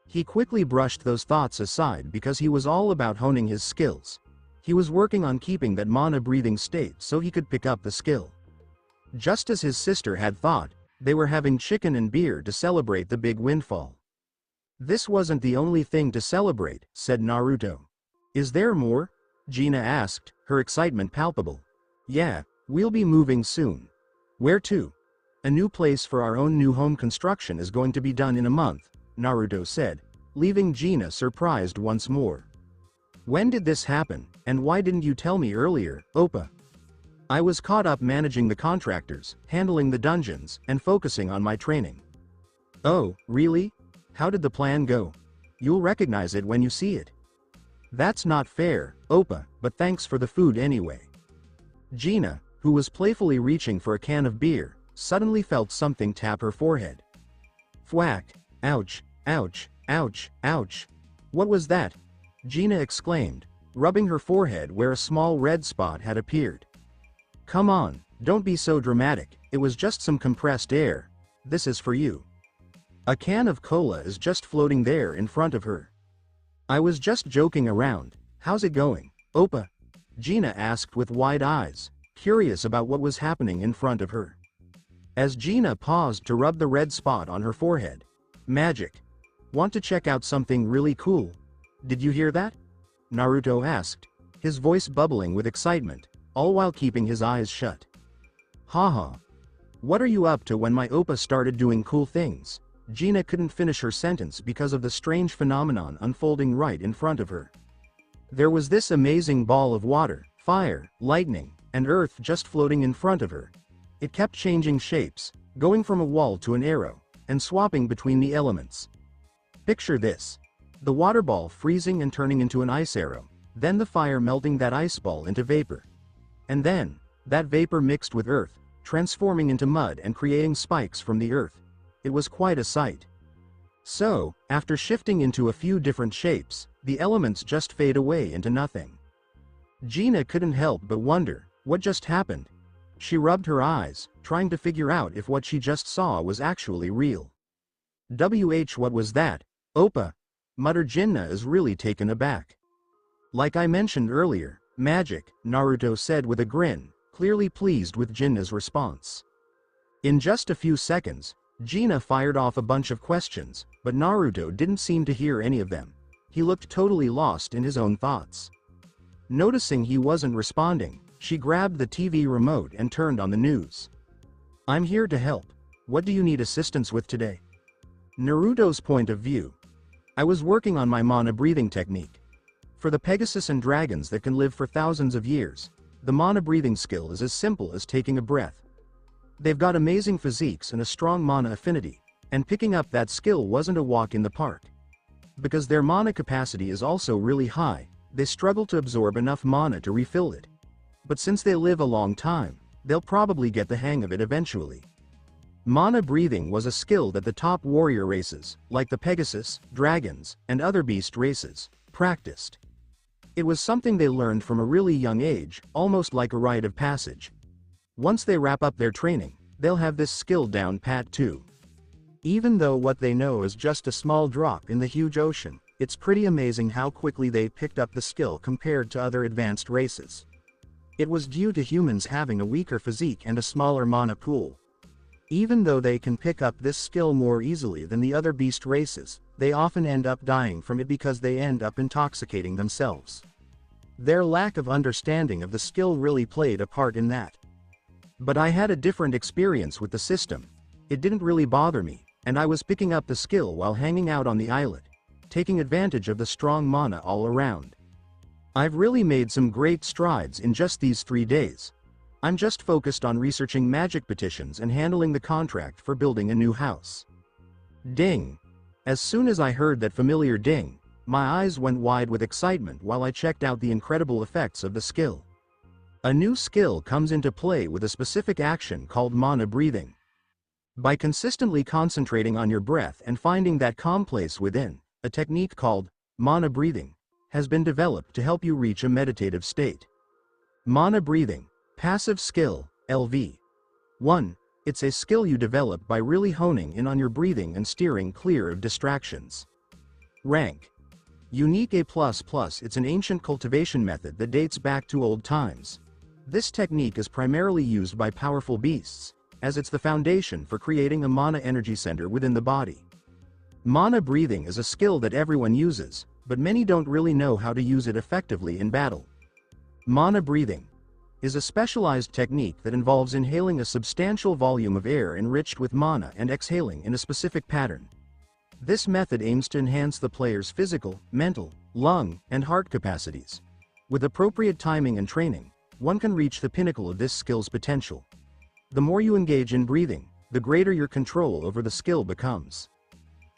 He quickly brushed those thoughts aside because he was all about honing his skills. He was working on keeping that mana-breathing state so he could pick up the skill. Just as his sister had thought, they were having chicken and beer to celebrate the big windfall. This wasn't the only thing to celebrate, said Naruto. Is there more? Gina asked, her excitement palpable. Yeah, we'll be moving soon. Where to? A new place for our own new home construction is going to be done in a month, Naruto said, leaving Gina surprised once more. When did this happen, and why didn't you tell me earlier, Oppa? I was caught up managing the contractors, handling the dungeons, and focusing on my training. Oh, really? How did the plan go? You'll recognize it when you see it. That's not fair, Oppa, but thanks for the food anyway. Gina, who was playfully reaching for a can of beer, suddenly felt something tap her forehead. Thwack! Ouch, ouch, ouch, ouch. What was that? Gina exclaimed, rubbing her forehead where a small red spot had appeared. Come on, don't be so dramatic, it was just some compressed air. This is for you. A can of cola is just floating there in front of her. I was just joking around. How's it going, Oppa? Gina asked with wide eyes, curious about what was happening in front of her. As Gina paused to rub the red spot on her forehead. Magic. Want to check out something really cool? Did you hear that? Naruto asked, his voice bubbling with excitement, all while keeping his eyes shut. Haha. What are you up to when my Oppa started doing cool things? Gina couldn't finish her sentence because of the strange phenomenon unfolding right in front of her. There was this amazing ball of water, fire, lightning, and earth just floating in front of her. It kept changing shapes, going from a wall to an arrow, and swapping between the elements. Picture this. The water ball freezing and turning into an ice arrow, then the fire melting that ice ball into vapor. And then, that vapor mixed with earth, transforming into mud and creating spikes from the earth. It was quite a sight. So, after shifting into a few different shapes, the elements just fade away into nothing. Gina couldn't help but wonder, what just happened? She rubbed her eyes, trying to figure out if what she just saw was actually real. What was that, Oppa? Muttered Gina is really taken aback. Like I mentioned earlier, magic, Naruto said with a grin, clearly pleased with Gina's response. In just a few seconds, Gina fired off a bunch of questions, but Naruto didn't seem to hear any of them. He looked totally lost in his own thoughts. Noticing he wasn't responding, she grabbed the TV remote and turned on the news. I'm here to help. What do you need assistance with today? Naruto's point of view. I was working on my mana breathing technique. For the Pegasus and dragons that can live for thousands of years, the mana breathing skill is as simple as taking a breath. They've got amazing physiques and a strong mana affinity, and picking up that skill wasn't a walk in the park. Because their mana capacity is also really high, they struggle to absorb enough mana to refill it. But since they live a long time, they'll probably get the hang of it eventually. Mana breathing was a skill that the top warrior races, like the Pegasus, dragons, and other beast races, practiced. It was something they learned from a really young age, almost like a rite of passage. Once they wrap up their training, they'll have this skill down pat too. Even though what they know is just a small drop in the huge ocean, it's pretty amazing how quickly they picked up the skill compared to other advanced races. It was due to humans having a weaker physique and a smaller mana pool. Even though they can pick up this skill more easily than the other beast races, they often end up dying from it because they end up intoxicating themselves. Their lack of understanding of the skill really played a part in that. But I had a different experience with the system. It didn't really bother me, and I was picking up the skill while hanging out on the islet, taking advantage of the strong mana all around. I've really made some great strides in just these 3 days. I'm just focused on researching magic petitions and handling the contract for building a new house. Ding! As soon as I heard that familiar ding, my eyes went wide with excitement while I checked out the incredible effects of the skill. A new skill comes into play with a specific action called mana breathing. By consistently concentrating on your breath and finding that calm place within, a technique called mana breathing has been developed to help you reach a meditative state. Mana breathing, passive skill, LV. 1. It's a skill you develop by really honing in on your breathing and steering clear of distractions. Rank. Unique A++. It's an ancient cultivation method that dates back to old times. This technique is primarily used by powerful beasts, as it's the foundation for creating a mana energy center within the body. Mana breathing is a skill that everyone uses, but many don't really know how to use it effectively in battle. Mana breathing is a specialized technique that involves inhaling a substantial volume of air enriched with mana and exhaling in a specific pattern. This method aims to enhance the player's physical, mental, lung, and heart capacities. With appropriate timing and training, one can reach the pinnacle of this skill's potential. The more you engage in breathing, the greater your control over the skill becomes.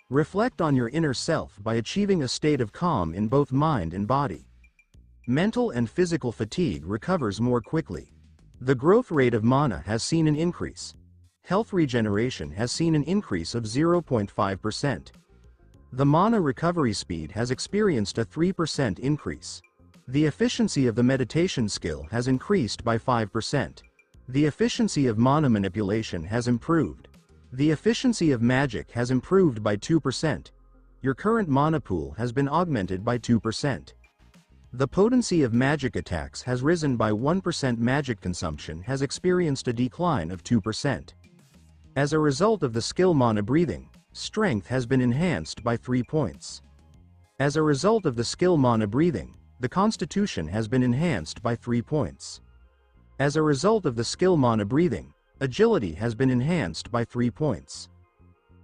Reflect on your inner self by achieving a state of calm in both mind and body. Mental and physical fatigue recovers more quickly. The growth rate of mana has seen an increase. Health regeneration has seen an increase of 0.5%. The mana recovery speed has experienced a 3% increase. The efficiency of the meditation skill has increased by 5%. The efficiency of mana manipulation has improved. The efficiency of magic has improved by 2%. Your current mana pool has been augmented by 2%. The potency of magic attacks has risen by 1%. Magic consumption has experienced a decline of 2%. As a result of the skill mana breathing, strength has been enhanced by 3 points. As a result of the skill mana breathing, the constitution has been enhanced by 3 points. As a result of the skill mana breathing, agility has been enhanced by 3 points.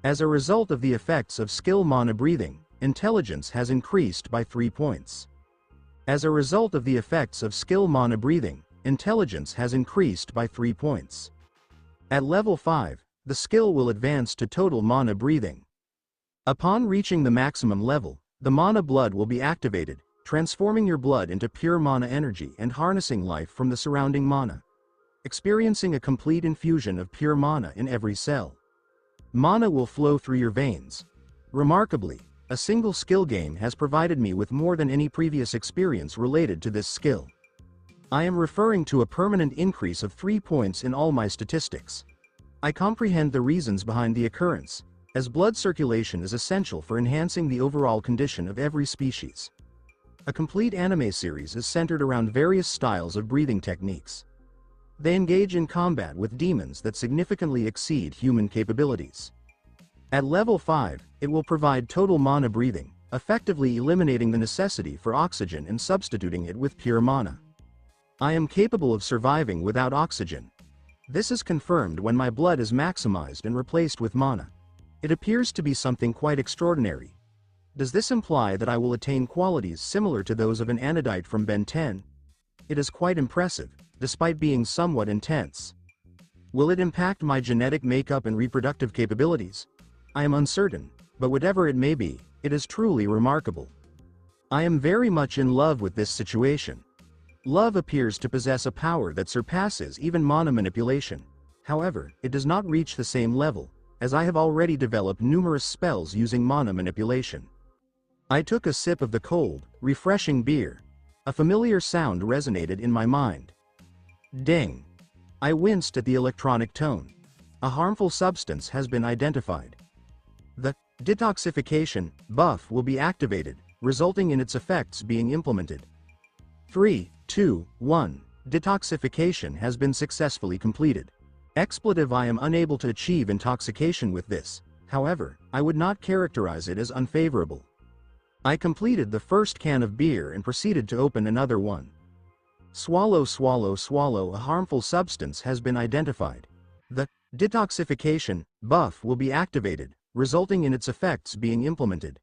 As a result of the effects of skill mana breathing, intelligence has increased by 3 points. As a result of the effects of skill mana breathing, intelligence has increased by 3 points. At level 5, the skill will advance to total mana breathing. Upon reaching the maximum level, the mana blood will be activated, transforming your blood into pure mana energy and harnessing life from the surrounding mana. Experiencing a complete infusion of pure mana in every cell. Mana will flow through your veins. Remarkably, a single skill game has provided me with more than any previous experience related to this skill. I am referring to a permanent increase of 3 points in all my statistics. I comprehend the reasons behind the occurrence, as blood circulation is essential for enhancing the overall condition of every species. A complete anime series is centered around various styles of breathing techniques. They engage in combat with demons that significantly exceed human capabilities. At level 5, it will provide total mana breathing, effectively eliminating the necessity for oxygen and substituting it with pure mana. I am capable of surviving without oxygen. This is confirmed when my blood is maximized and replaced with mana. It appears to be something quite extraordinary. Does this imply that I will attain qualities similar to those of an anodite from Ben 10? It is quite impressive, despite being somewhat intense. Will it impact my genetic makeup and reproductive capabilities? I am uncertain, but whatever it may be, it is truly remarkable. I am very much in love with this situation. Love appears to possess a power that surpasses even mana manipulation. However, it does not reach the same level, as I have already developed numerous spells using mana manipulation. I took a sip of the cold, refreshing beer. A familiar sound resonated in my mind. Ding! I winced at the electronic tone. A harmful substance has been identified. The detoxification buff will be activated, resulting in its effects being implemented. 3, 2, 1. Detoxification has been successfully completed. Expletive: I am unable to achieve intoxication with this, however, I would not characterize it as unfavorable. I completed the first can of beer and proceeded to open another one. Swallow, swallow, swallow. A harmful substance has been identified. The detoxification buff will be activated, resulting in its effects being implemented.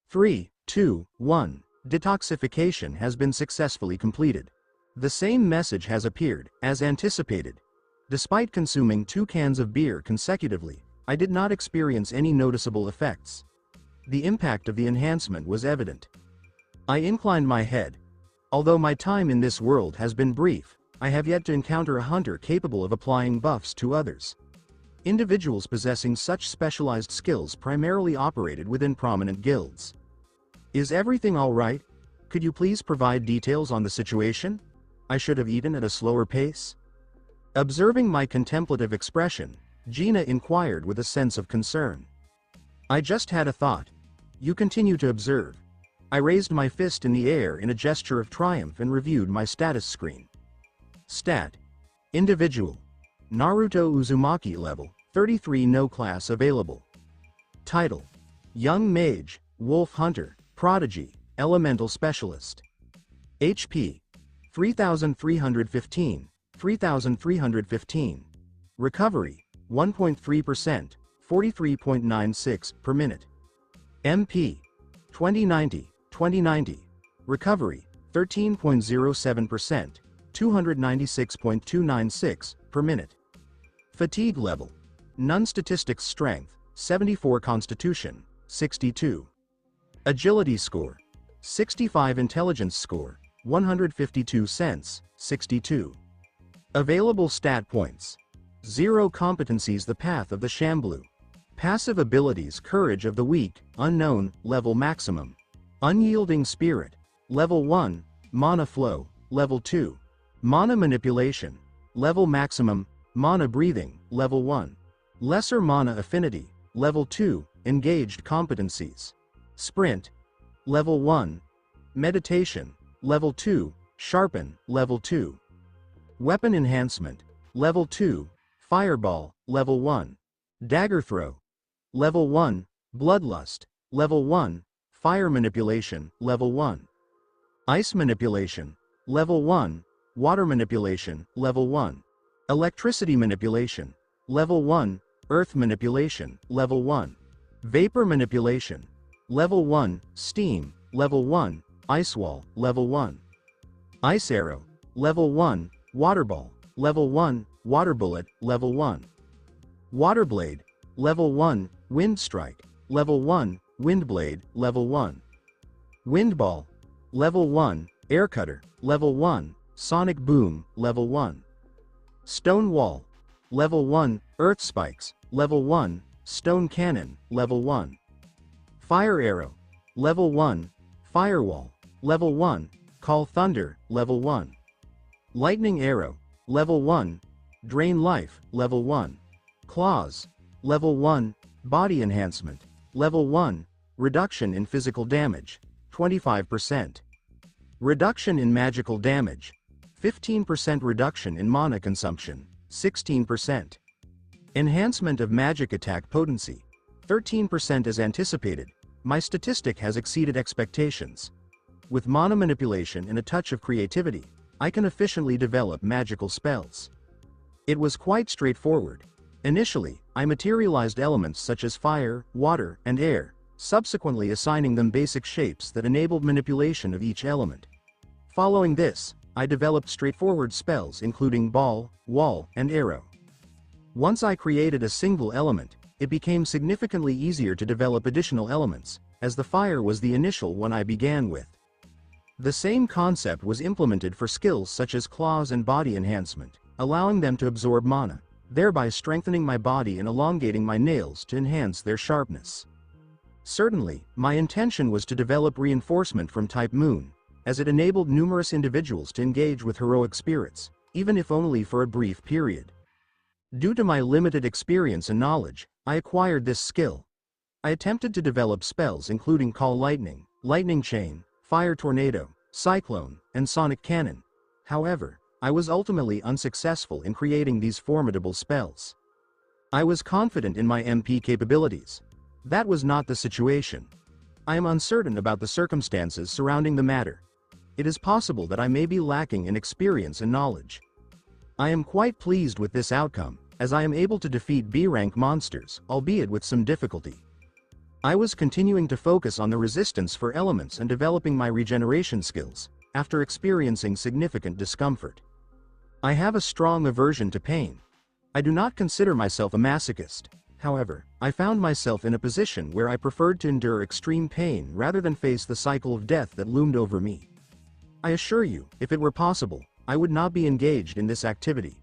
3, 2, 1. Detoxification has been successfully completed. The same message has appeared, as anticipated. Despite consuming 2 cans of beer consecutively, I did not experience any noticeable effects. The impact of the enhancement was evident. I inclined my head. Although my time in this world has been brief, I have yet to encounter a hunter capable of applying buffs to others. Individuals possessing such specialized skills primarily operated within prominent guilds. Is everything all right? Could you please provide details on the situation? I should have eaten at a slower pace. Observing my contemplative expression, Gina inquired with a sense of concern. I just had a thought. You continue to observe. I raised my fist in the air in a gesture of triumph and reviewed my status screen. Stat. Individual. Naruto Uzumaki level, 33. No class available. Title. Young Mage, Wolf Hunter, Prodigy, Elemental Specialist. HP. 3315, 3315. Recovery. 1.3%, 43.96 per minute. MP. 2090, 2090. Recovery. 13.07%, 296.296 per minute. Fatigue level. None statistics strength, 74 constitution, 62. Agility score. 65 intelligence score, 152 sense, 62. Available stat points. 0 competencies the path of the Shamblu. Passive abilities courage of the weak, unknown, level maximum. Unyielding spirit, level 1, mana flow, level 2. Mana manipulation, level maximum, mana breathing, level 1. Lesser mana affinity, level 2, engaged competencies. Sprint, level 1. Meditation, level 2, sharpen, level 2. Weapon enhancement, level 2, fireball, level 1. Dagger throw, level 1, bloodlust, level 1, fire manipulation, level 1. Ice manipulation, level 1, water manipulation, level 1. Electricity manipulation, level 1, earth manipulation, level 1. Vapor manipulation, level 1, steam, level 1, ice wall, level 1. Ice arrow, level 1, water ball, level 1, water bullet, level 1. Water blade, level 1, wind strike, level 1, wind blade, level 1. Wind ball, level 1, air cutter, level 1, sonic boom, level 1. Stone wall, level 1, earth spikes, level 1, stone cannon, level 1. Fire arrow, level 1, firewall, level 1, call thunder, level 1. Lightning arrow, level 1, drain life, level 1. Claws, level 1, body enhancement, level 1, reduction in physical damage, 25%. Reduction in magical damage, 15% reduction in mana consumption, 16%. Enhancement of magic attack potency, 13% as anticipated. My statistic has exceeded expectations. With mana manipulation and a touch of creativity, I can efficiently develop magical spells. It was quite straightforward. Initially, I materialized elements such as fire, water, and air, subsequently assigning them basic shapes that enabled manipulation of each element. Following this, I developed straightforward spells including ball, wall, and arrow. Once I created a single element, it became significantly easier to develop additional elements, as the fire was the initial one I began with. The same concept was implemented for skills such as claws and body enhancement, allowing them to absorb mana, thereby strengthening my body and elongating my nails to enhance their sharpness. Certainly, my intention was to develop reinforcement from type Moon, as it enabled numerous individuals to engage with heroic spirits, even if only for a brief period. Due to my limited experience and knowledge, I acquired this skill. I attempted to develop spells including Call Lightning, Lightning Chain, Fire Tornado, Cyclone, and Sonic Cannon. However, I was ultimately unsuccessful in creating these formidable spells. I was confident in my MP capabilities. That was not the situation. I am uncertain about the circumstances surrounding the matter. It is possible that I may be lacking in experience and knowledge. I am quite pleased with this outcome, as I am able to defeat B-rank monsters, albeit with some difficulty. I was continuing to focus on the resistance for elements and developing my regeneration skills, after experiencing significant discomfort. I have a strong aversion to pain. I do not consider myself a masochist. However, I found myself in a position where I preferred to endure extreme pain rather than face the cycle of death that loomed over me. I assure you, if it were possible, I would not be engaged in this activity.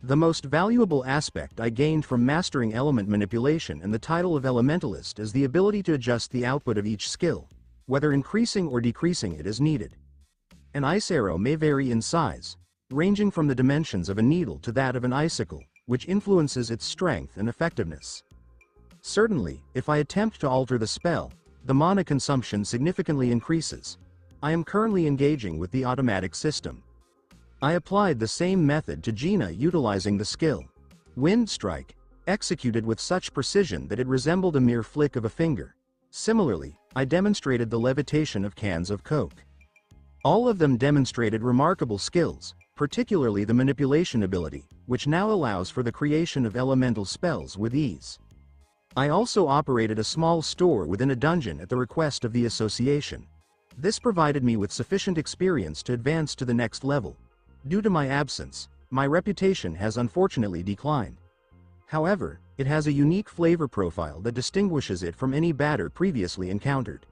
The most valuable aspect I gained from mastering element manipulation and the title of Elementalist is the ability to adjust the output of each skill, whether increasing or decreasing it as needed. An ice arrow may vary in size, ranging from the dimensions of a needle to that of an icicle, which influences its strength and effectiveness. Certainly, if I attempt to alter the spell, the mana consumption significantly increases. I am currently engaging with the automatic system. I applied the same method to Gina utilizing the skill Wind Strike, executed with such precision that it resembled a mere flick of a finger, Similarly, I demonstrated the levitation of cans of Coke. All of them demonstrated remarkable skills, particularly the manipulation ability, which now allows for the creation of elemental spells with ease. I also operated a small store within a dungeon at the request of the association. This provided me with sufficient experience to advance to the next level. Due to my absence, my reputation has unfortunately declined. However, it has a unique flavor profile that distinguishes it from any batter previously encountered.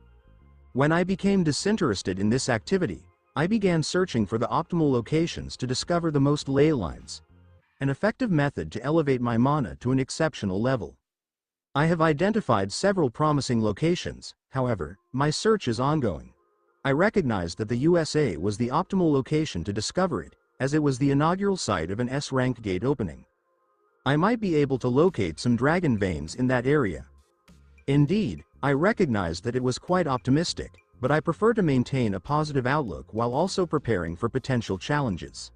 When I became disinterested in this activity, I began searching for the optimal locations to discover the most ley lines, an effective method to elevate my mana to an exceptional level. I have identified several promising locations, however, my search is ongoing. I recognized that the USA was the optimal location to discover it, as it was the inaugural site of an S-rank gate opening. I might be able to locate some dragon veins in that area. Indeed, I recognized that it was quite optimistic, but I prefer to maintain a positive outlook while also preparing for potential challenges.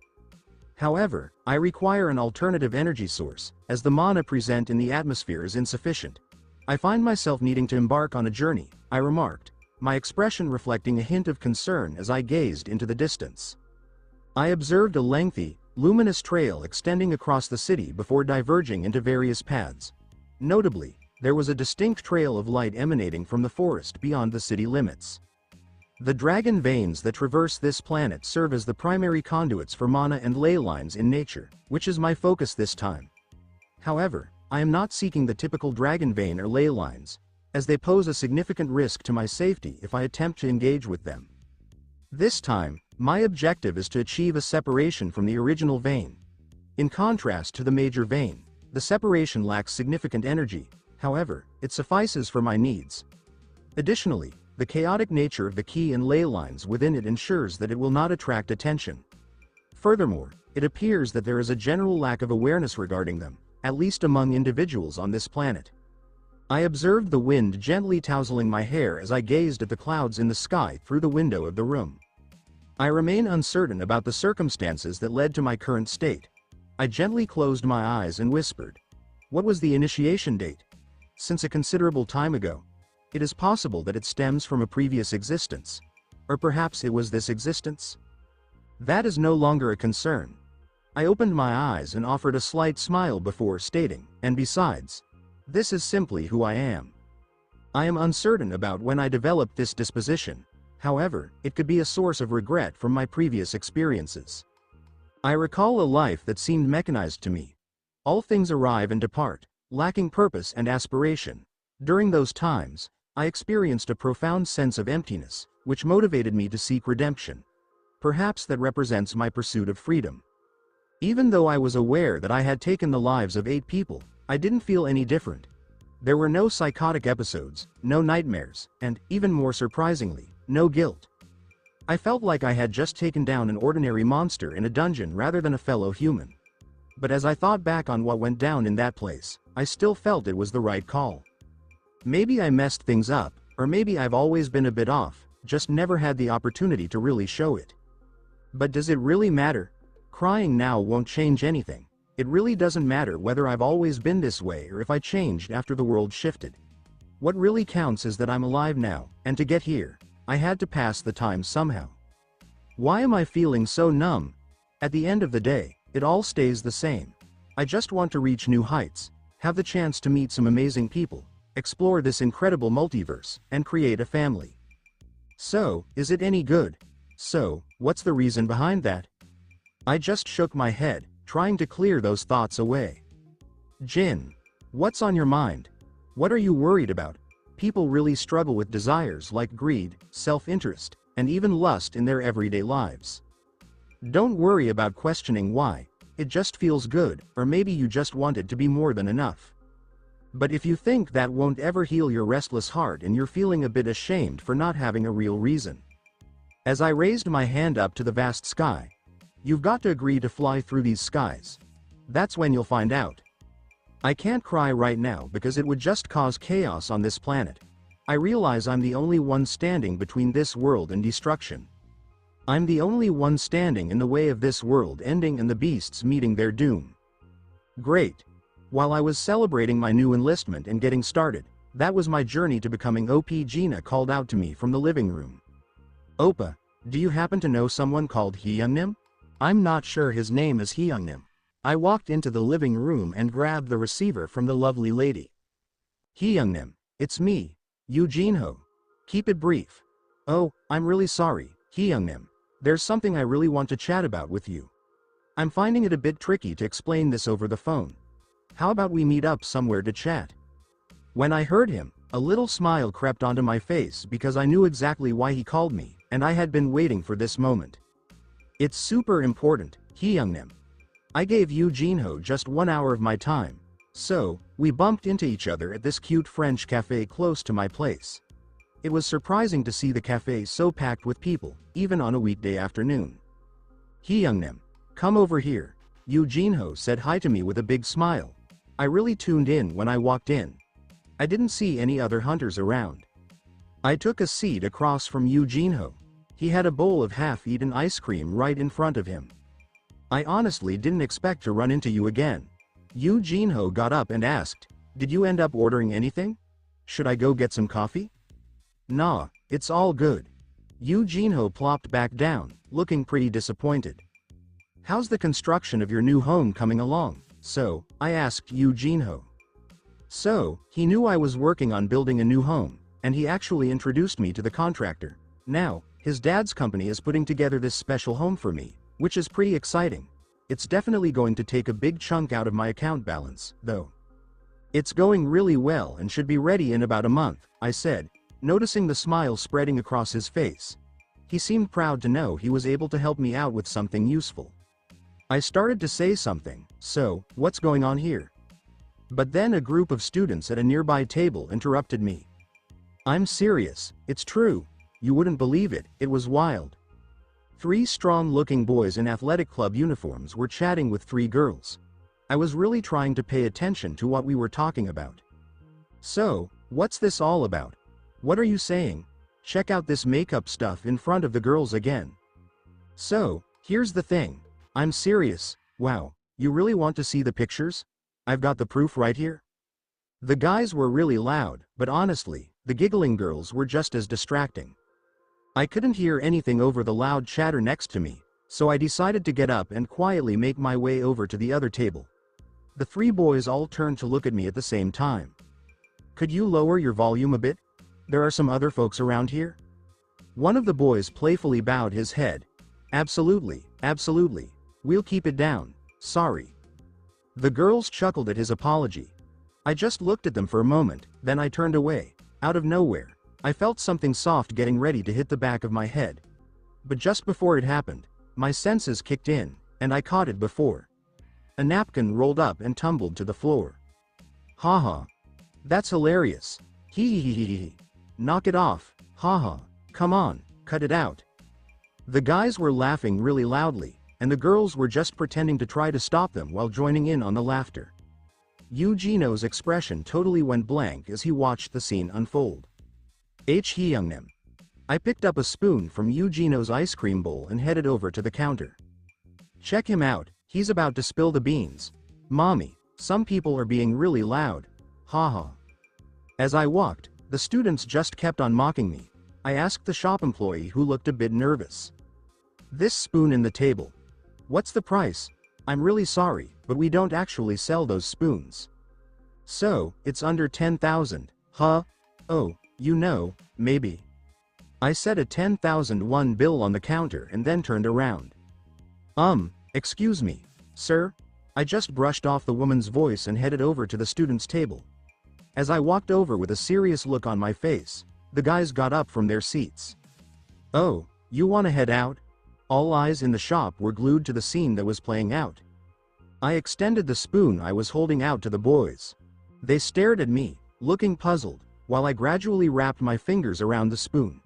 However, I require an alternative energy source, as the mana present in the atmosphere is insufficient. I find myself needing to embark on a journey, I remarked, my expression reflecting a hint of concern as I gazed into the distance. I observed a lengthy, luminous trail extending across the city before diverging into various paths. Notably, there was a distinct trail of light emanating from the forest beyond the city limits. The dragon veins that traverse this planet serve as the primary conduits for mana and ley lines in nature, which is my focus this time. However, I am not seeking the typical dragon vein or ley lines, as they pose a significant risk to my safety if I attempt to engage with them. This time, my objective is to achieve a separation from the original vein. In contrast to the major vein, the separation lacks significant energy, however, it suffices for my needs. Additionally, the chaotic nature of the key and ley lines within it ensures that it will not attract attention. Furthermore, it appears that there is a general lack of awareness regarding them, at least among individuals on this planet. I observed the wind gently tousling my hair as I gazed at the clouds in the sky through the window of the room. I remain uncertain about the circumstances that led to my current state. I gently closed my eyes and whispered. What was the initiation date? Since a considerable time ago. It is possible that it stems from a previous existence. Or perhaps it was this existence? That is no longer a concern. I opened my eyes and offered a slight smile before stating, and besides, this is simply who I am. I am uncertain about when I developed this disposition, however, it could be a source of regret from my previous experiences. I recall a life that seemed mechanized to me. All things arrive and depart, lacking purpose and aspiration. During those times, I experienced a profound sense of emptiness, which motivated me to seek redemption. Perhaps that represents my pursuit of freedom. Even though I was aware that I had taken the lives of 8 people, I didn't feel any different. There were no psychotic episodes, no nightmares, and, even more surprisingly, no guilt. I felt like I had just taken down an ordinary monster in a dungeon rather than a fellow human. But as I thought back on what went down in that place, I still felt it was the right call. Maybe I messed things up, or maybe I've always been a bit off, just never had the opportunity to really show it. But does it really matter? Crying now won't change anything. It really doesn't matter whether I've always been this way or if I changed after the world shifted. What really counts is that I'm alive now, and to get here, I had to pass the time somehow. Why am I feeling so numb? At the end of the day, it all stays the same. I just want to reach new heights, have the chance to meet some amazing people, explore this incredible multiverse, and create a family. So, is it any good? So, what's the reason behind that? I just shook my head, trying to clear those thoughts away. Jin, what's on your mind? What are you worried about? People really struggle with desires like greed, self-interest, and even lust in their everyday lives. Don't worry about questioning why. It just feels good, or maybe you just want it to be more than enough. But if you think that won't ever heal your restless heart and you're feeling a bit ashamed for not having a real reason. As I raised my hand up to the vast sky, you've got to agree to fly through these skies. That's when you'll find out. I can't cry right now because it would just cause chaos on this planet. I realize I'm the only one standing between this world and destruction. I'm the only one standing in the way of this world ending and the beasts meeting their doom. Great. While I was celebrating my new enlistment and getting started, That was my journey to becoming OP. Gina called out to me from the living room. Oppa, do you happen to know someone called Hyungnim? I'm not sure his name is Hyungnim. I walked into the living room and grabbed the receiver from the lovely lady. Hyungnim, it's me, Eugene-ho. Keep it brief. Oh, I'm really sorry, Hyungnim. There's something I really want to chat about with you. I'm finding it a bit tricky to explain this over the phone. How about we meet up somewhere to chat? When I heard him, a little smile crept onto my face because I knew exactly why he called me, and I had been waiting for this moment. It's super important, Hyungnim. I gave Eugene-ho just 1 hour of my time, so we bumped into each other at this cute French cafe close to my place. It was surprising to see the cafe so packed with people, even on a weekday afternoon. Hyungnim, come over here. Eugene-ho said hi to me with a big smile. I really tuned in when I walked in. I didn't see any other hunters around. I took a seat across from Eugene-ho. He had a bowl of half-eaten ice cream right in front of him. I honestly didn't expect to run into you again. Eugene-ho got up and asked, did you end up ordering anything? Should I go get some coffee? Nah, it's all good. Eugene-ho plopped back down, looking pretty disappointed. How's the construction of your new home coming along? So, I asked Eugene-ho. So, he knew I was working on building a new home, and he actually introduced me to the contractor. Now, his dad's company is putting together this special home for me, which is pretty exciting. It's definitely going to take a big chunk out of my account balance, though. It's going really well and should be ready in about a month, I said, noticing the smile spreading across his face. He seemed proud to know he was able to help me out with something useful. I started to say something, so, what's going on here? But then a group of students at a nearby table interrupted me. I'm serious, it's true. You wouldn't believe it, it was wild. 3 strong-looking boys in athletic club uniforms were chatting with 3 girls. I was really trying to pay attention to what we were talking about. So, what's this all about? What are you saying? Check out this makeup stuff in front of the girls again. So, here's the thing. I'm serious. Wow, you really want to see the pictures? I've got the proof right here. The guys were really loud, but honestly, the giggling girls were just as distracting. I couldn't hear anything over the loud chatter next to me, so I decided to get up and quietly make my way over to the other table. The 3 boys all turned to look at me at the same time. Could you lower your volume a bit? There are some other folks around here? One of the boys playfully bowed his head. Absolutely, absolutely. We'll keep it down, sorry. The girls chuckled at his apology. I just looked at them for a moment, then I turned away. Out of nowhere, I felt something soft getting ready to hit the back of my head. But just before it happened, my senses kicked in, and I caught it before. A napkin rolled up and tumbled to the floor. Haha. That's hilarious. Hee hee hee hee. Knock it off, haha. Come on, cut it out. The guys were laughing really loudly, and the girls were just pretending to try to stop them while joining in on the laughter. Eugene-ho's expression totally went blank as he watched the scene unfold. Hyungnim. I picked up a spoon from Eugene-ho's ice cream bowl and headed over to the counter. Check him out, he's about to spill the beans. Mommy, some people are being really loud. Haha. As I walked, the students just kept on mocking me. I asked the shop employee who looked a bit nervous. This spoon in the table. What's the price? I'm really sorry, but we don't actually sell those spoons. So, it's under 10,000, huh? Oh, you know, maybe. I set a 10,001 bill on the counter and then turned around. Excuse me, sir? I just brushed off the woman's voice and headed over to the student's table. As I walked over with a serious look on my face, the guys got up from their seats. Oh, you wanna head out? All eyes in the shop were glued to the scene that was playing out. I extended the spoon I was holding out to the boys. They stared at me, looking puzzled, while I gradually wrapped my fingers around the spoon.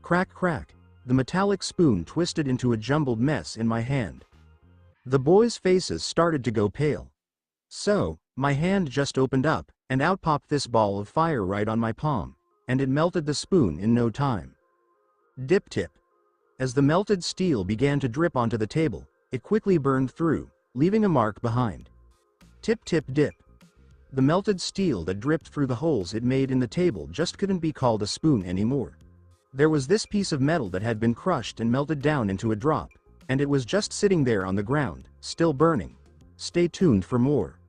Crack crack, the metallic spoon twisted into a jumbled mess in my hand. The boys' faces started to go pale. So, my hand just opened up, and out popped this ball of fire right on my palm, and it melted the spoon in no time. Dip tip. As the melted steel began to drip onto the table, it quickly burned through, leaving a mark behind. Tip tip dip. The melted steel that dripped through the holes it made in the table just couldn't be called a spoon anymore. There was this piece of metal that had been crushed and melted down into a drop, and it was just sitting there on the ground, still burning. Stay tuned for more.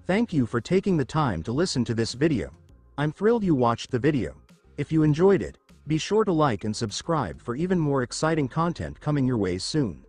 Thank you for taking the time to listen to this video. I'm thrilled you watched the video. If you enjoyed it, be sure to like and subscribe for even more exciting content coming your way soon.